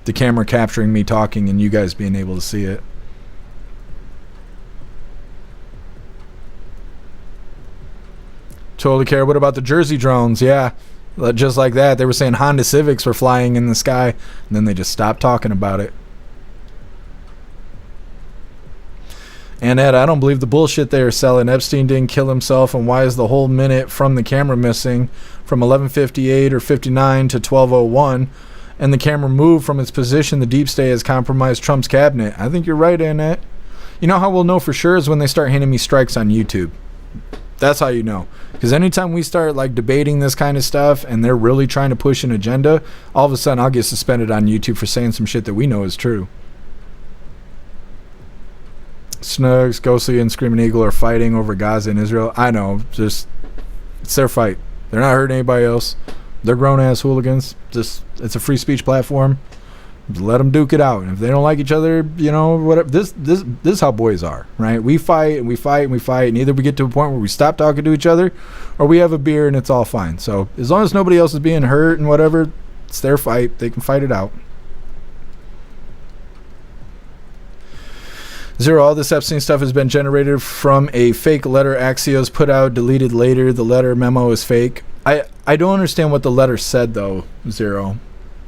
the camera capturing me talking and you guys being able to see it. Totally care. What about the Jersey drones? Yeah, just like that. They were saying Honda Civics were flying in the sky, and then they just stopped talking about it. And Ed, I don't believe the bullshit they are selling. Epstein didn't kill himself, and why is the whole minute from the camera missing from 11:58 or 59 to 12:01, and the camera moved from its position? The deep state has compromised Trump's cabinet. I think you're right, Annette. You know how we'll know for sure is when they start handing me strikes on YouTube. That's how you know. Because anytime we start like debating this kind of stuff and they're really trying to push an agenda, all of a sudden I'll get suspended on YouTube for saying some shit that we know is true. Snugs, Ghostly, and Screaming Eagle are fighting over Gaza and Israel. I know, just it's their fight. They're not hurting anybody else. They're grown-ass hooligans. Just it's a free speech platform. Just let them duke it out. And if they don't like each other, you know, whatever. This is how boys are, right? We fight and we fight and we fight, and either we get to a point where we stop talking to each other, or we have a beer and it's all fine. So as long as nobody else is being hurt and whatever, it's their fight. They can fight it out. Zero, all this Epstein stuff has been generated from a fake letter Axios put out, deleted later. The letter memo is fake. I don't understand what the letter said, though, Zero.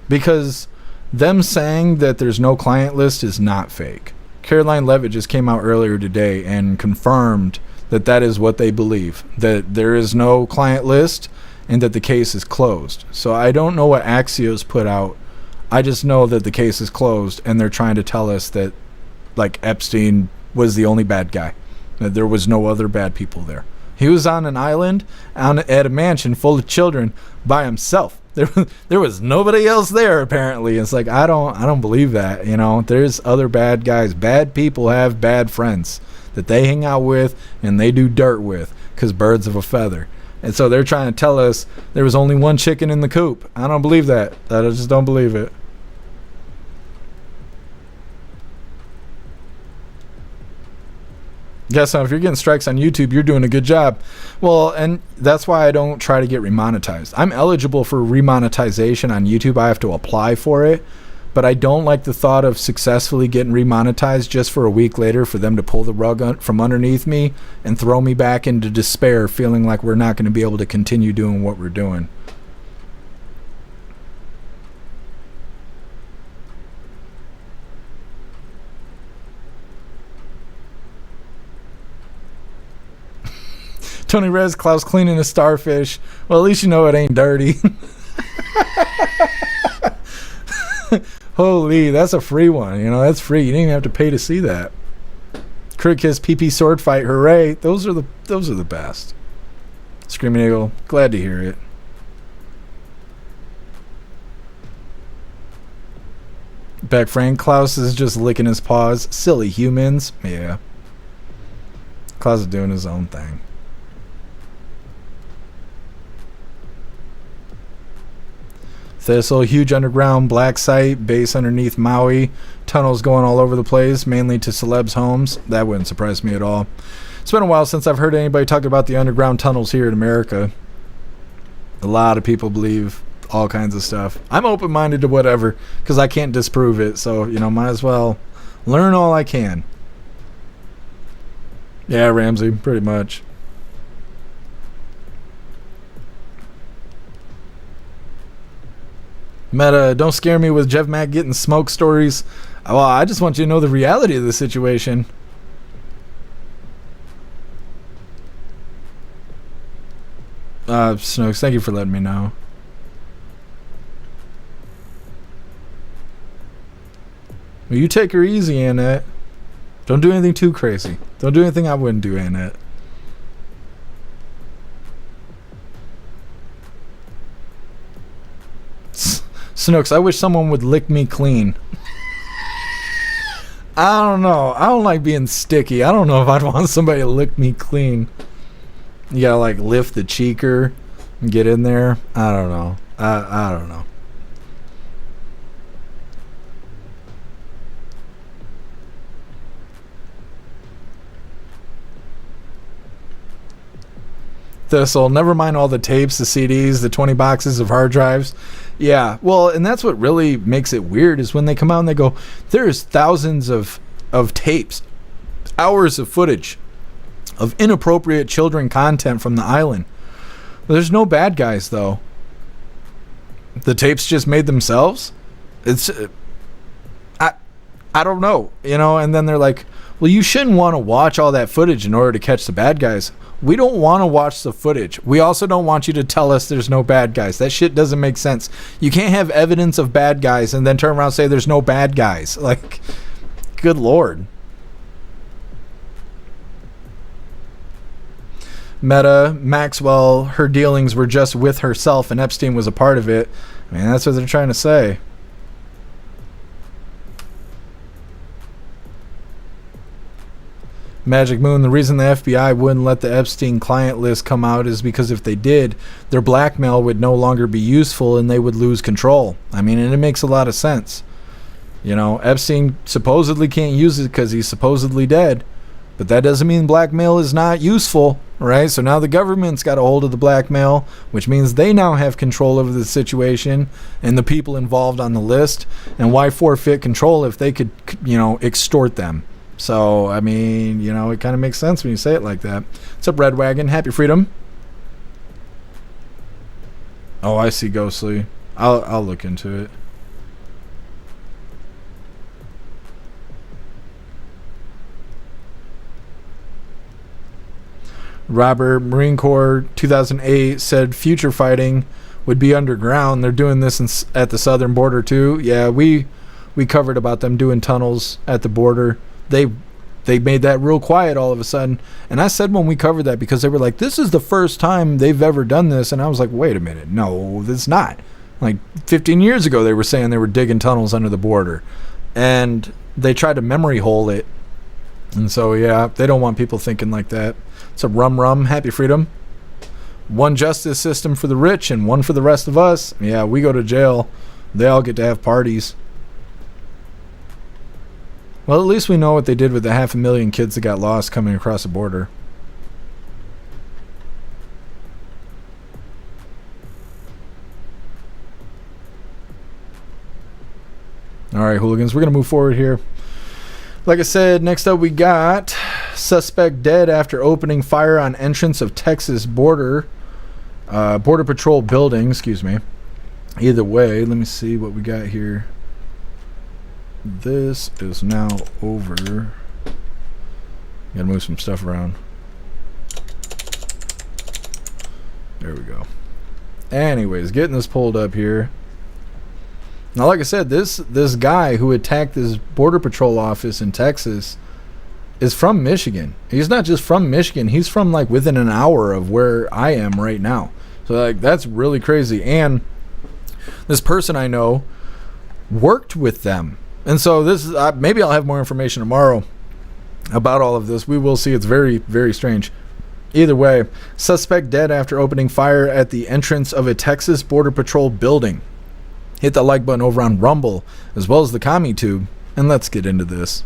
Because them saying that there's no client list is not fake. Caroline Levitt just came out earlier today and confirmed that that is what they believe, that there is no client list and that the case is closed. So I don't know what Axios put out. I just know that the case is closed and they're trying to tell us that like Epstein was the only bad guy, that there was no other bad people there. He was on an island at a mansion full of children by himself. There was nobody else there apparently. It's like I don't believe that. You know, there's other bad guys. Bad people have bad friends that they hang out with and they do dirt with because birds of a feather. And so they're trying to tell us there was only one chicken in the coop. I don't believe that. I just don't believe it. Guess if you're getting strikes on YouTube, you're doing a good job. Well, and that's why I don't try to get remonetized. I'm eligible for remonetization on YouTube. I have to apply for it, but I don't like the thought of successfully getting remonetized just for a week later for them to pull the rug from underneath me and throw me back into despair, feeling like we're not going to be able to continue doing what we're doing. Tony Rez, Klaus cleaning a starfish. Well, at least you know it ain't dirty. Holy, that's a free one. You know, that's free. You didn't even have to pay to see that. Crick Kiss, PP sword fight, hooray! Those are the best. Screaming Eagle, glad to hear it. Back Frank, Klaus is just licking his paws. Silly humans. Yeah. Klaus is doing his own thing. Thistle, huge underground black site, base underneath Maui, tunnels going all over the place, mainly to celebs' homes. That wouldn't surprise me at all. It's been a while since I've heard anybody talk about the underground tunnels here in America. A lot of people believe all kinds of stuff. I'm open-minded to whatever, because I can't disprove it, so, you know, might as well learn all I can. Yeah, Ramsey, pretty much. Meta, don't scare me with Jeff Mack getting smoke stories. Well, I just want you to know the reality of the situation. Snooks, thank you for letting me know. Well, you take her easy, Annette. Don't do anything too crazy. Don't do anything I wouldn't do, Annette. Snooks, I wish someone would lick me clean. I don't know. I don't like being sticky. I don't know if I'd want somebody to lick me clean. You gotta like lift the cheeker and get in there. I don't know. I don't know. Thistle, never mind all the tapes, the CDs, the 20 boxes of hard drives. Yeah, well, and that's what really makes it weird is when they come out and they go, there's thousands of tapes, hours of footage of inappropriate children content from the island. There's no bad guys, though. The tapes just made themselves. It's, I don't know, you know, and then they're like, well, you shouldn't want to watch all that footage in order to catch the bad guys. We don't want to watch the footage. We also don't want you to tell us there's no bad guys. That shit doesn't make sense. You can't have evidence of bad guys and then turn around and say there's no bad guys. Like, good Lord. Meta, Maxwell, her dealings were just with herself and Epstein was a part of it. I mean, that's what they're trying to say. Magic Moon, the reason the FBI wouldn't let the Epstein client list come out is because if they did, their blackmail would no longer be useful and they would lose control. I mean, and it makes a lot of sense. You know, Epstein supposedly can't use it because he's supposedly dead, but that doesn't mean blackmail is not useful, right? So now the government's got a hold of the blackmail, which means they now have control over the situation and the people involved on the list. And why forfeit control if they could, you know, extort them? So, I mean, you know, it kind of makes sense when you say it like that. What's up, Red Wagon? Happy Freedom. Oh, I see Ghostly. I'll look into it. Robert, Marine Corps 2008 said future fighting would be underground. They're doing this at the southern border too. Yeah, we covered about them doing tunnels at the border. They made that real quiet all of a sudden. And I said when we covered that because they were like, this is the first time they've ever done this. And I was like, wait a minute. No, it's not. Like 15 years ago, they were saying they were digging tunnels under the border. And they tried to memory hole it. And so, yeah, they don't want people thinking like that. It's a rum. Happy Freedom. One justice system for the rich and one for the rest of us. Yeah, we go to jail. They all get to have parties. Well, at least we know what they did with the 500,000 kids that got lost coming across the border. All right, hooligans, we're going to move forward here. Like I said, next up we got suspect dead after opening fire on entrance of Texas border patrol building. Excuse me. Either way, let me see what we got here. This is now over. Gotta move some stuff around. There we go. Anyways, getting this pulled up here. Now, like I said, this guy who attacked this border patrol office in Texas is from Michigan. He's not just from Michigan. He's from like within an hour of where I am right now. So like that's really crazy. And this person I know worked with them. And so this is maybe I'll have more information tomorrow about all of this. We will see. It's very, very strange. Either way, suspect dead after opening fire at the entrance of a Texas Border Patrol building. Hit the like button over on Rumble as well as the CommuTube, and let's get into this.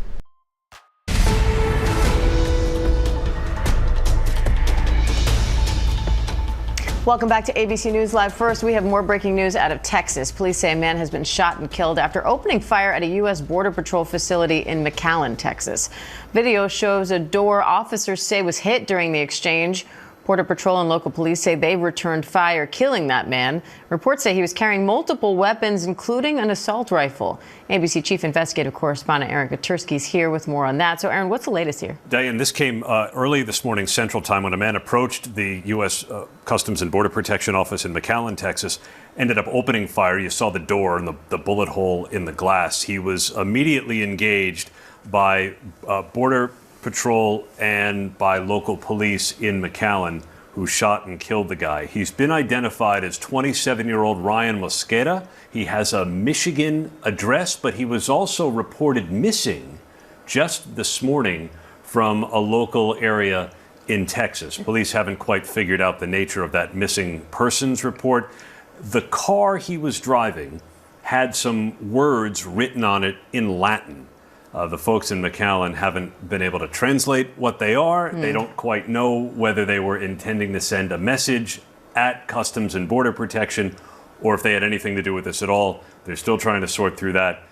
Welcome back to ABC News Live. First, we have more breaking news out of Texas. Police say a man has been shot and killed after opening fire at a U.S. Border Patrol facility in McAllen, Texas. Video shows a door officers say was hit during the exchange. Border Patrol and local police say they returned fire, killing that man. Reports say he was carrying multiple weapons, including an assault rifle. ABC Chief Investigative Correspondent Aaron Katersky is here with more on that. So, Aaron, what's the latest here? Diane, this came early this morning Central Time when a man approached the U.S. Customs and Border Protection Office in McAllen, Texas, ended up opening fire. You saw the door and the bullet hole in the glass. He was immediately engaged by Border Patrol and by local police in McAllen, who shot and killed the guy. He's been identified as 27-year-old Ryan Mosqueda. He has a Michigan address, but he was also reported missing just this morning from a local area in Texas. Police haven't quite figured out the nature of that missing persons report. The car he was driving had some words written on it in Latin. The folks in McAllen haven't been able to translate what they are. They don't quite know whether they were intending to send a message at Customs and Border Protection or if they had anything to do with this at all. They're still trying to sort through that,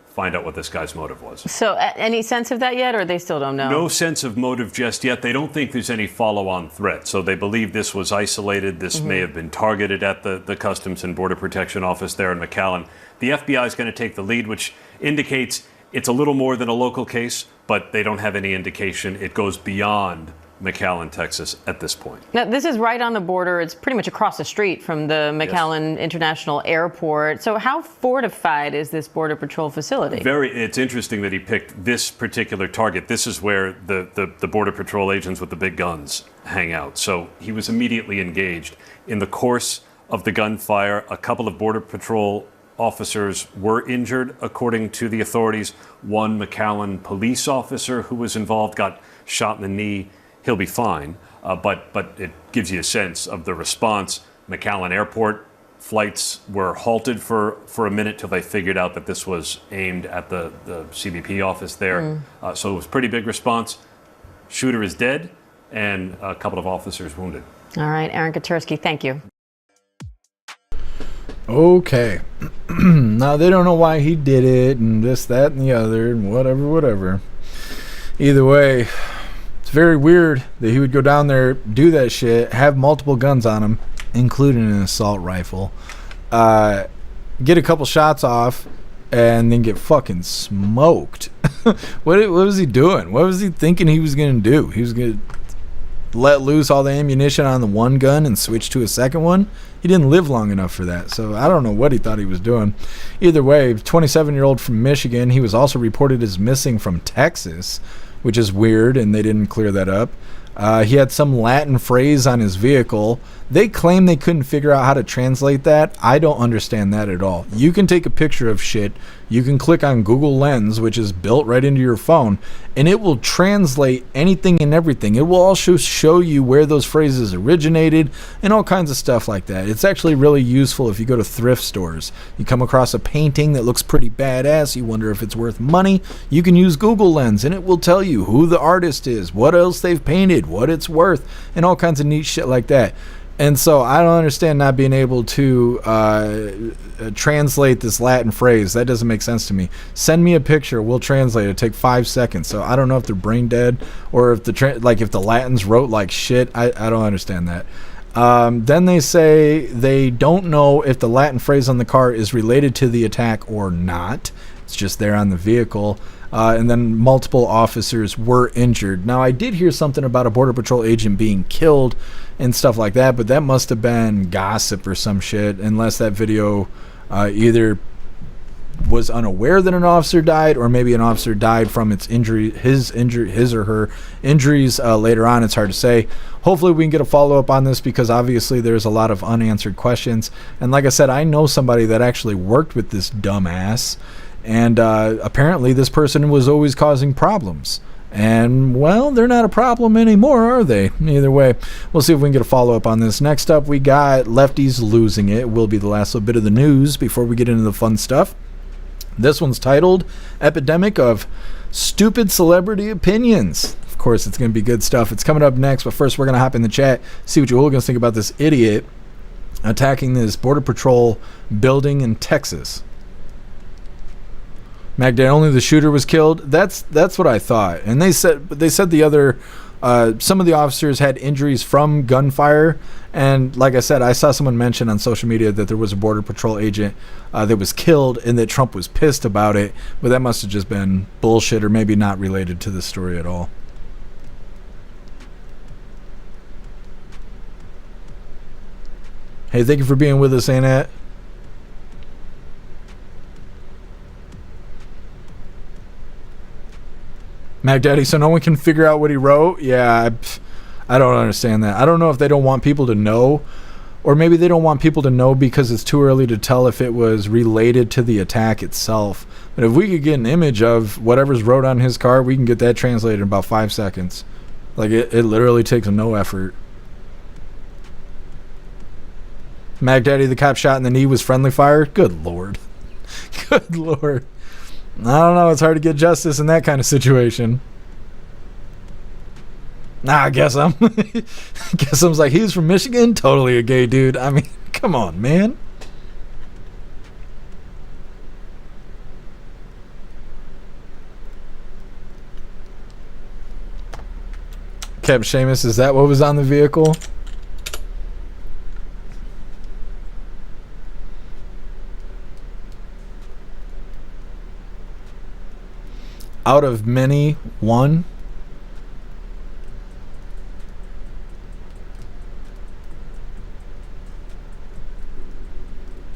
find out what this guy's motive was. So any sense of that yet, or they still don't know? No sense of motive just yet. They don't think there's any follow-on threat. So they believe this was isolated. This may have been targeted at the Customs and Border Protection Office there in McAllen. The FBI is going to take the lead, which indicates it's a little more than a local case, but they don't have any indication it goes beyond McAllen, Texas at this point. Now, this is right on the border. It's pretty much across the street from the McAllen International Airport. So how fortified is this Border Patrol facility? It's interesting that he picked this particular target. This is where the Border Patrol agents with the big guns hang out. So he was immediately engaged. In the course of the gunfire, a couple of Border Patrol officers were injured, according to the authorities. One McAllen police officer who was involved got shot in the knee. He'll be fine, but it gives you a sense of the response. McAllen Airport flights were halted for a minute till they figured out that this was aimed at the CBP office there. So it was a pretty big response. Shooter is dead, and a couple of officers wounded. All right, Aaron Katersky, thank you. Okay. Now, they don't know why he did it and this, that, and the other, and whatever. Either way, it's very weird that he would go down there, do that shit, have multiple guns on him, including an assault rifle, get a couple shots off, and then get fucking smoked. What was he doing? What was he thinking he was going to do? He was going to let loose all the ammunition on the one gun and switch to a second one? He didn't live long enough for that, so I don't know what he thought he was doing. Either way, 27-year-old from Michigan. He was also reported as missing from Texas, which is weird, and they didn't clear that up. He had some Latin phrase on his vehicle. They claim they couldn't figure out how to translate that. I don't understand that at all. You can take a picture of shit. You can click on Google Lens, which is built right into your phone, and it will translate anything and everything. It will also show you where those phrases originated and all kinds of stuff like that. It's actually really useful if you go to thrift stores. You come across a painting that looks pretty badass. You wonder if it's worth money. You can use Google Lens, and it will tell you who the artist is, what else they've painted, what it's worth, and all kinds of neat shit like that. And so I don't understand not being able to translate this Latin phrase. That doesn't make sense to me. Send me a picture. We'll translate it. Take 5 seconds. So I don't know if they're brain dead or if if the Latins wrote like shit. I don't understand that. Then they say they don't know if the Latin phrase on the car is related to the attack or not. It's just there on the vehicle. And then multiple officers were injured. Now, I did hear something about a Border Patrol agent being killed and stuff like that, but that must have been gossip or some shit, unless that video either was unaware that an officer died, or maybe an officer died from his or her injuries later on. It's hard to say. Hopefully we can get a follow-up on this, because obviously there's a lot of unanswered questions. And like I said, I know somebody that actually worked with this dumbass, and apparently this person was always causing problems. And, well, they're not a problem anymore, are they? Either way, we'll see if we can get a follow-up on this. Next up, we got lefties losing it. Will be the last little bit of the news before we get into the fun stuff. This one's titled Epidemic of Stupid Celebrity Opinions. Of course, it's going to be good stuff. It's coming up next, but first we're going to hop in the chat, see what you hooligans think about this idiot attacking this Border Patrol building in Texas. Magdalene, only the shooter was killed. That's what I thought. And they said the other some of the officers had injuries from gunfire. And like I said, I saw someone mention on social media that there was a Border Patrol agent that was killed and that Trump was pissed about it. But that must have just been bullshit, or maybe not related to the story at all. Hey, thank you for being with us, Annette. Mac Daddy, so no one can figure out what he wrote? Yeah, I don't understand that. I don't know if they don't want people to know, or maybe they don't want people to know because it's too early to tell if it was related to the attack itself. But if we could get an image of whatever's wrote on his car, we can get that translated in about 5 seconds. Like, it literally takes no effort. Mac Daddy, the cop shot in the knee was friendly fire? Good lord. Good lord. I don't know. It's hard to get justice in that kind of situation. Nah, I guess I'm like, he's from Michigan? Totally a gay dude. I mean, come on, man. Kev Seamus, is that what was on the vehicle? Out of many, one.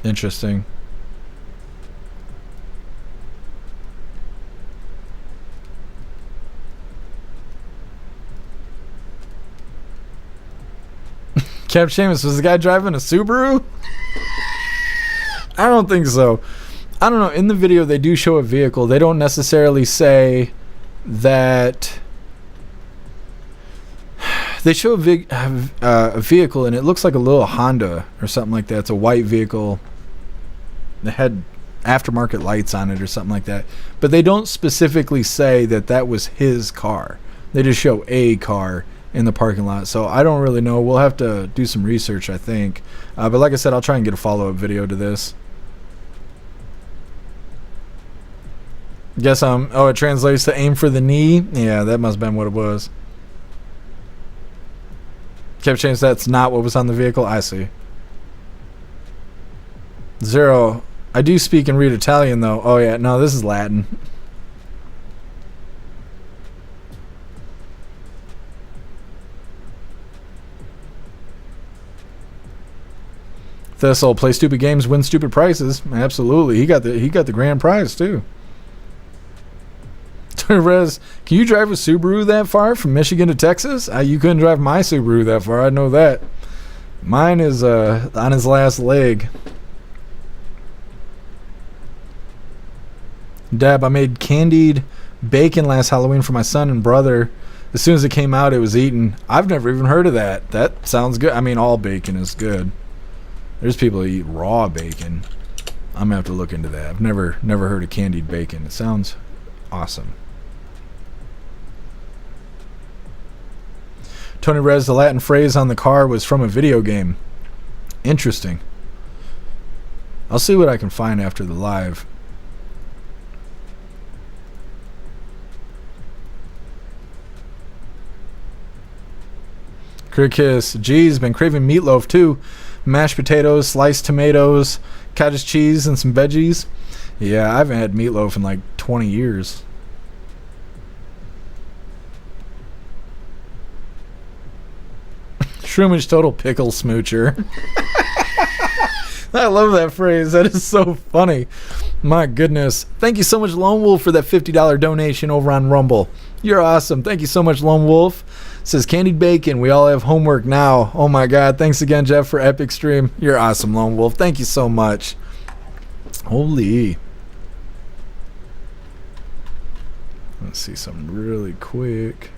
Interesting. Cap Seamus, was the guy driving a Subaru? I don't think so. I don't know. In the video, they do show a vehicle. They don't necessarily say that. They show a vehicle, and it looks like a little Honda or something like that. It's a white vehicle. It had aftermarket lights on it or something like that. But they don't specifically say that that was his car. They just show a car in the parking lot. So I don't really know. We'll have to do some research, I think. But like I said, I'll try and get a follow-up video to this. Guess oh, it translates to aim for the knee. Yeah, that must have been what it was. Kept changing. That's not what was on the vehicle. I see. Zero. I do speak and read Italian though. Oh yeah, no, this is Latin. This'll play stupid games, win stupid prizes. Absolutely, he got the grand prize too. Rez, can you drive a Subaru that far from Michigan to Texas? You couldn't drive my Subaru that far. I know that. Mine is on his last leg. Deb, I made candied bacon last Halloween for my son and brother. As soon as it came out, it was eaten. I've never even heard of that. That sounds good. I mean, all bacon is good. There's people who eat raw bacon. I'm gonna have to look into that. I've never heard of candied bacon. It sounds awesome. Tony Rez, the Latin phrase on the car was from a video game. Interesting. I'll see what I can find after the live. Kiss, geez, been craving meatloaf too. Mashed potatoes, sliced tomatoes, cottage cheese, and some veggies. Yeah, I haven't had meatloaf in like 20 years. Shroomage total pickle smoocher. I love that phrase. That is so funny. My goodness. Thank you so much, Lone Wolf, for that $50 donation over on Rumble. You're awesome. Thank you so much, Lone Wolf. Says candied bacon. We all have homework now. Oh my God. Thanks again, Jeff, for epic stream. You're awesome, Lone Wolf. Thank you so much. Holy. Let's see something really quick.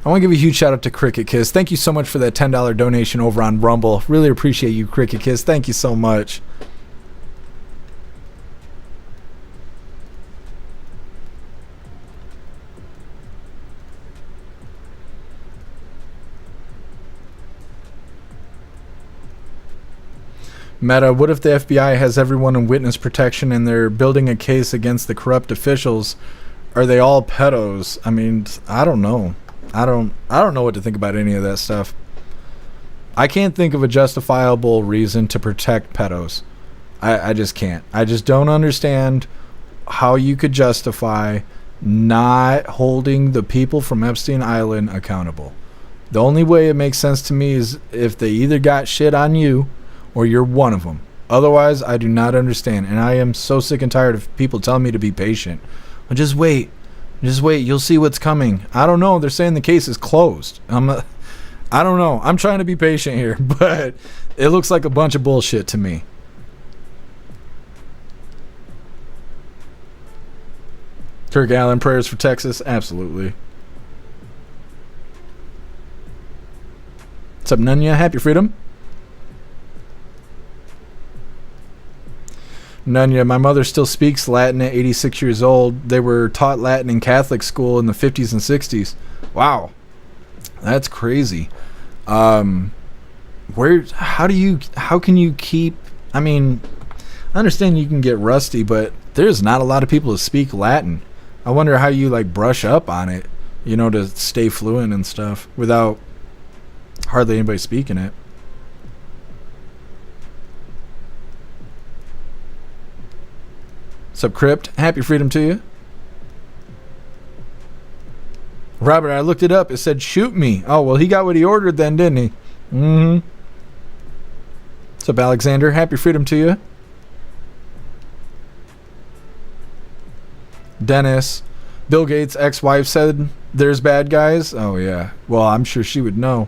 I want to give a huge shout out to Cricket Kiss. Thank you so much for that $10 donation over on Rumble. Really appreciate you, Cricket Kiss. Thank you so much. Meta, what if the FBI has everyone in witness protection and they're building a case against the corrupt officials? Are they all pedos? I mean, I don't know. I don't know what to think about any of that stuff. I can't think of a justifiable reason to protect pedos. I just can't. I just don't understand how you could justify not holding the people from Epstein Island accountable. The only way it makes sense to me is if they either got shit on you or you're one of them. Otherwise, I do not understand. And I am so sick and tired of people telling me to be patient. Well, just wait. Just wait. You'll see what's coming. I don't know. They're saying the case is closed. I don't know. I'm trying to be patient here, but it looks like a bunch of bullshit to me. Kirk Allen, prayers for Texas. Absolutely. What's up, Nunya? Happy freedom. Nunya, my mother still speaks Latin at 86 years old. They were taught Latin in Catholic school in the 50s and 60s. Wow. That's crazy. How can you keep, I mean, I understand you can get rusty, but there's not a lot of people who speak Latin. I wonder how you like brush up on it, you know, to stay fluent and stuff without hardly anybody speaking it. What's up, Crypt? Happy freedom to you. Robert, I looked it up. It said, shoot me. Oh, well, he got what he ordered then, didn't he? Mm-hmm. What's up, Alexander? Happy freedom to you. Dennis. Bill Gates' ex-wife said there's bad guys. Oh, yeah. Well, I'm sure she would know.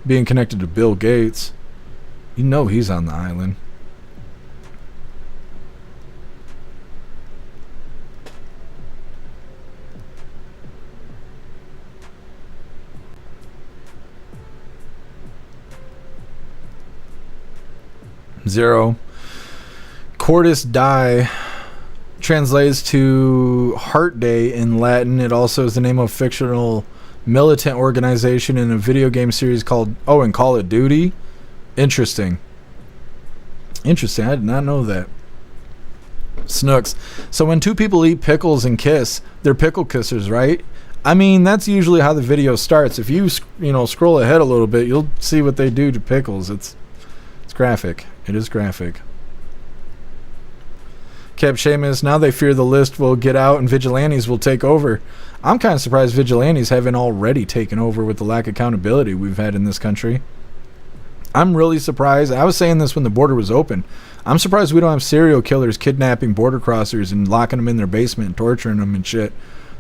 Being connected to Bill Gates. You know he's on the island. Zero. Cordis Die translates to Heart Day in Latin. It also is the name of a fictional militant organization in a video game series called, in Call of Duty. Interesting. I did not know that. Snooks. So when two people eat pickles and kiss, they're pickle kissers, right? I mean, that's usually how the video starts. If you scroll ahead a little bit, you'll see what they do to pickles. It's graphic. It is graphic. Kept Seamus, now they fear the list will get out and vigilantes will take over. I'm kind of surprised vigilantes haven't already taken over with the lack of accountability we've had in this country. I'm really surprised. I was saying this when the border was open. I'm surprised we don't have serial killers kidnapping border crossers and locking them in their basement and torturing them and shit.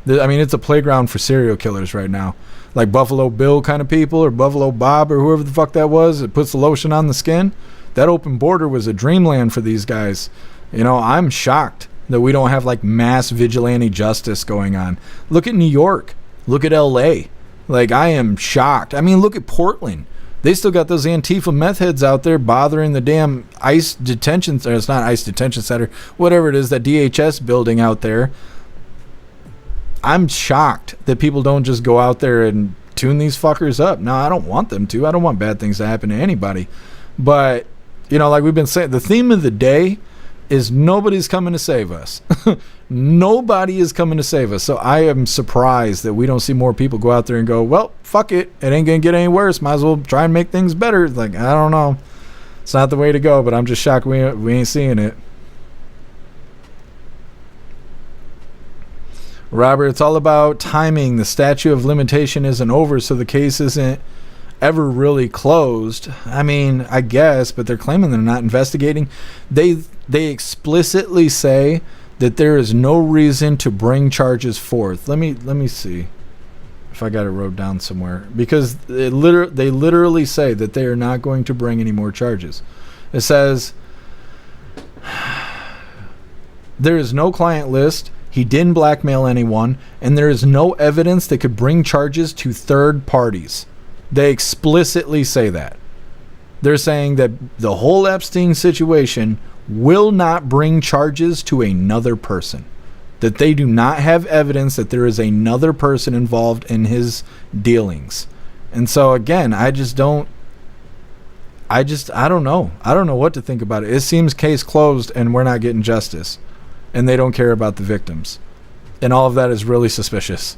I mean, it's a playground for serial killers right now. Like Buffalo Bill kind of people, or Buffalo Bob, or whoever the fuck that was. It puts the lotion on the skin. That open border was a dreamland for these guys. You know, I'm shocked that we don't have like mass vigilante justice going on. Look at New York. Look at LA. Like, I am shocked. I mean, look at Portland. They still got those Antifa meth heads out there bothering the damn ICE detention center. It's not ICE detention center. Whatever it is, that DHS building out there. I'm shocked that people don't just go out there and tune these fuckers up. No, I don't want them to. I don't want bad things to happen to anybody. But, you know, like we've been saying, the theme of the day is nobody's coming to save us. Nobody is coming to save us. So I am surprised that we don't see more people go out there and go, well, fuck it. It ain't going to get any worse. Might as well try and make things better. Like, I don't know. It's not the way to go, but I'm just shocked we ain't seeing it. Robert, it's all about timing. The statute of limitation isn't over, so the case isn't ever really closed. I mean, I guess, but they're claiming they're not investigating. They explicitly say that there is no reason to bring charges forth. Let me see if I got it wrote down somewhere, because they literally say that they are not going to bring any more charges. It says there is no client list. He didn't blackmail anyone, and there is no evidence that could bring charges to third parties. They explicitly say that. They're saying that the whole Epstein situation will not bring charges to another person. That they do not have evidence that there is another person involved in his dealings. And so again, I don't know. I don't know what to think about it. It seems case closed and we're not getting justice. And they don't care about the victims. And all of that is really suspicious.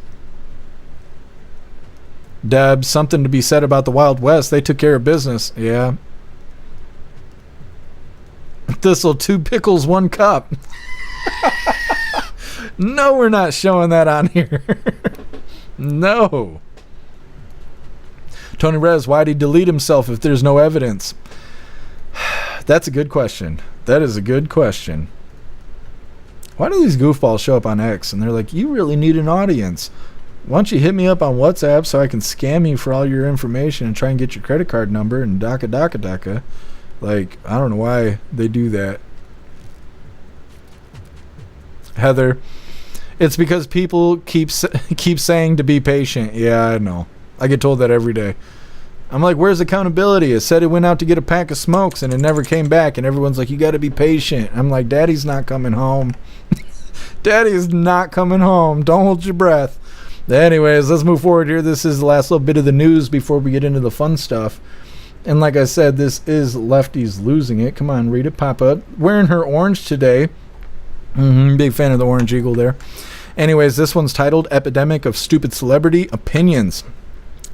Deb, something to be said about the Wild West. They took care of business. Yeah. This'll 2 pickles, 1 cup. No, we're not showing that on here. No. Tony Rez, why'd he delete himself if there's no evidence? That's a good question. That is a good question. Why do these goofballs show up on X and they're like, you really need an audience? Why don't you hit me up on WhatsApp so I can scam you for all your information and try and get your credit card number and DACA. Like, I don't know why they do that. Heather, it's because people keep saying to be patient. Yeah, I know. I get told that every day. I'm like, where's accountability? It said it went out to get a pack of smokes and it never came back. And everyone's like, you got to be patient. I'm like, Daddy's not coming home. Daddy's not coming home. Don't hold your breath. Anyways, let's move forward here. This is the last little bit of the news before we get into the fun stuff. And like I said, this is Lefty's Losing It. Come on, read it, pop up. Wearing her orange today. Big fan of the Orange Eagle there. Anyways, this one's titled Epidemic of Stupid Celebrity Opinions.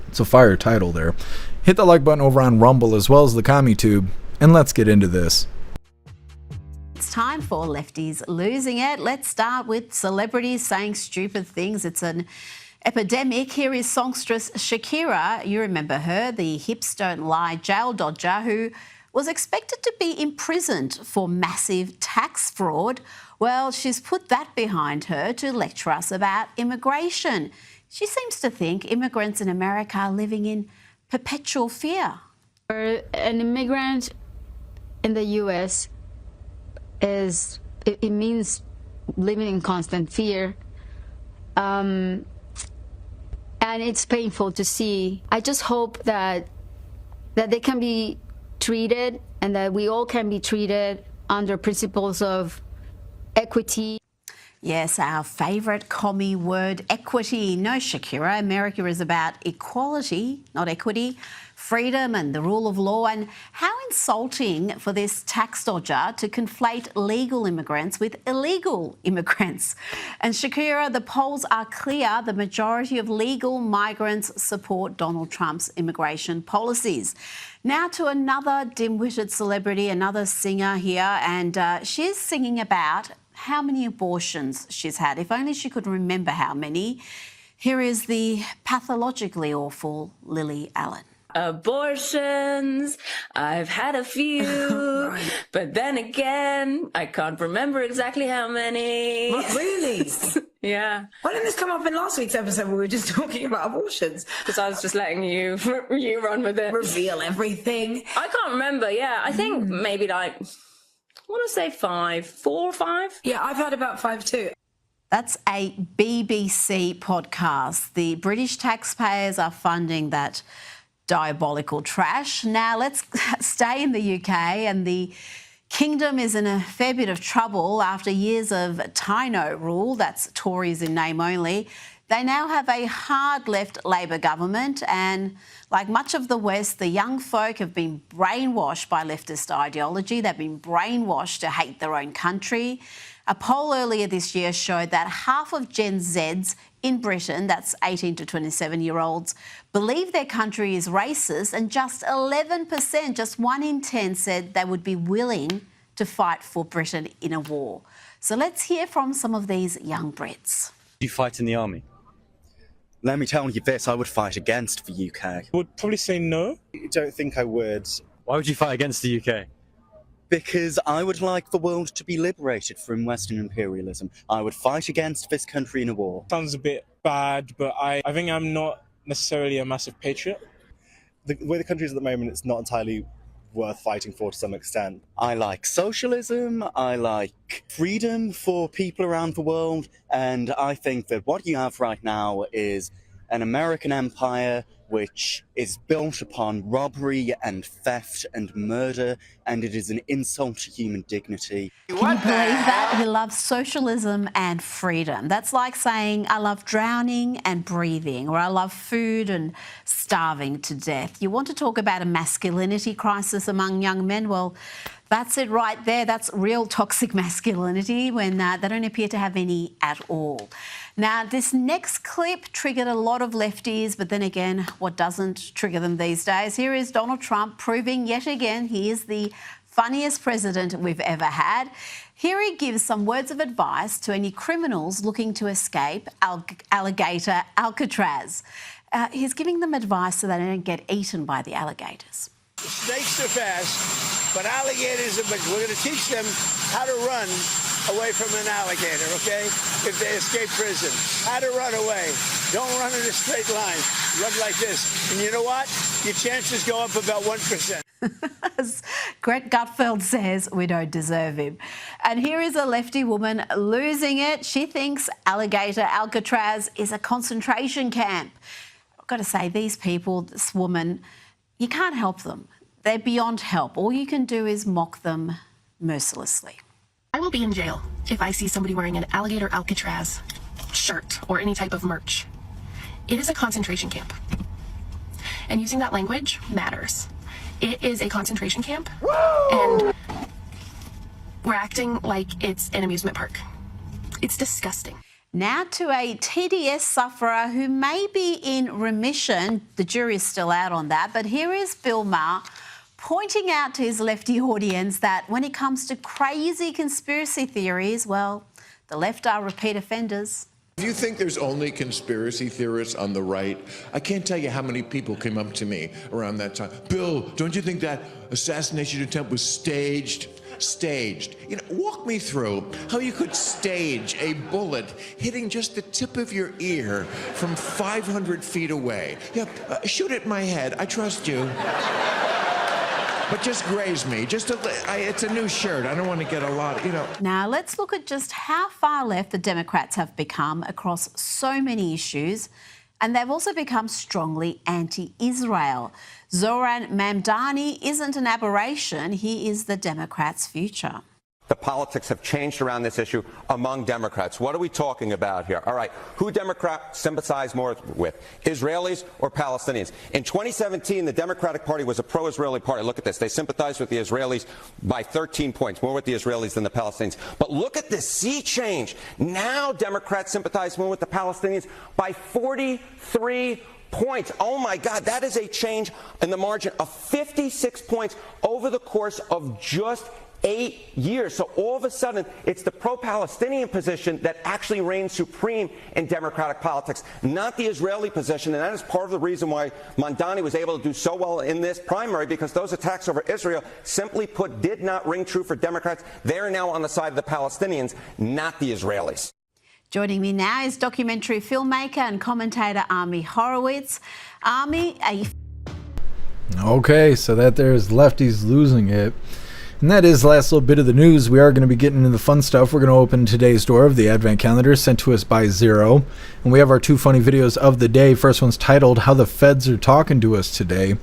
It's a fire title there. Hit the like button over on Rumble as well as the CommuTube, and let's get into this. It's time for Lefty's Losing It. Let's start with celebrities saying stupid things. It's an epidemic. Here is songstress Shakira. You remember her, the hips don't lie jail dodger who was expected to be imprisoned for massive tax fraud. Well, she's put that behind her to lecture us about immigration. She seems to think immigrants in America are living in perpetual fear. For an immigrant in the U.S., it means living in constant fear. And it's painful to see. I just hope that they can be treated and that we all can be treated under principles of equity. Yes, our favourite commie word, equity. No, Shakira, America is about equality, not equity, freedom and the rule of law. And how insulting for this tax dodger to conflate legal immigrants with illegal immigrants. And Shakira, the polls are clear. The majority of legal migrants support Donald Trump's immigration policies. Now to another dim-witted celebrity, another singer here, and she's singing about how many abortions she's had. If only she could remember how many. Here is the pathologically awful Lily Allen. Abortions, I've had a few, but then again, I can't remember exactly how many. What, really? Yeah. Why didn't this come up in last week's episode when we were just talking about abortions? Because I was just letting you run with it. Reveal everything. I can't remember, yeah. I think maybe like, I want to say 5, 4 or 5. Yeah, I've heard about 5 too. That's a BBC podcast. The British taxpayers are funding that diabolical trash. Now let's stay in the UK, and the Kingdom is in a fair bit of trouble after years of Tino rule, that's Tories in name only. They now have a hard left Labor government, and like much of the West, the young folk have been brainwashed by leftist ideology. They've been brainwashed to hate their own country. A poll earlier this year showed that half of Gen Zs in Britain, that's 18 to 27-year-olds, believe their country is racist, and just 11%, just 1 in 10, said they would be willing to fight for Britain in a war. So let's hear from some of these young Brits. Do you fight in the army? Let me tell you this, I would fight against the UK. I would probably say no. I don't think I would. Why would you fight against the UK? Because I would like the world to be liberated from Western imperialism. I would fight against this country in a war. Sounds a bit bad, but I think I'm not necessarily a massive patriot. The way the country is at the moment, it's not entirely worth fighting for to some extent. I like socialism, I like freedom for people around the world, and I think that what you have right now is an American empire which is built upon robbery and theft and murder, and it is an insult to human dignity. Can you believe that? He loves socialism and freedom. That's like saying, I love drowning and breathing, or I love food and starving to death. You want to talk about a masculinity crisis among young men? Well, that's it right there. That's real toxic masculinity when they don't appear to have any at all. Now, this next clip triggered a lot of lefties, but then again, what doesn't trigger them these days? Here is Donald Trump proving yet again he is the funniest president we've ever had. Here he gives some words of advice to any criminals looking to escape alligator Alcatraz. He's giving them advice so they don't get eaten by the alligators. Snakes are fast, but alligators are big. We're going to teach them how to run away from an alligator, okay? If they escape prison. How to run away. Don't run in a straight line. Run like this. And you know what? Your chances go up about 1%. As Gret Gutfeld says, we don't deserve him. And here is a lefty woman losing it. She thinks alligator Alcatraz is a concentration camp. I've got to say, these people, this woman, you can't help them. They're beyond help. All you can do is mock them mercilessly. I will be in jail if I see somebody wearing an alligator Alcatraz shirt or any type of merch. It is a concentration camp. And using that language matters. It is a concentration camp. Woo! And we're acting like it's an amusement park. It's disgusting. Now to a TDS sufferer who may be in remission. The jury's still out on that, but here is Bill Maher pointing out to his lefty audience that when it comes to crazy conspiracy theories, well, the left are repeat offenders. If you think there's only conspiracy theorists on the right, I can't tell you how many people came up to me around that time. Bill, don't you think that assassination attempt was staged? Staged. You know, walk me through how you could stage a bullet hitting just the tip of your ear from 500 feet away. Yeah, shoot it in my head. I trust you. But just graze me. It's a new shirt. I don't want to get a lot, you know. Now, let's look at just how far left the Democrats have become across so many issues. And they've also become strongly anti-Israel. Zoran Mamdani isn't an aberration. He is the Democrats' future. The politics have changed around this issue among Democrats. What are we talking about here? All right, who Democrats sympathize more with, Israelis or Palestinians? In 2017, the Democratic Party was a pro-Israeli party. Look at this. They sympathized with the Israelis by 13 points, more with the Israelis than the Palestinians. But look at this sea change. Now Democrats sympathize more with the Palestinians by 43 points. Oh, my God, that is a change in the margin of 56 points over the course of just 8 years. So all of a sudden, it's the pro-Palestinian position that actually reigns supreme in Democratic politics, not the Israeli position. And that is part of the reason why Mamdani was able to do so well in this primary, because those attacks over Israel, simply put, did not ring true for Democrats. They're now on the side of the Palestinians, not the Israelis. Joining me now is documentary filmmaker and commentator Ami Horowitz. Ami, Okay, so that there's lefties losing it. And that is the last little bit of the news. We are going to be getting into the fun stuff. We're going to open today's door of the Advent Calendar sent to us by Zero. And we have our 2 funny videos of the day. First one's titled, How the Feds Are Talking to Us Today.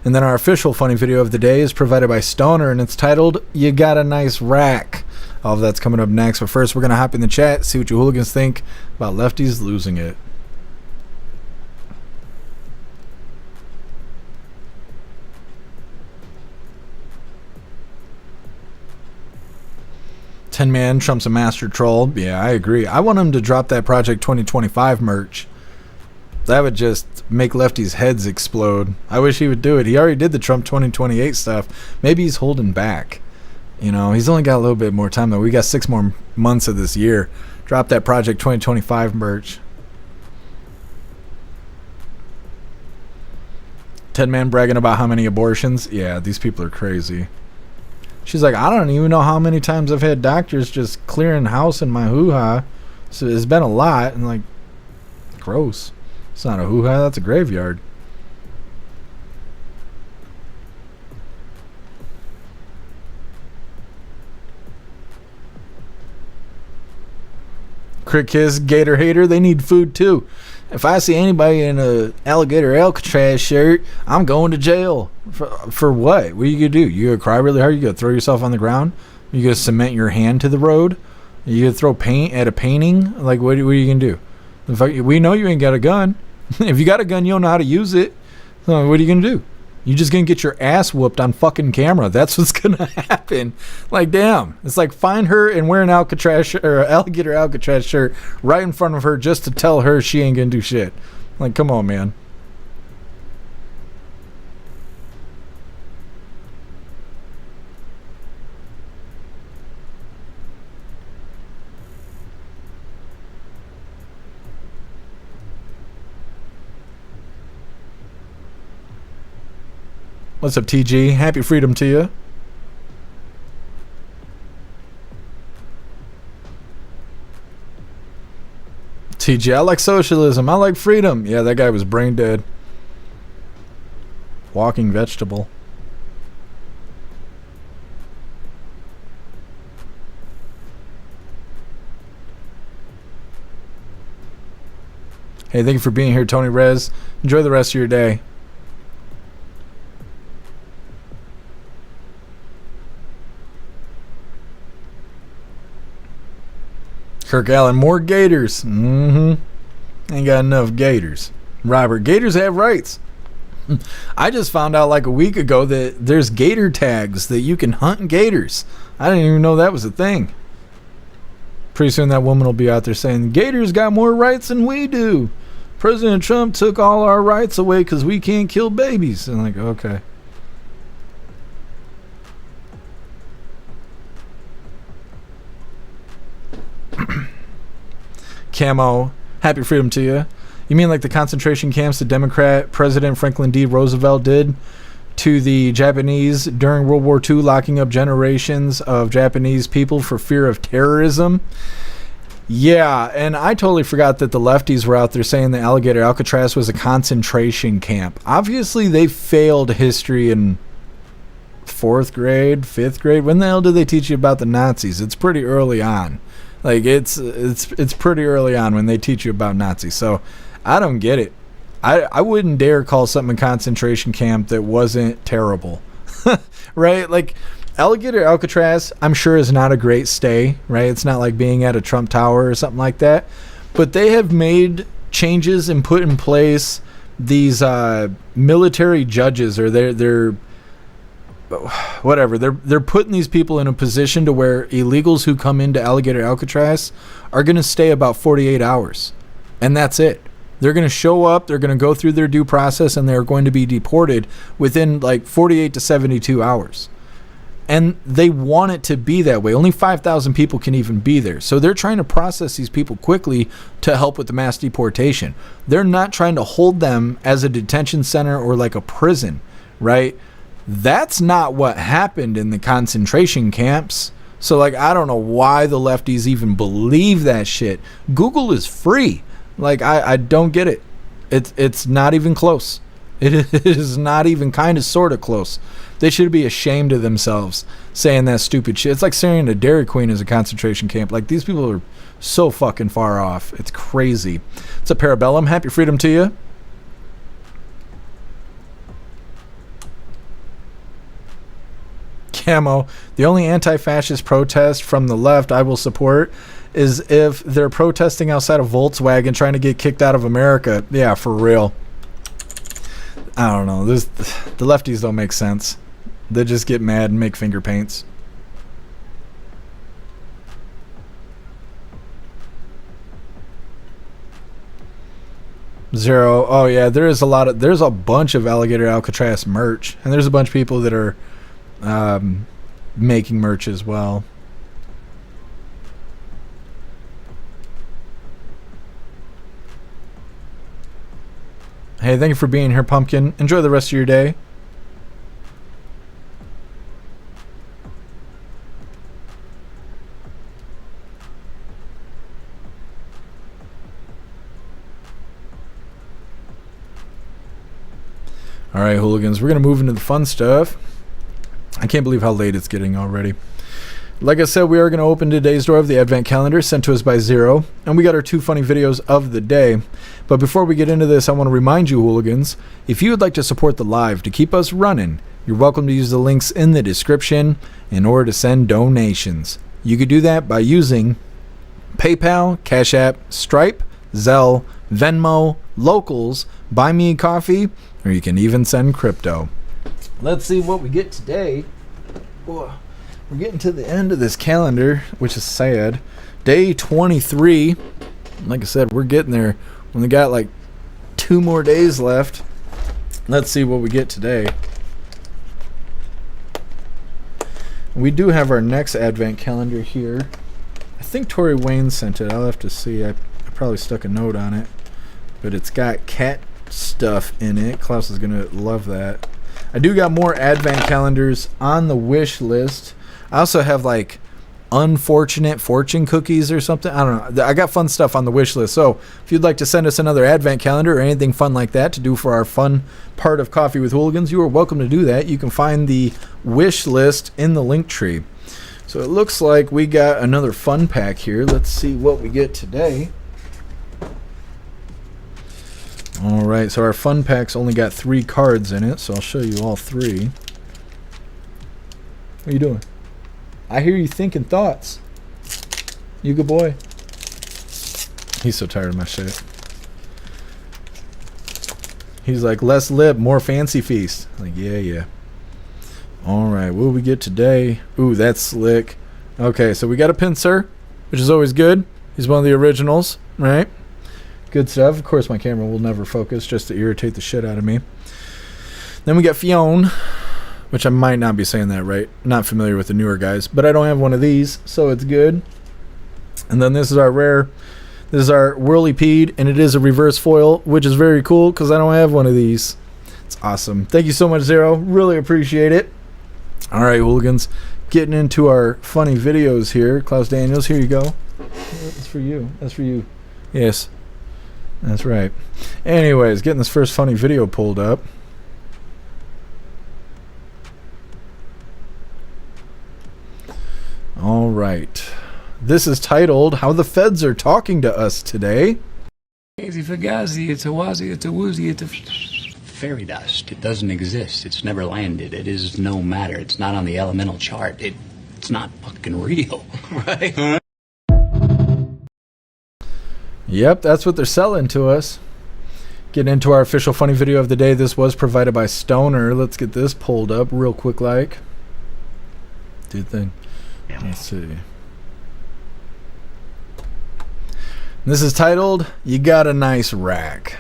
And then our official funny video of the day is provided by Stoner, and it's titled, You Got a Nice Rack. All of that's coming up next. But first, we're going to hop in the chat, see what you hooligans think about lefties losing it. Tin Man, Trump's a master troll. Yeah, I agree. I want him to drop that Project 2025 merch. That would just make lefties' heads explode. I wish he would do it. He already did the Trump 2028 stuff. Maybe he's holding back. You know, he's only got a little bit more time, though. We got 6 more months of this year. Drop that Project 2025 merch. Tin Man bragging about how many abortions. Yeah, these people are crazy. She's like, I don't even know how many times I've had doctors just clearing house in my hoo-ha. So it's been a lot. And like, gross. It's not a hoo-ha, that's a graveyard. Crick Kiss, Gator Hater, they need food too. If I see anybody in a alligator Alcatraz shirt, I'm going to jail. For what? What are you going to do? You going to cry really hard? You going to throw yourself on the ground? You going to cement your hand to the road? You going to throw paint at a painting? Like, what are you going to do? We know you ain't got a gun. If you got a gun, you don't know how to use it. So what are you going to do? You just going to get your ass whooped on fucking camera. That's what's going to happen. Like, damn. It's like, find her and wear an Alcatraz or alligator Alcatraz shirt right in front of her just to tell her she ain't going to do shit. Like, come on, man. What's up, TG? Happy freedom to you. TG, I like socialism. I like freedom. Yeah, that guy was brain dead. Walking vegetable. Hey, thank you for being here, Tony Rez. Enjoy the rest of your day. Kirk Allen, more gators. Ain't got enough gators. Robert, gators have rights. I just found out like a week ago that there's gator tags that you can hunt gators. I didn't even know that was a thing. Pretty soon that woman will be out there saying, gators got more rights than we do. President Trump took all our rights away because we can't kill babies. And I'm like, okay. Camo, happy freedom to you. You mean like the concentration camps the Democrat President Franklin D. Roosevelt did to the Japanese during World War II, locking up generations of Japanese people for fear of terrorism? Yeah, and I totally forgot that the lefties were out there saying the alligator Alcatraz was a concentration camp. Obviously, they failed history in 4th grade, 5th grade. When the hell did they teach you about the Nazis? It's pretty early on. Like, it's pretty early on when they teach you about Nazis. So, I don't get it. I wouldn't dare call something a concentration camp that wasn't terrible. Right? Like, alligator Alcatraz, I'm sure, is not a great stay. Right? It's not like being at a Trump Tower or something like that. But they have made changes and put in place these military judges, or they're whatever, they're putting these people in a position to where illegals who come into alligator Alcatraz are going to stay about 48 hours, and that's it. They're going to show up, they're going to go through their due process, and they're going to be deported within like 48 to 72 hours. And they want it to be that way. Only 5,000 people can even be there. So they're trying to process these people quickly to help with the mass deportation. They're not trying to hold them as a detention center or like a prison, right? That's not what happened in the concentration camps. So, like, I don't know why the lefties even believe that shit. Google is free. Like, I don't get it. It's not even close. It is not even kind of sort of close. They should be ashamed of themselves saying that stupid shit. It's like saying a Dairy Queen is a concentration camp. Like, these people are so fucking far off. It's crazy. It's a Parabellum. Happy freedom to you. Camo. The only anti-fascist protest from the left I will support is if they're protesting outside of Volkswagen trying to get kicked out of America. Yeah, for real. I don't know. The lefties don't make sense. They just get mad and make finger paints. Zero. Oh yeah, there's a bunch of Alligator Alcatraz merch, and there's a bunch of people that are making merch as well. Hey, thank you for being here, Pumpkin. Enjoy the rest of your day. All right, hooligans, we're going to move into the fun stuff. I can't believe how late it's getting already. Like I said, we are going to open today's door of the Advent Calendar sent to us by Zero, and we got our 2 funny videos of the day. But before we get into this, I want to remind you, hooligans, if you would like to support the live to keep us running, you're welcome to use the links in the description in order to send donations. You could do that by using PayPal, Cash App, Stripe, Zelle, Venmo, Locals, Buy Me a Coffee, or you can even send crypto. Let's see what we get today. Whoa. We're getting to the end of this calendar, which is sad. Day 23. Like I said, we're getting there. We only got like 2 more days left. Let's see what we get today. We do have our next Advent calendar here. I think Tori Wayne sent it. I'll have to see. I probably stuck a note on it. But it's got cat stuff in it. Klaus is going to love that. I do got more Advent calendars on the wish list. I also have like unfortunate fortune cookies or something. I don't know. I got fun stuff on the wish list. So if you'd like to send us another Advent calendar or anything fun like that to do for our fun part of Coffee with Hooligans, you are welcome to do that. You can find the wish list in the link tree. So it looks like we got another fun pack here. Let's see what we get today. All right, so our fun pack's only got 3 cards in it, so I'll show you all 3. What are you doing? I hear you thinking thoughts. You good boy. He's so tired of my shit. He's like, less lip, more fancy feast. Like, yeah. All right, what do we get today? Ooh, that's slick. Okay, so we got a pincer, which is always good. He's one of the originals, right? Good stuff. Of course, my camera will never focus just to irritate the shit out of me. Then we got Fionn, which I might not be saying that right. Not familiar with the newer guys, but I don't have one of these, so it's good. And then this is our rare. This is our Whirlypede, and it is a reverse foil, which is very cool because I don't have one of these. It's awesome. Thank you so much, Zero. Really appreciate it. All right, hooligans. Getting into our funny videos here. Klaus Daniels, here you go. That's for you. That's for you. Yes. That's right. Anyways, getting this first funny video pulled up. All right. This is titled How the Feds Are Talking to Us Today. Easy fugazi, it's a wazi, it's a woozy, it's a fairy dust. It doesn't exist. It's never landed. It is no matter. It's not on the elemental chart. It's not fucking real, right? Yep, that's what they're selling to us. Getting into our official funny video of the day. This was provided by Stoner. Let's get this pulled up real quick like. Dude thing. Let's see. This is titled, You Got a Nice Rack.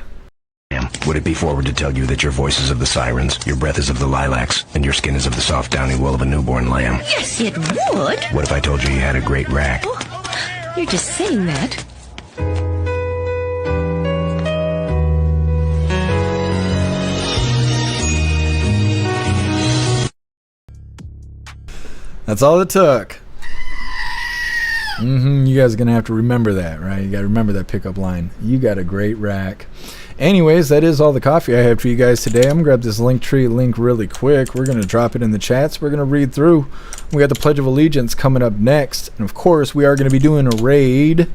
Would it be forward to tell you that your voice is of the sirens, your breath is of the lilacs, and your skin is of the soft downy wool of a newborn lamb? Yes, it would. What if I told you you had a great rack? Oh, you're just saying that. That's all it took. You guys are going to have to remember that, right? You got to remember that pickup line. You got a great rack. Anyways, that is all the coffee I had for you guys today. I'm going to grab this Linktree link really quick. We're going to drop it in the chats. We're going to read through. We got the Pledge of Allegiance coming up next. And, of course, we are going to be doing a raid.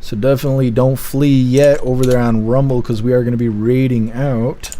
So definitely don't flee yet over there on Rumble because we are going to be raiding out.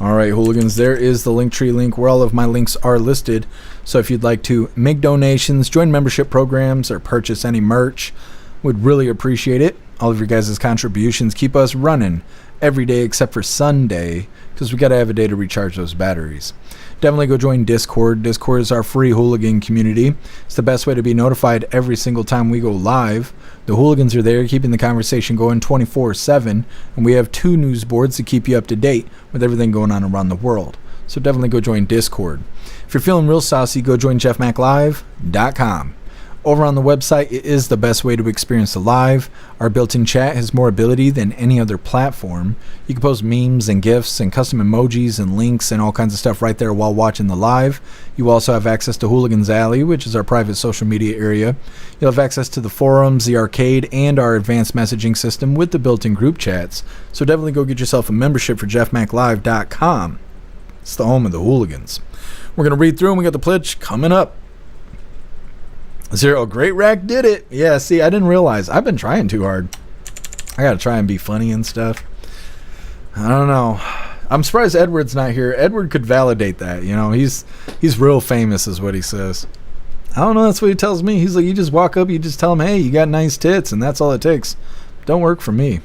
All right, hooligans, there is the Linktree link where all of my links are listed. So if you'd like to make donations, join membership programs, or purchase any merch, would really appreciate it. All of your guys' contributions keep us running every day except for Sunday because we got to have a day to recharge those batteries. Definitely go join Discord. Discord is our free hooligan community. It's the best way to be notified every single time we go live. The hooligans are there keeping the conversation going 24/7, and we have 2 news boards to keep you up to date with everything going on around the world. So definitely go join Discord. If you're feeling real saucy, go join jeffmaclive.com. Over on the website, it is the best way to experience the live. Our built-in chat has more ability than any other platform. You can post memes and GIFs and custom emojis and links and all kinds of stuff right there while watching the live. You also have access to Hooligans Alley, which is our private social media area. You'll have access to the forums, the arcade, and our advanced messaging system with the built-in group chats. So definitely go get yourself a membership for jeffmaclive.com. It's the home of the hooligans. We're going to read through and we got the pledge coming up. Zero, Great Rack did it. Yeah, see, I didn't realize. I've been trying too hard. I gotta try and be funny and stuff. I don't know. I'm surprised Edward's not here. Edward could validate that. You know, he's real famous is what he says. I don't know, that's what he tells me. He's like, you just walk up, you just tell him, hey, you got nice tits, and that's all it takes. Don't work for me.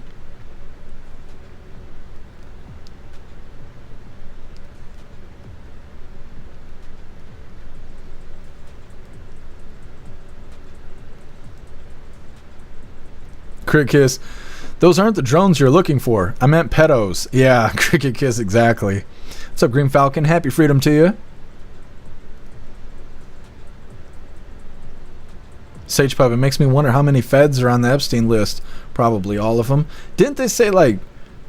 Cricket Kiss, those aren't the drones you're looking for. I meant pedos. Yeah, Cricket Kiss, exactly. What's up, Green Falcon? Happy freedom to you. Sage Pub, it makes me wonder how many feds are on the Epstein list. Probably all of them. Didn't they say, like,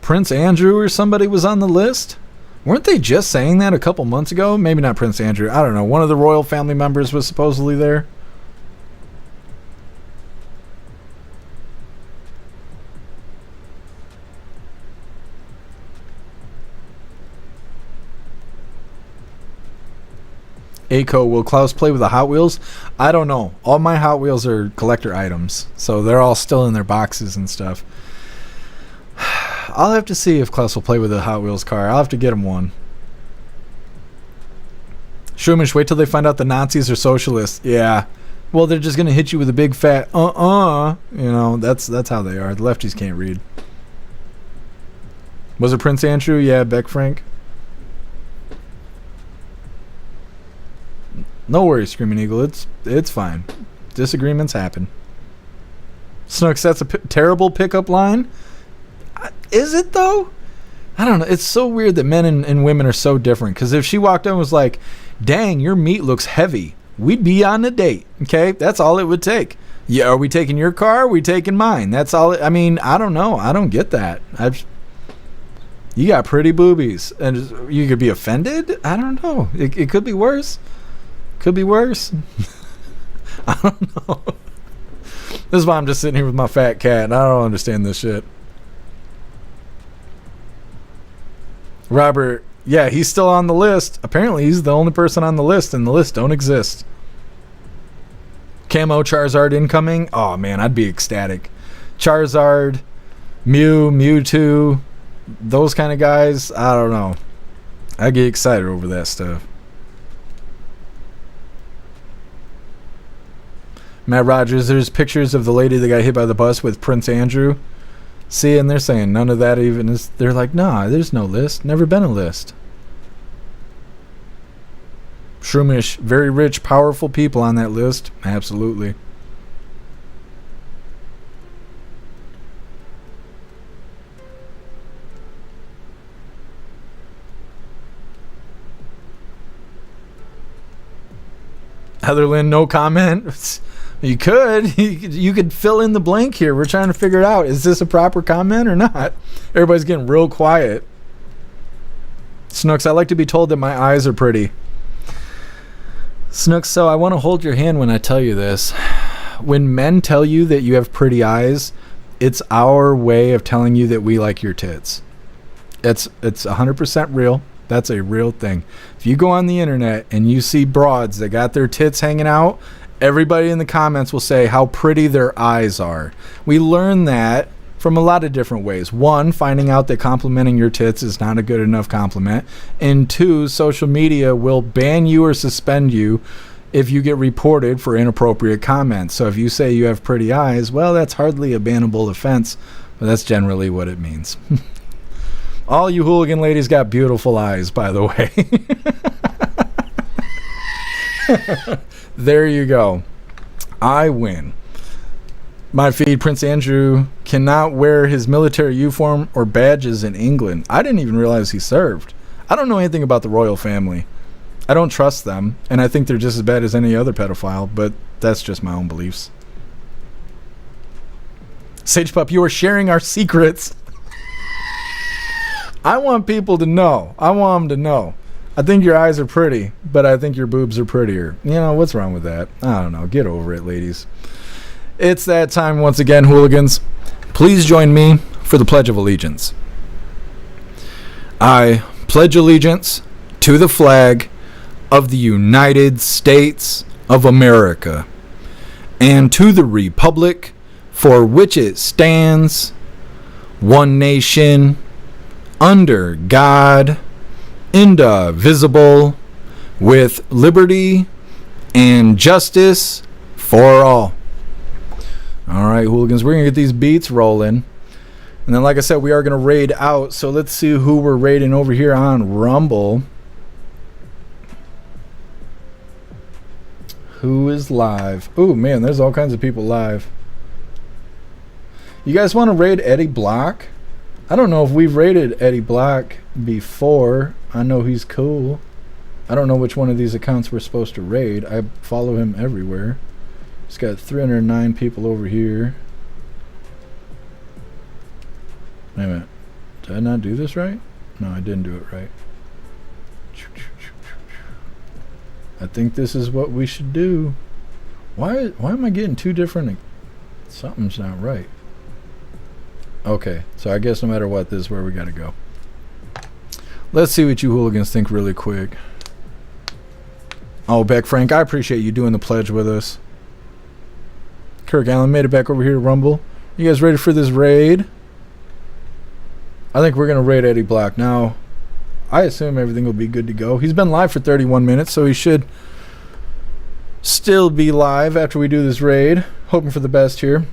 Prince Andrew or somebody was on the list? Weren't they just saying that a couple months ago? Maybe not Prince Andrew. I don't know. One of the royal family members was supposedly there. Aco, will Klaus play with the Hot Wheels? I don't know. All my Hot Wheels are collector items, so they're all still in their boxes and stuff. I'll have to see if Klaus will play with a Hot Wheels car. I'll have to get him one. Shumish, wait till they find out the Nazis are socialists. Yeah. Well, they're just going to hit you with a big fat You know, that's how they are. The lefties can't read. Was it Prince Andrew? Yeah, Beck Frank. No worries, Screaming Eagle. It's fine. Disagreements happen. Snooks, that's a terrible pickup line. Is it, though? I don't know. It's so weird that men and women are so different. Because if she walked in and was like, dang, your meat looks heavy, we'd be on a date. Okay? That's all it would take. Yeah, are we taking your car? Are we taking mine? That's all. I mean, I don't know. I don't get that. You got pretty boobies. And you could be offended? I don't know. It could be worse. Could be worse. I don't know. This is why I'm just sitting here with my fat cat and I don't understand this shit. Robert, yeah, he's still on the list. Apparently he's the only person on the list and the list don't exist. Camo Charizard incoming. Oh man, I'd be ecstatic. Charizard, Mewtwo, those kind of guys, I don't know. I get excited over that stuff. Matt Rogers, there's pictures of the lady that got hit by the bus with Prince Andrew. See, and they're saying none of that even is. They're like, nah, there's no list. Never been a list. Shroomish, very rich, powerful people on that list. Absolutely. Heatherlyn, no comment. You could fill in the blank here. We're trying to figure it out. Is this a proper comment or not? Everybody's getting real quiet. Snooks, I like to be told that my eyes are pretty. Snooks, so I want to hold your hand when I tell you this. when men tell you that you have pretty eyes, it's our way of telling you that we like your tits. It's 100% real. That's a real thing. If you go on the internet and you see broads that got their tits hanging out, everybody in the comments will say how pretty their eyes are. We learn that from a lot of different ways. One, finding out that complimenting your tits is not a good enough compliment. And two, social media will ban you or suspend you if you get reported for inappropriate comments. So if you say you have pretty eyes, well, that's hardly a bannable offense, but that's generally what it means. All you hooligan ladies got beautiful eyes, by the way. There you go. I win. My feed, Prince Andrew cannot wear his military uniform or badges in England. I didn't even realize he served. I don't know anything about the royal family. I don't trust them, and I think they're just as bad as any other pedophile, but that's just my own beliefs. Sage Pup, you are sharing our secrets. I want people to know. I want them to know. I think your eyes are pretty, but I think your boobs are prettier. You know, what's wrong with that? I don't know. Get over it, ladies. It's that time once again, hooligans. Please join me for the Pledge of Allegiance. I pledge allegiance to the flag of the United States of America and to the republic for which it stands, one nation, under God, indivisible, with liberty and justice for all. All right, hooligans, we're going to get these beats rolling. And then, like I said, we are going to raid out. So let's see who we're raiding over here on Rumble. Who is live? Oh, man, there's all kinds of people live. You guys want to raid Eddie Block? I don't know if we've raided Eddie Block before. I know he's cool. I don't know which one of these accounts we're supposed to raid. I follow him everywhere. He's got 309 people over here. Wait a minute. Did I not do this right? No, I didn't do it right. I think this is what we should do. Why am I getting two different... Something's not right. Okay, so I guess no matter what, this is where we gotta go. Let's see what you hooligans think really quick. Oh, Beck Frank, I appreciate you doing the pledge with us. Kirk Allen made it back over here to Rumble. You guys ready for this raid? I think we're gonna raid Eddie Block. Now, I assume everything will be good to go. He's been live for 31 minutes, so he should still be live after we do this raid. Hoping for the best here.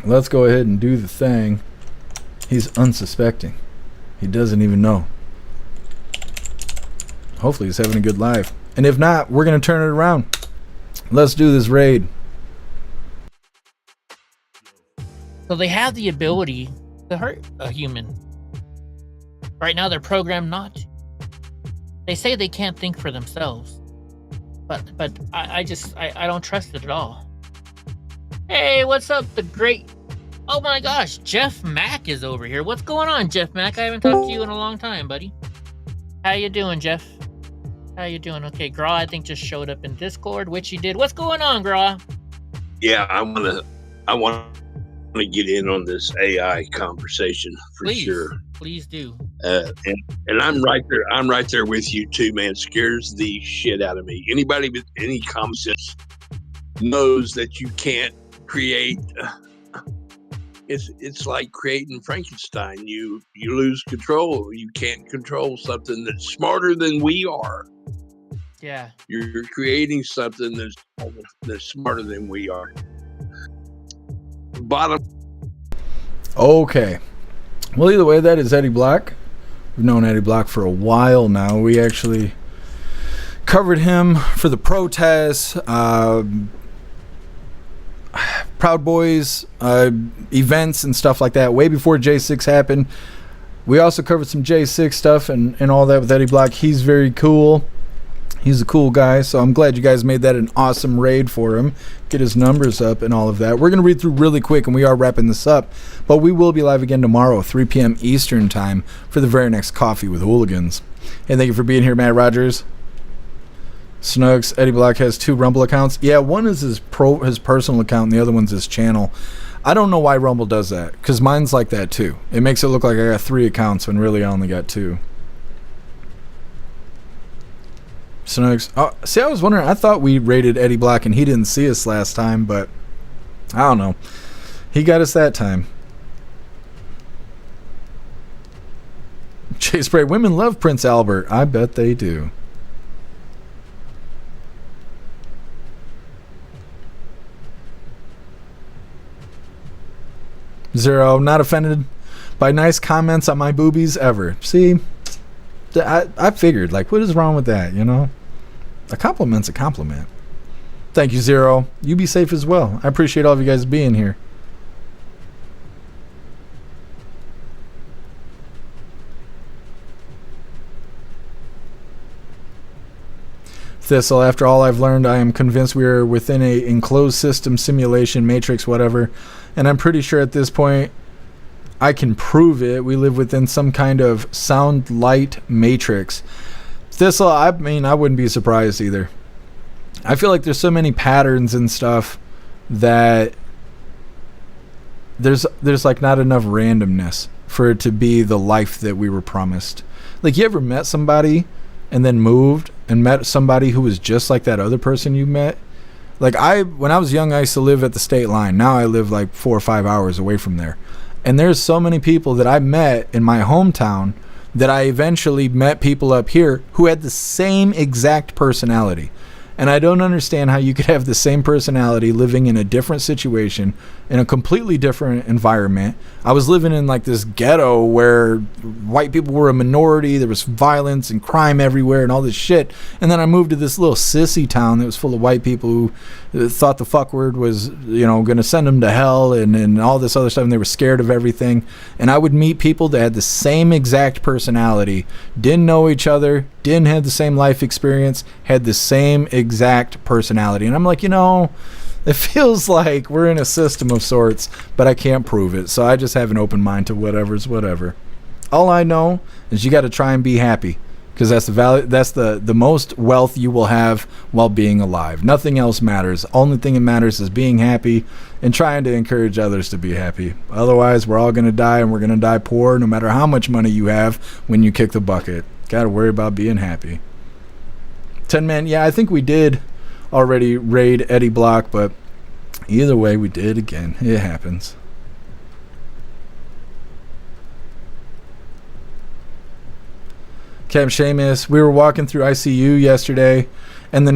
Let's go ahead and do the thing. He's unsuspecting. He doesn't even know. Hopefully he's having a good life. And if not, we're going to turn it around. Let's do this raid. So they have the ability to hurt a human. Right now they're programmed not to. They say they can't think for themselves. But I don't trust it at all. Hey, what's up, the great... Oh my gosh, Jeff Mack is over here. What's going on, Jeff Mack? I haven't talked to you in a long time, buddy. How you doing, Jeff? How you doing? Okay, Gra, I think, just showed up in Discord, which he did. What's going on, Gra? Yeah, I want to get in on this AI conversation for sure. Please do. And I'm right there. I'm right there with you too, man. It scares the shit out of me. Anybody with any common sense knows that you can't create. It's like creating Frankenstein. You lose control. You can't control something that's smarter than we are. Yeah. You're creating something that's smarter than we are. Bottom. Okay. Well, either way, that is Eddie Block. We've known Eddie Block for a while now. We actually covered him for the protests, Proud Boys events and stuff like that way before J6 happened. We also covered some J6 stuff and all that with Eddie Block. He's very cool. He's a cool guy, so I'm glad you guys made that an awesome raid for him. Get his numbers up and all of that. We're going to read through really quick, and we are wrapping this up. But we will be live again tomorrow, 3 p.m. Eastern time, for the very next Coffee with Hooligans. And thank you for being here, Matt Rogers. Snugs, Eddie Block has 2 Rumble accounts. Yeah, one is his personal account and the other one's his channel. I don't know why Rumble does that, because mine's like that too. It makes it look like I got 3 accounts when really I only got 2. Snugs. Oh, see, I was wondering, I thought we rated Eddie Block and he didn't see us last time, but I don't know. He got us that time. Jay Spray, women love Prince Albert. I bet they do. Zero, not offended by nice comments on my boobies ever. See, I figured, like, what is wrong with that, you know? A compliment's a compliment. Thank you, Zero. You be safe as well. I appreciate all of you guys being here. Thistle, after all I've learned, I am convinced we are within a enclosed system, simulation, matrix, whatever. And I'm pretty sure at this point I can prove it. We live within some kind of sound light matrix. Thistle, I mean, I wouldn't be surprised either. I feel like there's so many patterns and stuff that there's like not enough randomness for it to be the life that we were promised. Like, you ever met somebody and then moved and met somebody who was just like that other person you met? Like, when I was young, I used to live at the state line. Now I live like 4 or 5 hours away from there. And there's so many people that I met in my hometown that I eventually met people up here who had the same exact personality. And I don't understand how you could have the same personality living in a different situation, in a completely different environment. I was living in like this ghetto where white people were a minority. There was violence and crime everywhere and all this shit. And then I moved to this little sissy town that was full of white people who thought the fuck word was, you know, going to send them to hell and all this other stuff. And they were scared of everything. And I would meet people that had the same exact personality, didn't know each other, didn't have the same life experience, had the same exact personality. And I'm like, you know, it feels like we're in a system of sorts, but I can't prove it. So I just have an open mind to whatever's whatever. All I know is you got to try and be happy, because that's the most wealth you will have while being alive. Nothing else matters. Only thing that matters is being happy and trying to encourage others to be happy. Otherwise, we're all going to die, and we're going to die poor no matter how much money you have when you kick the bucket. Got to worry about being happy. 10 Man, yeah, I think we did already raid Eddie Block, but either way, we did again. It happens. Cam Seamus, we were walking through ICU yesterday, and the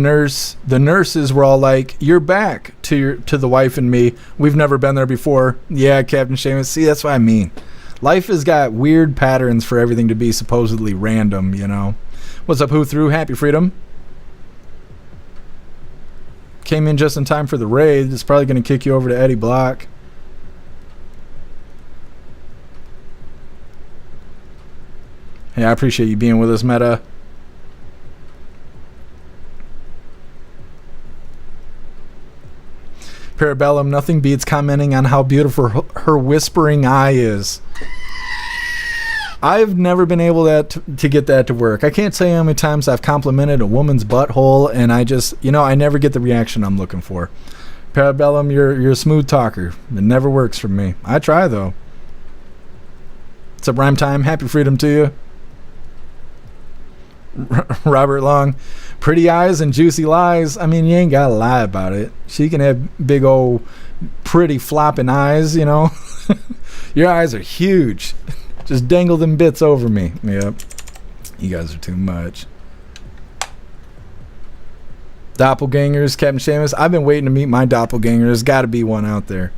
nurses were all like, "You're back," to the wife and me. We've never been there before. Yeah, Captain Seamus. See, that's what I mean. Life has got weird patterns for everything to be supposedly random, you know. What's up, Who Through? Happy Freedom. Came in just in time for the raid. It's probably going to kick you over to Eddie Block. Hey, I appreciate you being with us, Meta. Parabellum, nothing beats commenting on how beautiful her whispering eye is. I've never been able to get that to work. I can't tell you how many times I've complimented a woman's butthole, and I just, you know, I never get the reaction I'm looking for. Parabellum, you're a smooth talker. It never works for me. I try, though. What's up, Rhyme Time? Happy Freedom to you. Robert Long, pretty eyes and juicy lies. I mean, you ain't gotta lie about it. She can have big old pretty flopping eyes, you know. Your eyes are huge. Just dangle them bits over me. Yep. You guys are too much. Doppelgangers, Captain Seamus. I've been waiting to meet my doppelganger. There's got to be one out there.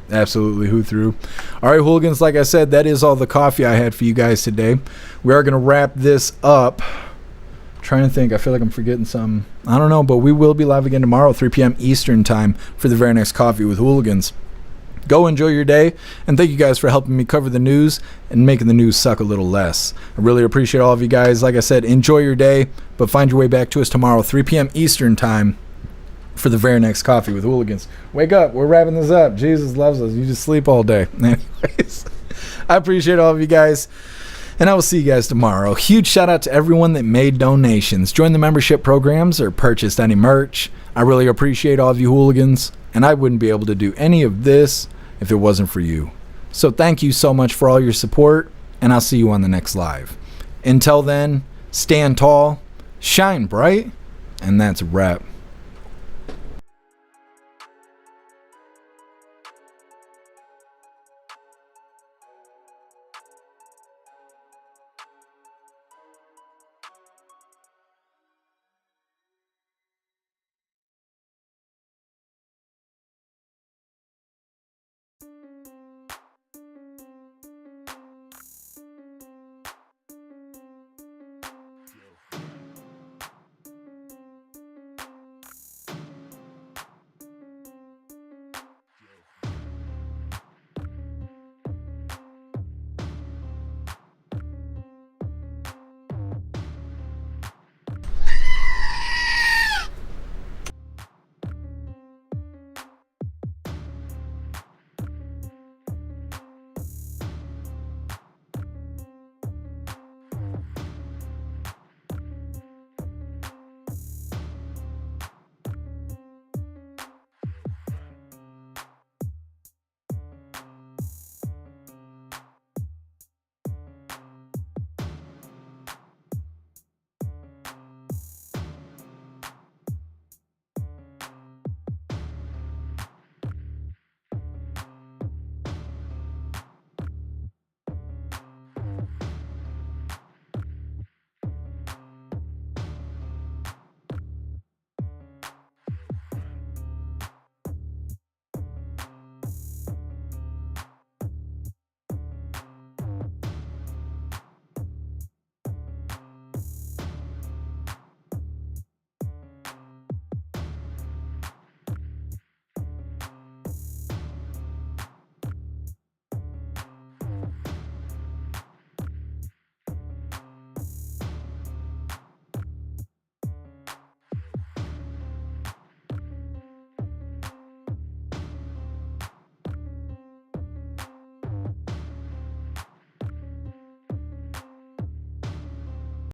Absolutely, Who Through. All right, hooligans, like I said, that is all the coffee I had for you guys today. We are going to wrap this up. Trying to think. I feel like I'm forgetting something. I don't know, but we will be live again tomorrow, 3 p.m. Eastern time for the very next Coffee with Hooligans. Go enjoy your day, and thank you guys for helping me cover the news and making the news suck a little less. I really appreciate all of you guys. Like I said, enjoy your day, but find your way back to us tomorrow, 3 p.m. Eastern time for the very next Coffee with Hooligans. Wake up. We're wrapping this up. Jesus loves us. You just sleep all day. Anyways, I appreciate all of you guys. And I will see you guys tomorrow. Huge shout out to everyone that made donations, joined the membership programs, or purchased any merch. I really appreciate all of you hooligans, and I wouldn't be able to do any of this if it wasn't for you. So thank you so much for all your support, and I'll see you on the next live. Until then, stand tall, shine bright, and that's a wrap.